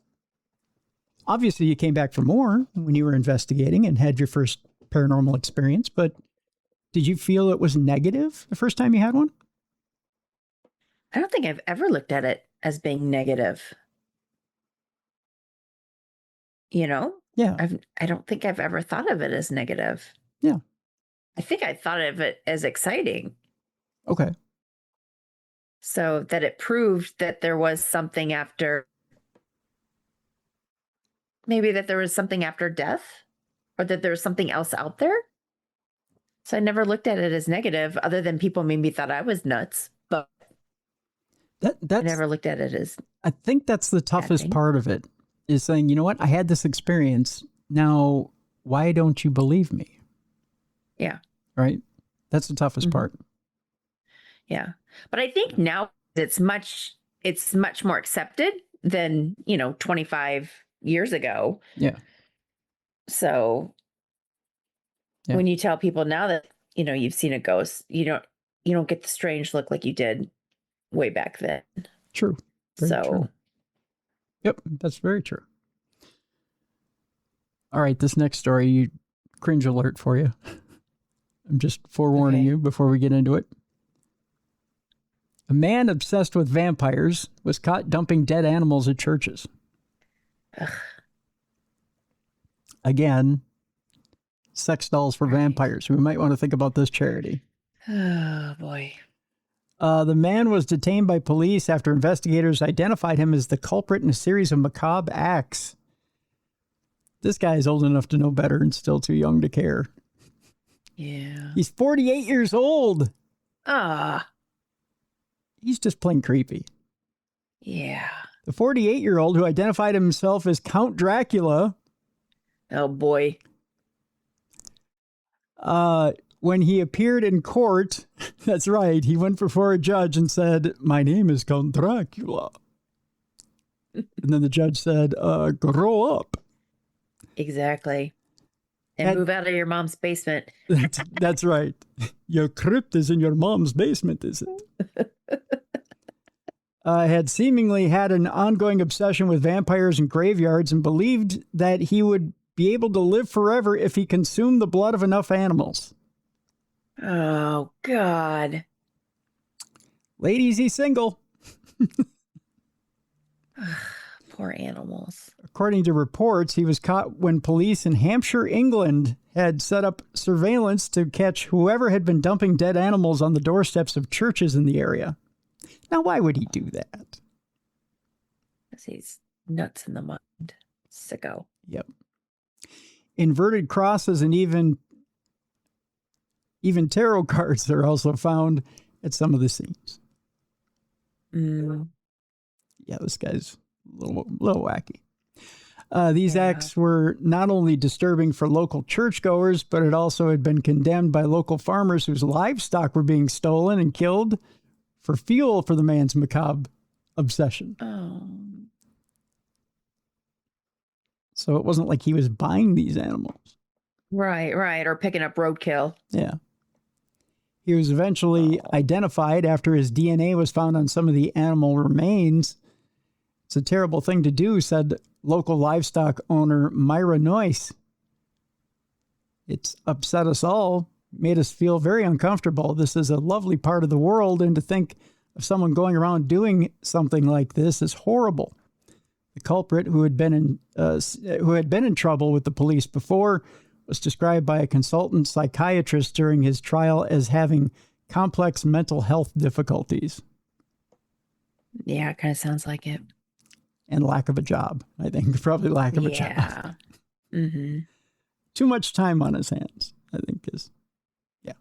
obviously you came back for more when you were investigating and had your first paranormal experience, but did you feel it was negative the first time you had one? I don't think I've ever looked at it as being negative. You know? Yeah. I don't think I've ever thought of it as negative. Yeah. I think I thought of it as exciting. Okay. So that it proved that there was something after, maybe that there was something after death, or that there was something else out there. So I never looked at it as negative, other than people maybe thought I was nuts, but I never looked at it as. I think that's the toughest part of it, is saying, you know what, I had this experience. Now, why don't you believe me? Yeah. Right? That's the toughest part. Yeah. But I think now it's much more accepted than, 25 years ago. Yeah. So when you tell people now that, you've seen a ghost, you don't get the strange look like you did way back then. True. Very true. Yep, that's very true. All right, this next story, cringe alert for you. I'm just forewarning you before we get into it. A man obsessed with vampires was caught dumping dead animals at churches. Ugh. Again, sex dolls for vampires. We might want to think about this charity. Oh, boy. The man was detained by police after investigators identified him as the culprit in a series of macabre acts. This guy is old enough to know better and still too young to care. Yeah. He's 48 years old. Ah. he's just plain creepy. Yeah. The 48-year-old who identified himself as Count Dracula. Oh, boy. When he appeared in court, that's right, he went before a judge and said, "My name is Count Dracula." And then the judge said, "Grow up." Exactly. And move out of your mom's basement. That's right. Your crypt is in your mom's basement, is it? Had seemingly had an ongoing obsession with vampires and graveyards and believed that he would be able to live forever if he consumed the blood of enough animals. Oh, God. Ladies, he's single. Poor animals. According to reports, he was caught when police in Hampshire, England, had set up surveillance to catch whoever had been dumping dead animals on the doorsteps of churches in the area. Now, why would he do that? Because he's nuts in the mind. Sicko. Yep. Inverted crosses and even tarot cards are also found at some of the scenes. Yeah, this guy's a little wacky. These acts were not only disturbing for local churchgoers, but it also had been condemned by local farmers whose livestock were being stolen and killed for fuel for the man's macabre obsession. Oh. So it wasn't like he was buying these animals. Right. Or picking up roadkill. Yeah. He was eventually identified after his DNA was found on some of the animal remains. It's a terrible thing to do, said local livestock owner Myra Noyce. It's upset us all, made us feel very uncomfortable. This is a lovely part of the world, and to think of someone going around doing something like this is horrible. The culprit, who had been in trouble with the police before, was described by a consultant psychiatrist during his trial as having complex mental health difficulties. Yeah, it kind of sounds like it. And lack of a job, I think. Probably lack of a job. Yeah. Mm-hmm. Too much time on his hands, I think is. Yeah.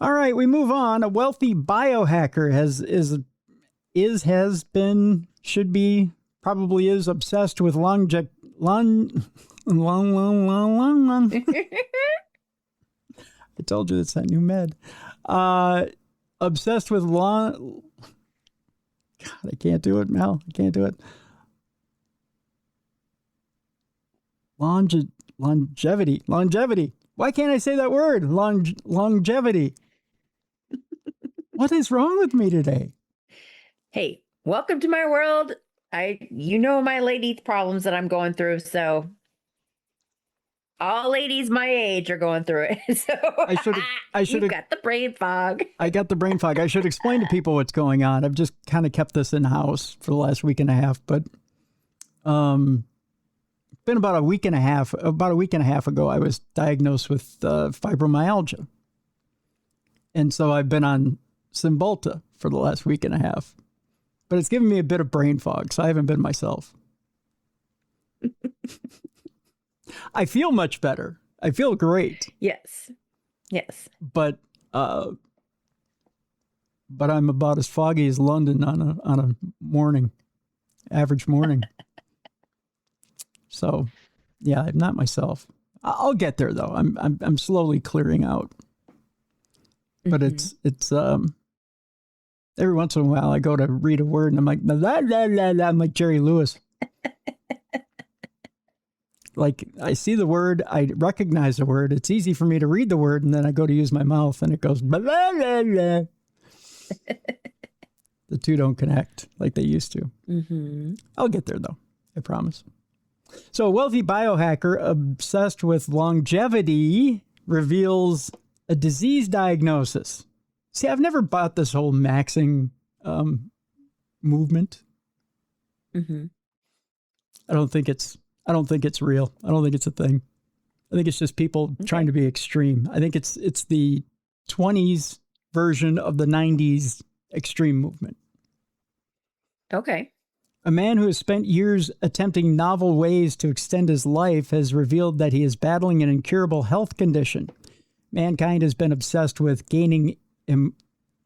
All right, we move on. A wealthy biohacker probably is obsessed with I told you it's that new med. Obsessed with God, I can't do it, Mel. I can't do it. Longevity. Why can't I say that word? Longevity. What is wrong with me today? Hey, welcome to my world. You know my lady problems that I'm going through, so all ladies my age are going through it. So I should have got the brain fog. I got the brain fog. I should explain to people what's going on. I've just kind of kept this in house for the last week and a half, but been about a week and a half ago, I was diagnosed with fibromyalgia. And so I've been on Cymbalta for the last week and a half. But it's given me a bit of brain fog, so I haven't been myself. I feel much better. I feel great. Yes. But I'm about as foggy as London on a morning, average morning. So, yeah, I'm not myself. I'll get there though. I'm slowly clearing out. But it's every once in a while I go to read a word and I'm like, la, la, la, la. I'm like Jerry Lewis. Like I see the word, I recognize the word. It's easy for me to read the word, and then I go to use my mouth and it goes blah, blah, blah, blah. The two don't connect like they used to. Mm-hmm. I'll get there though. I promise. So a wealthy biohacker obsessed with longevity reveals a disease diagnosis. See, I've never bought this whole maxing movement. Mm-hmm. I don't think it's real. I don't think it's a thing. I think it's just people trying to be extreme. I think it's the 20s version of the 90s extreme movement. Okay. A man who has spent years attempting novel ways to extend his life has revealed that he is battling an incurable health condition. Mankind has been obsessed with gaining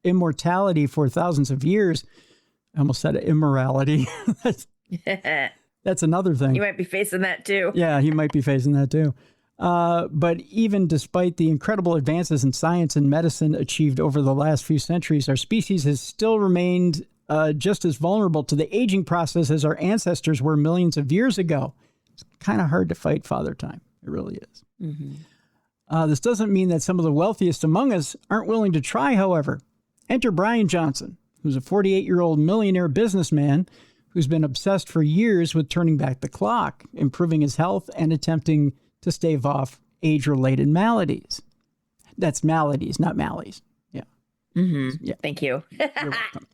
immortality for thousands of years. I almost said immorality. That's another thing. You might be facing that too. Yeah, he might be facing that too. But even despite the incredible advances in science and medicine achieved over the last few centuries, our species has still remained just as vulnerable to the aging process as our ancestors were millions of years ago. It's kind of hard to fight Father Time. It really is. Mm-hmm. This doesn't mean that some of the wealthiest among us aren't willing to try, however. Enter Brian Johnson, who's a 48-year-old millionaire businessman who's been obsessed for years with turning back the clock, improving his health, and attempting to stave off age-related maladies. That's maladies, not mallies. Yeah. Mm-hmm. Yeah. Thank you. You're welcome.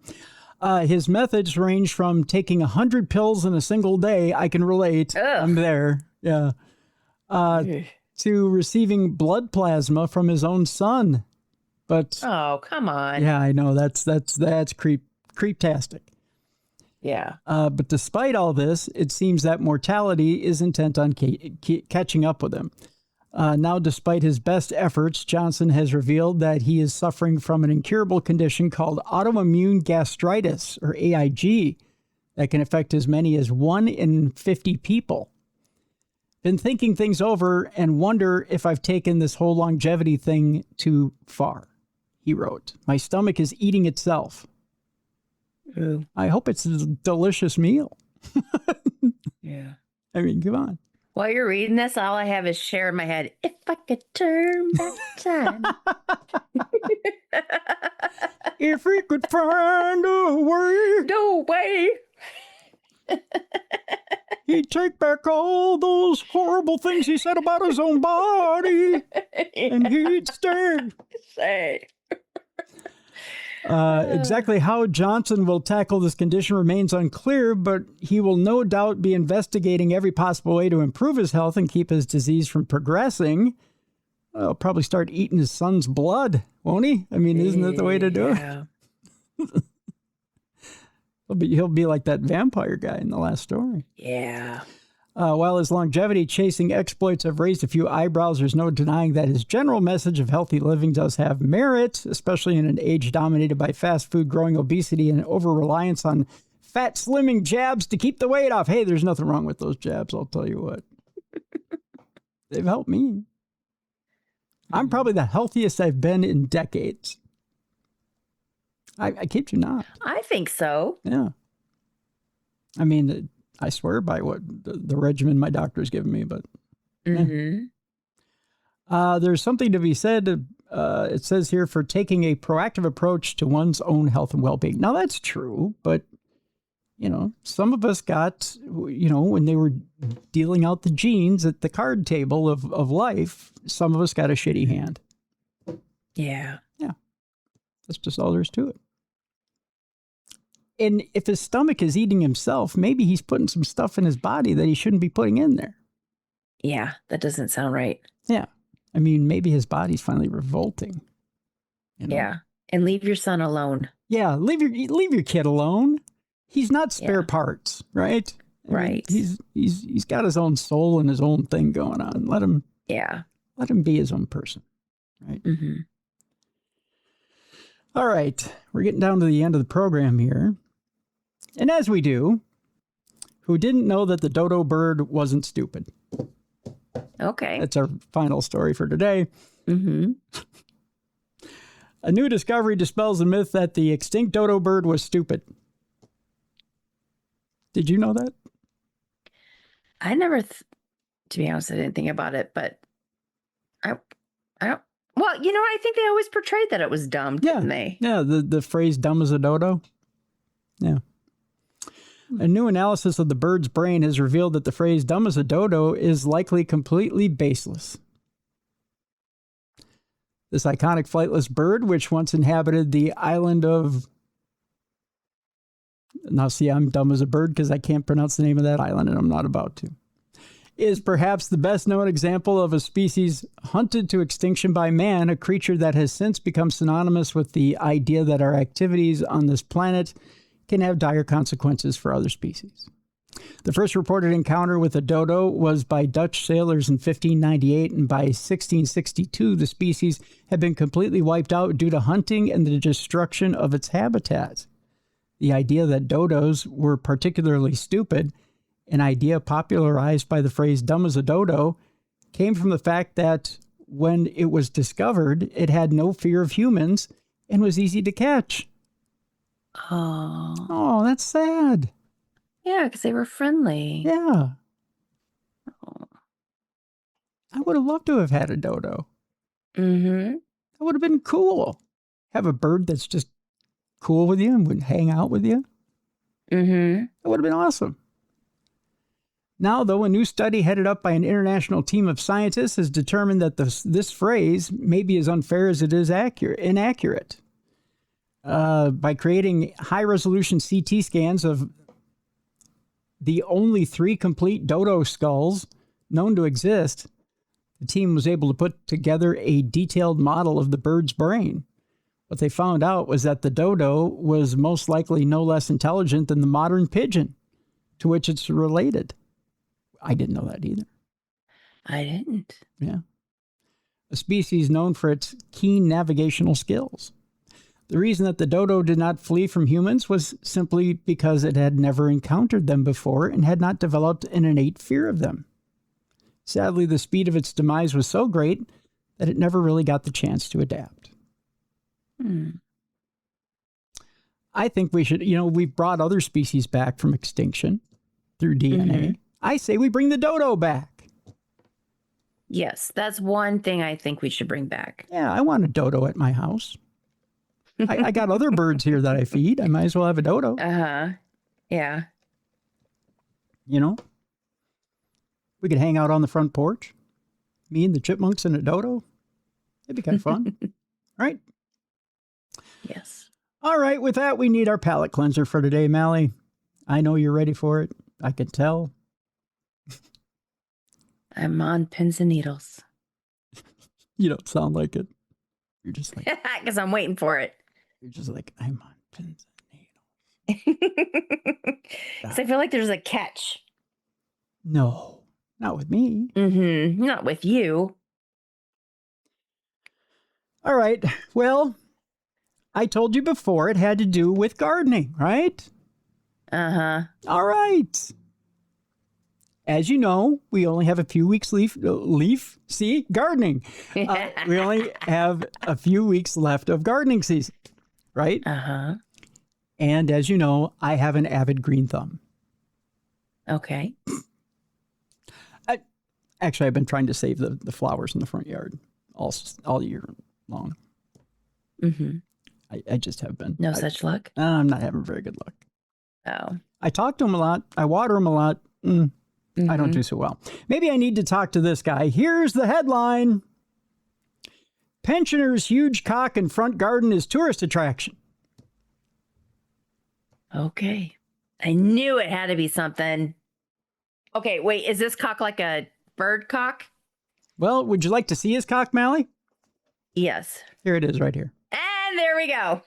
His methods range from taking 100 pills in a single day. I can relate. Ugh. I'm there. Yeah. To receiving blood plasma from his own son. But oh, come on. Yeah, I know. That's creeptastic. Yeah. But despite all this, it seems that mortality is intent on catching up with him. Now, despite his best efforts, Johnson has revealed that he is suffering from an incurable condition called autoimmune gastritis, or AIG, that can affect as many as 1 in 50 people. Been thinking things over and wonder if I've taken this whole longevity thing too far, he wrote. My stomach is eating itself. Ooh. I hope it's a delicious meal. Yeah. I mean, come on. While you're reading this, all I have is Cher in my head. If I could turn back time. If we could find a way. No way. He'd take back all those horrible things he said about his own body. And he'd stay. Exactly how Johnson will tackle this condition remains unclear, but he will no doubt be investigating every possible way to improve his health and keep his disease from progressing. He'll probably start eating his son's blood, won't he? I mean, isn't that the way to do it? He'll be like that vampire guy in the last story. Yeah. While his longevity-chasing exploits have raised a few eyebrows, there's no denying that his general message of healthy living does have merit, especially in an age dominated by fast food, growing obesity, and over-reliance on fat slimming jabs to keep the weight off. Hey, there's nothing wrong with those jabs, I'll tell you what. They've helped me. I'm probably the healthiest I've been in decades. I kid you not. I think so. Yeah. I mean, I swear by what the regimen my doctor's given me, but mm-hmm. There's something to be said, it says here, for taking a proactive approach to one's own health and well-being. Now, that's true, but, some of us got, when they were dealing out the genes at the card table of life, some of us got a shitty hand. Yeah. Yeah. That's just all there is to it. And if his stomach is eating himself, maybe he's putting some stuff in his body that he shouldn't be putting in there. Yeah, that doesn't sound right. Yeah. I mean, maybe his body's finally revolting. Yeah. And leave your son alone. Yeah, leave your kid alone. He's not spare parts, right? Right. I mean, he's got his own soul and his own thing going on. Let him be his own person, right? Mm-hmm. All right, we're getting down to the end of the program here. And as we do, who didn't know that the dodo bird wasn't stupid? Okay. That's our final story for today. Mm-hmm. A new discovery dispels the myth that the extinct dodo bird was stupid. Did you know that? I never, to be honest, I didn't think about it, but I don't. Well, I think they always portrayed that it was dumb, didn't they? Yeah, the phrase dumb as a dodo. Yeah. A new analysis of the bird's brain has revealed that the phrase dumb as a dodo is likely completely baseless. This iconic flightless bird, which once inhabited the island of... Now, see, I'm dumb as a bird because I can't pronounce the name of that island, and I'm not about to. Is perhaps the best known example of a species hunted to extinction by man, a creature that has since become synonymous with the idea that our activities on this planet can have dire consequences for other species. The first reported encounter with a dodo was by Dutch sailors in 1598, and by 1662, the species had been completely wiped out due to hunting and the destruction of its habitat. The idea that dodos were particularly stupid, an idea popularized by the phrase dumb as a dodo, came from the fact that when it was discovered, it had no fear of humans and was easy to catch. Oh, that's sad. Yeah, because they were friendly. Yeah. I would have loved to have had a dodo. Mm-hmm. That would have been cool. Have a bird that's just cool with you and would hang out with you. Mm-hmm. That would have been awesome. Now, though, a new study headed up by an international team of scientists has determined that this phrase may be as unfair as it is inaccurate. By creating high-resolution CT scans of the only 3 complete dodo skulls known to exist, the team was able to put together a detailed model of the bird's brain. What they found out was that the dodo was most likely no less intelligent than the modern pigeon, to which it's related. I didn't know that either. I didn't. Yeah. A species known for its keen navigational skills. The reason that the dodo did not flee from humans was simply because it had never encountered them before and had not developed an innate fear of them. Sadly, the speed of its demise was so great that it never really got the chance to adapt. I think we should, we've brought other species back from extinction through DNA. Mm-hmm. I say we bring the dodo back. Yes, that's one thing I think we should bring back. Yeah, I want a dodo at my house. I got other birds here that I feed. I might as well have a dodo. Yeah. We could hang out on the front porch. Me and the chipmunks and a dodo. It'd be kind of fun. Right? Yes. All right. With that, we need our palate cleanser for today, Mallie. I know you're ready for it. I can tell. I'm on pins and needles. You don't sound like it. You're just like... Because I'm waiting for it. You're just like, I'm on pins and needles. Because I feel like there's a catch. No, not with me. Mm-hmm. Not with you. All right. Well, I told you before it had to do with gardening, right? Uh-huh. All right. As you know, we only have a few weeks gardening. We only have a few weeks left of gardening season, right? Uh-huh. And as you know, I have an avid green thumb. Okay. I've been trying to save the flowers in the front yard all year long. Mm-hmm. I just have been. No such luck? I'm not having very good luck. Oh. I talk to them a lot. I water them a lot. Mm-hmm. I don't do so well. Maybe I need to talk to this guy. Here's the headline. Pensioner's huge cock in front garden is tourist attraction. Okay. I knew it had to be something. Okay, wait. Is this cock like a bird cock? Well, would you like to see his cock, Mallie? Yes. Here it is right here. And there we go.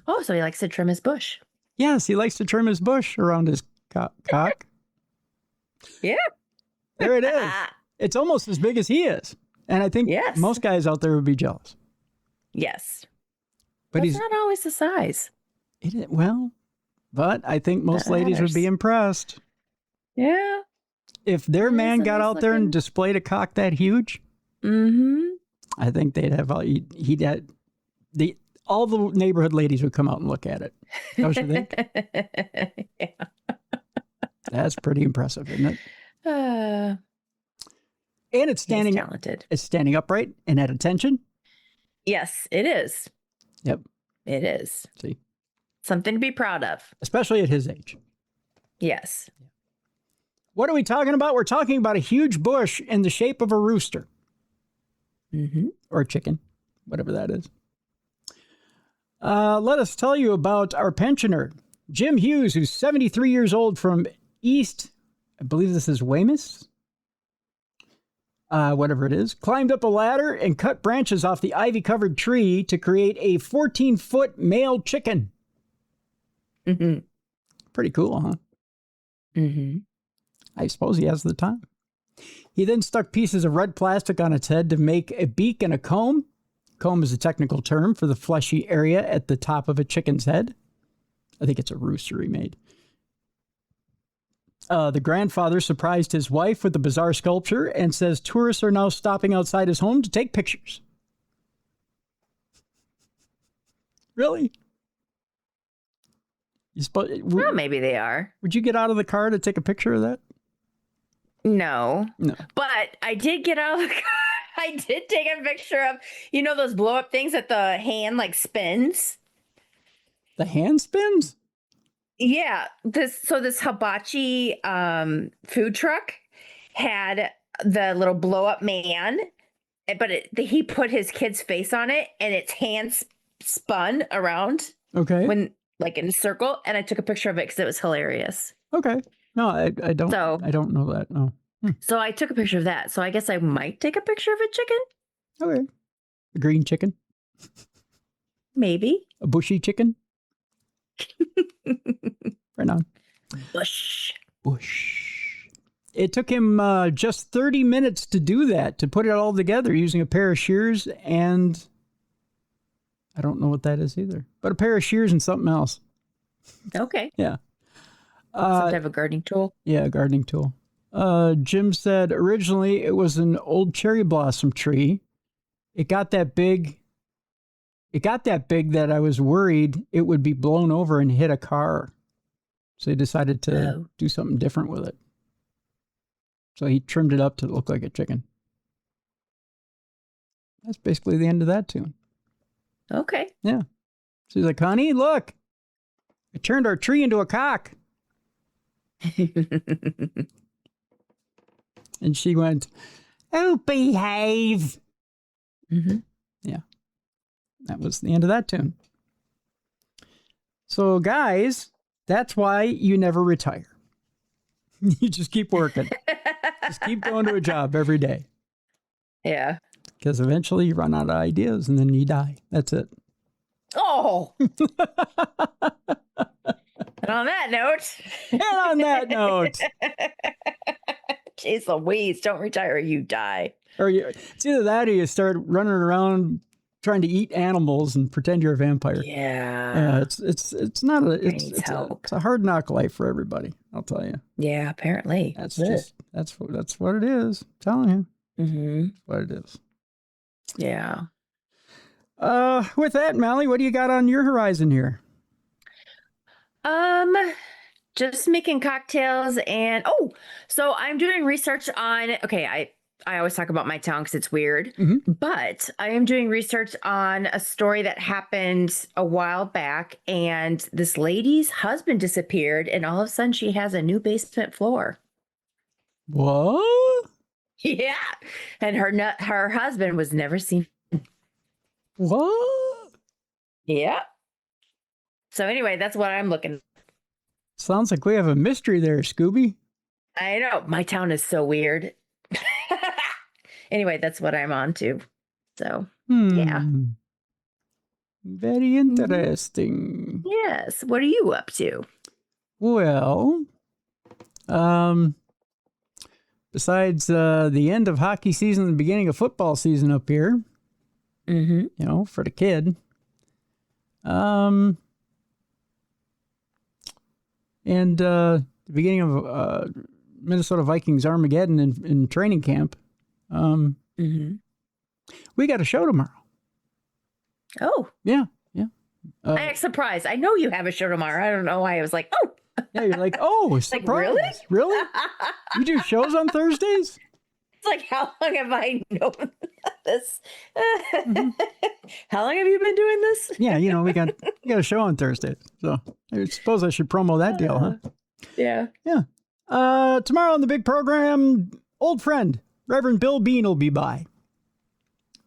Oh, so he likes to trim his bush. Yes, he likes to trim his bush around his cock. Yeah. There it is. It's almost as big as he is. And I think most guys out there would be jealous. Yes. But he's not always the size. But I think most ladies would be impressed. Yeah. If their man got out there and displayed a cock that huge, I think they'd have all the neighborhood ladies would come out and look at it. Don't you think? Yeah. That's pretty impressive, isn't it? And it's standing talented. It's standing upright and at attention. Yes, it is. Yep. It is. See? Something to be proud of. Especially at his age. Yes. What are we talking about? We're talking about a huge bush in the shape of a rooster. Mm-hmm. Or a chicken, whatever that is. Let us tell you about our pensioner, Jim Hughes, who's 73 years old from East, I believe this is Weymouth, whatever it is, climbed up a ladder and cut branches off the ivy-covered tree to create a 14-foot male chicken. Mm-hmm. Pretty cool, huh? Mm-hmm. I suppose he has the time. He then stuck pieces of red plastic on its head to make a beak and a comb. Comb is a technical term for the fleshy area at the top of a chicken's head. I think it's a rooster he made. The grandfather surprised his wife with the bizarre sculpture and says tourists are now stopping outside his home to take pictures. Really? Well, maybe they are. Would you get out of the car to take a picture of that? No. No. But I did get out of the car. I did take a picture of, those blow up things that the hand spins. The hand spins? Yeah. This hibachi food truck had the little blow up man, but he put his kid's face on it and its hands spun around. Okay. In a circle, and I took a picture of it because it was hilarious. Okay. No, I don't. So, I don't know that. No. So I took a picture of that. So I guess I might take a picture of a chicken. Okay. A green chicken. Maybe. A bushy chicken. Right on. Bush. It took him just 30 minutes to do that, to put it all together using a pair of shears and I don't know what that is either, but a pair of shears and something else. Okay. Yeah. Some type of gardening tool. Yeah, a gardening tool. Jim said originally it was an old cherry blossom tree. It got that big that I was worried it would be blown over and hit a car. So he decided to do something different with it. So he trimmed it up to look like a chicken. That's basically the end of that tune. Okay. Yeah. So he's like, honey, look, I turned our tree into a cock. And she went, oh, behave. Mm-hmm. Yeah. That was the end of that tune. So, guys, that's why you never retire. You just keep working. Just keep going to a job every day. Yeah. Because eventually you run out of ideas and then you die. That's it. Oh. And on that note. Jeez Louise, don't retire, you die. Or it's either that or you start running around trying to eat animals and pretend you're a vampire. Yeah. It's not it's a hard knock life for everybody, I'll tell you. Yeah, apparently. That's what it is. I'm telling you. Mm-hmm. That's what it is. Yeah. With that, Mallie, what do you got on your horizon here? Just making cocktails and so I'm doing research on I always talk about my town because it's weird, but I am doing research on a story that happened a while back, and this lady's husband disappeared, and all of a sudden she has a new basement floor. What? Yeah, and her husband was never seen. What? Yeah. So anyway, that's what I'm looking. Sounds like we have a mystery there, Scooby. I know. My town is so weird. Anyway, that's what I'm on to. So, yeah. Very interesting. Yes. What are you up to? Well, besides the end of hockey season and the beginning of football season up here, for the kid, and the beginning of Minnesota Vikings Armageddon in training camp, we got a show tomorrow. Oh. Yeah. I am surprised. I know you have a show tomorrow. I don't know why I was like, oh. Yeah, you're like, oh, surprise. Like, Really? You do shows on Thursdays? It's like, how long have I known this? How long have you been doing this? Yeah, we got a show on Thursdays. So I suppose I should promo that deal, huh? Yeah. Yeah. Tomorrow on the big program, old friend, Reverend Bill Bean will be by.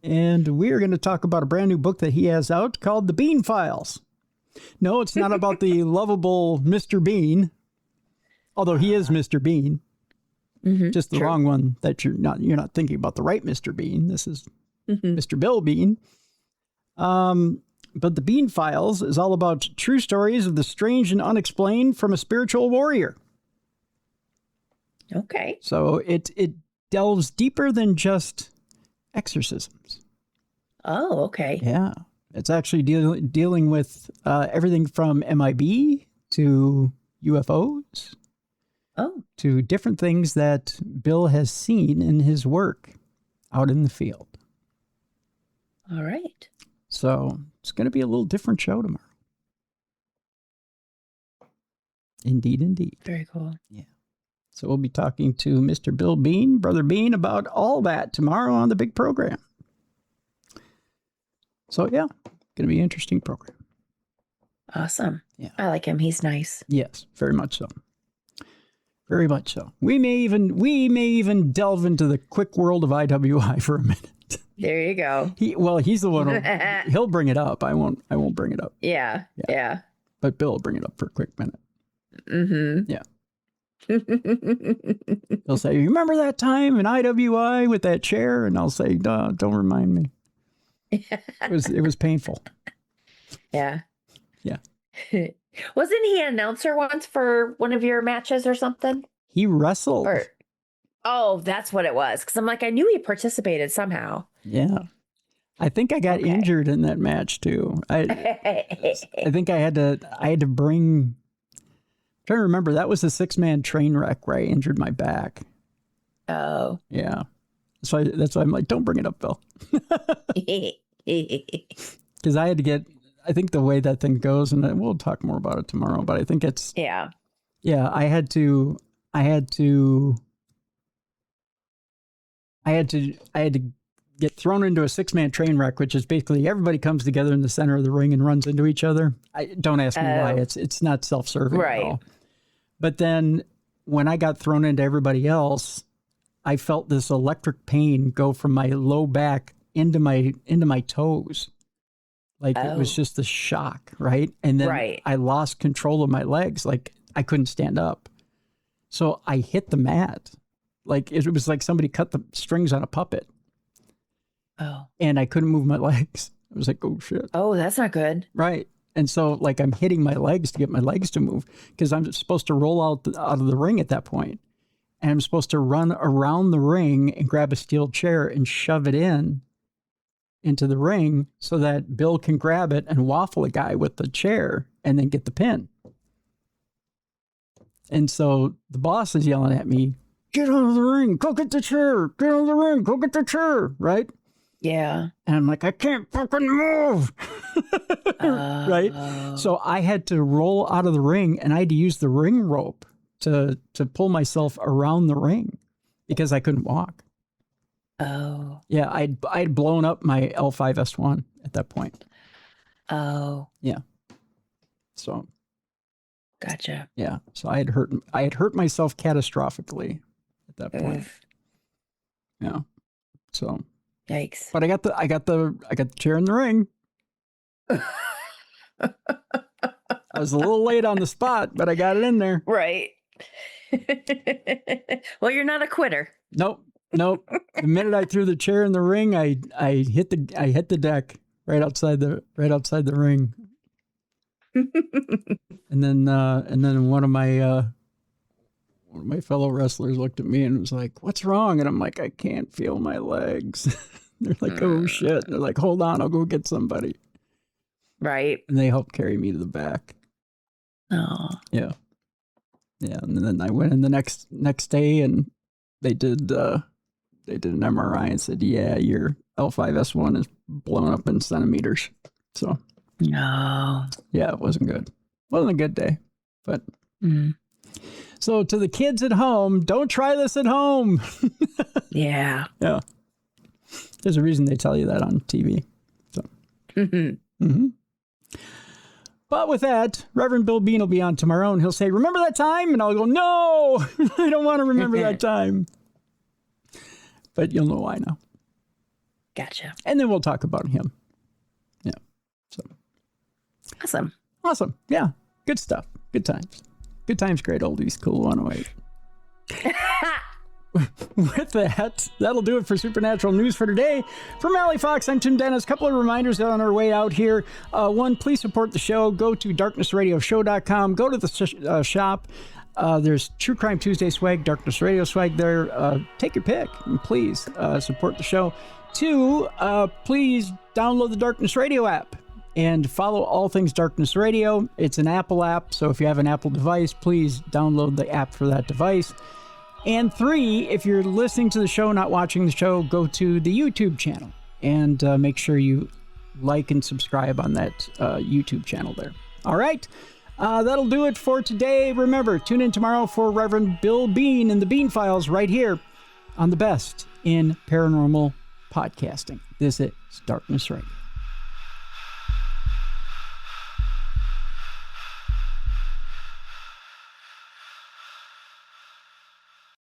And we're going to talk about a brand new book that he has out called The Bean Files. No, it's not about the lovable Mr. Bean, although he is Mr. Bean. Just the wrong one that you're not thinking about the right Mr. Bean. This is Mr. Bill Bean. But The Bean Files is all about true stories of the strange and unexplained from a spiritual warrior. Okay. So it delves deeper than just exorcisms. Oh, okay. Yeah. It's actually dealing with everything from MIB to UFOs to different things that Bill has seen in his work out in the field. All right. So it's going to be a little different show tomorrow. Indeed, indeed. Very cool. Yeah. So we'll be talking to Mr. Bill Bean, Brother Bean, about all that tomorrow on the big program. So, yeah, going to be an interesting program. Awesome. Yeah. I like him. He's nice. Yes, very much so. Very much so. We may even delve into the quick world of IWI for a minute. There you go. He's the one he'll bring it up. I won't bring it up. Yeah. But Bill will bring it up for a quick minute. Mm-hmm. Yeah. He'll say, "You remember that time in IWI with that chair?" And I'll say, "Duh, don't remind me." It was painful. Yeah. Yeah. Wasn't he an announcer once for one of your matches or something? He wrestled. Oh, that's what it was. Because I'm like, I knew he participated somehow. Yeah. I think I got injured in that match too. I think I had to bring. I'm trying to remember, that was a 6-man train wreck where I injured my back. Oh. Yeah. So that's why I'm like, don't bring it up, Bill. Because I had to get, I think the way that thing goes, and we'll talk more about it tomorrow, but I think it's, yeah, I had to get thrown into a 6-man train wreck, which is basically everybody comes together in the center of the ring and runs into each other. Don't ask me why. It's not self-serving at all. But then when I got thrown into everybody else, I felt this electric pain go from my low back into my toes. Like it was just a shock, right? And then I lost control of my legs. Like I couldn't stand up. So I hit the mat. Like it was like somebody cut the strings on a puppet. Oh. And I couldn't move my legs. I was like, oh shit. Oh, that's not good. Right. And so like I'm hitting my legs to get my legs to move because I'm supposed to roll out of the ring at that point. And I'm supposed to run around the ring and grab a steel chair and shove it into the ring so that Bill can grab it and waffle a guy with the chair and then get the pin. And so the boss is yelling at me, "Get out of the ring, go get the chair, get out of the ring, go get the chair," right? Yeah. And I'm like, I can't fucking move. Right? So I had to roll out of the ring and I had to use the ring rope to pull myself around the ring because I couldn't walk. Oh. Yeah, I'd blown up my L5S1 at that point. Oh. Yeah. So. Gotcha. Yeah. So I had hurt myself catastrophically at that point. Oof. Yeah. So. Yikes. But I got the chair in the ring. I was a little late on the spot, but I got it in there. Right. Well, you're not a quitter. Nope. The minute I threw the chair in the ring, I hit the deck right outside the ring. and then one of my fellow wrestlers looked at me and was like, "What's wrong?" And I'm like, "I can't feel my legs." They're like, "Oh shit." They're like, "Hold on, I'll go get somebody." Right. And they helped carry me to the back. Oh. Yeah. Yeah. And then I went in the next day and they did an MRI and said, "Yeah, your L5S1 is blown up in centimeters." So no. Yeah, it wasn't good. Wasn't a good day. But so to the kids at home, don't try this at home. Yeah. Yeah. There's a reason they tell you that on TV. So. But with that, Reverend Bill Bean will be on tomorrow and he'll say, "Remember that time?" And I'll go, "No, I don't want to remember that time." But you'll know why now. Gotcha. And then we'll talk about him. Yeah. So. Awesome. Yeah. Good stuff. Good times. Good times, great oldies, cool 108. With that, that'll do it for Supernatural News for today. For Mallie Fox, I'm Tim Dennis. A couple of reminders on our way out here. One, please support the show. Go to darknessradioshow.com. Go to the shop. There's True Crime Tuesday swag, Darkness Radio swag there. Take your pick and please support the show. 2, please download the Darkness Radio app and follow all things Darkness Radio. It's an Apple app, so if you have an Apple device, please download the app for that device. And 3, if you're listening to the show, not watching the show, go to the YouTube channel and make sure you like and subscribe on that YouTube channel there. All right. That'll do it for today. Remember, tune in tomorrow for Reverend Bill Bean and the Bean Files right here on the best in paranormal podcasting. This is Darkness Radio.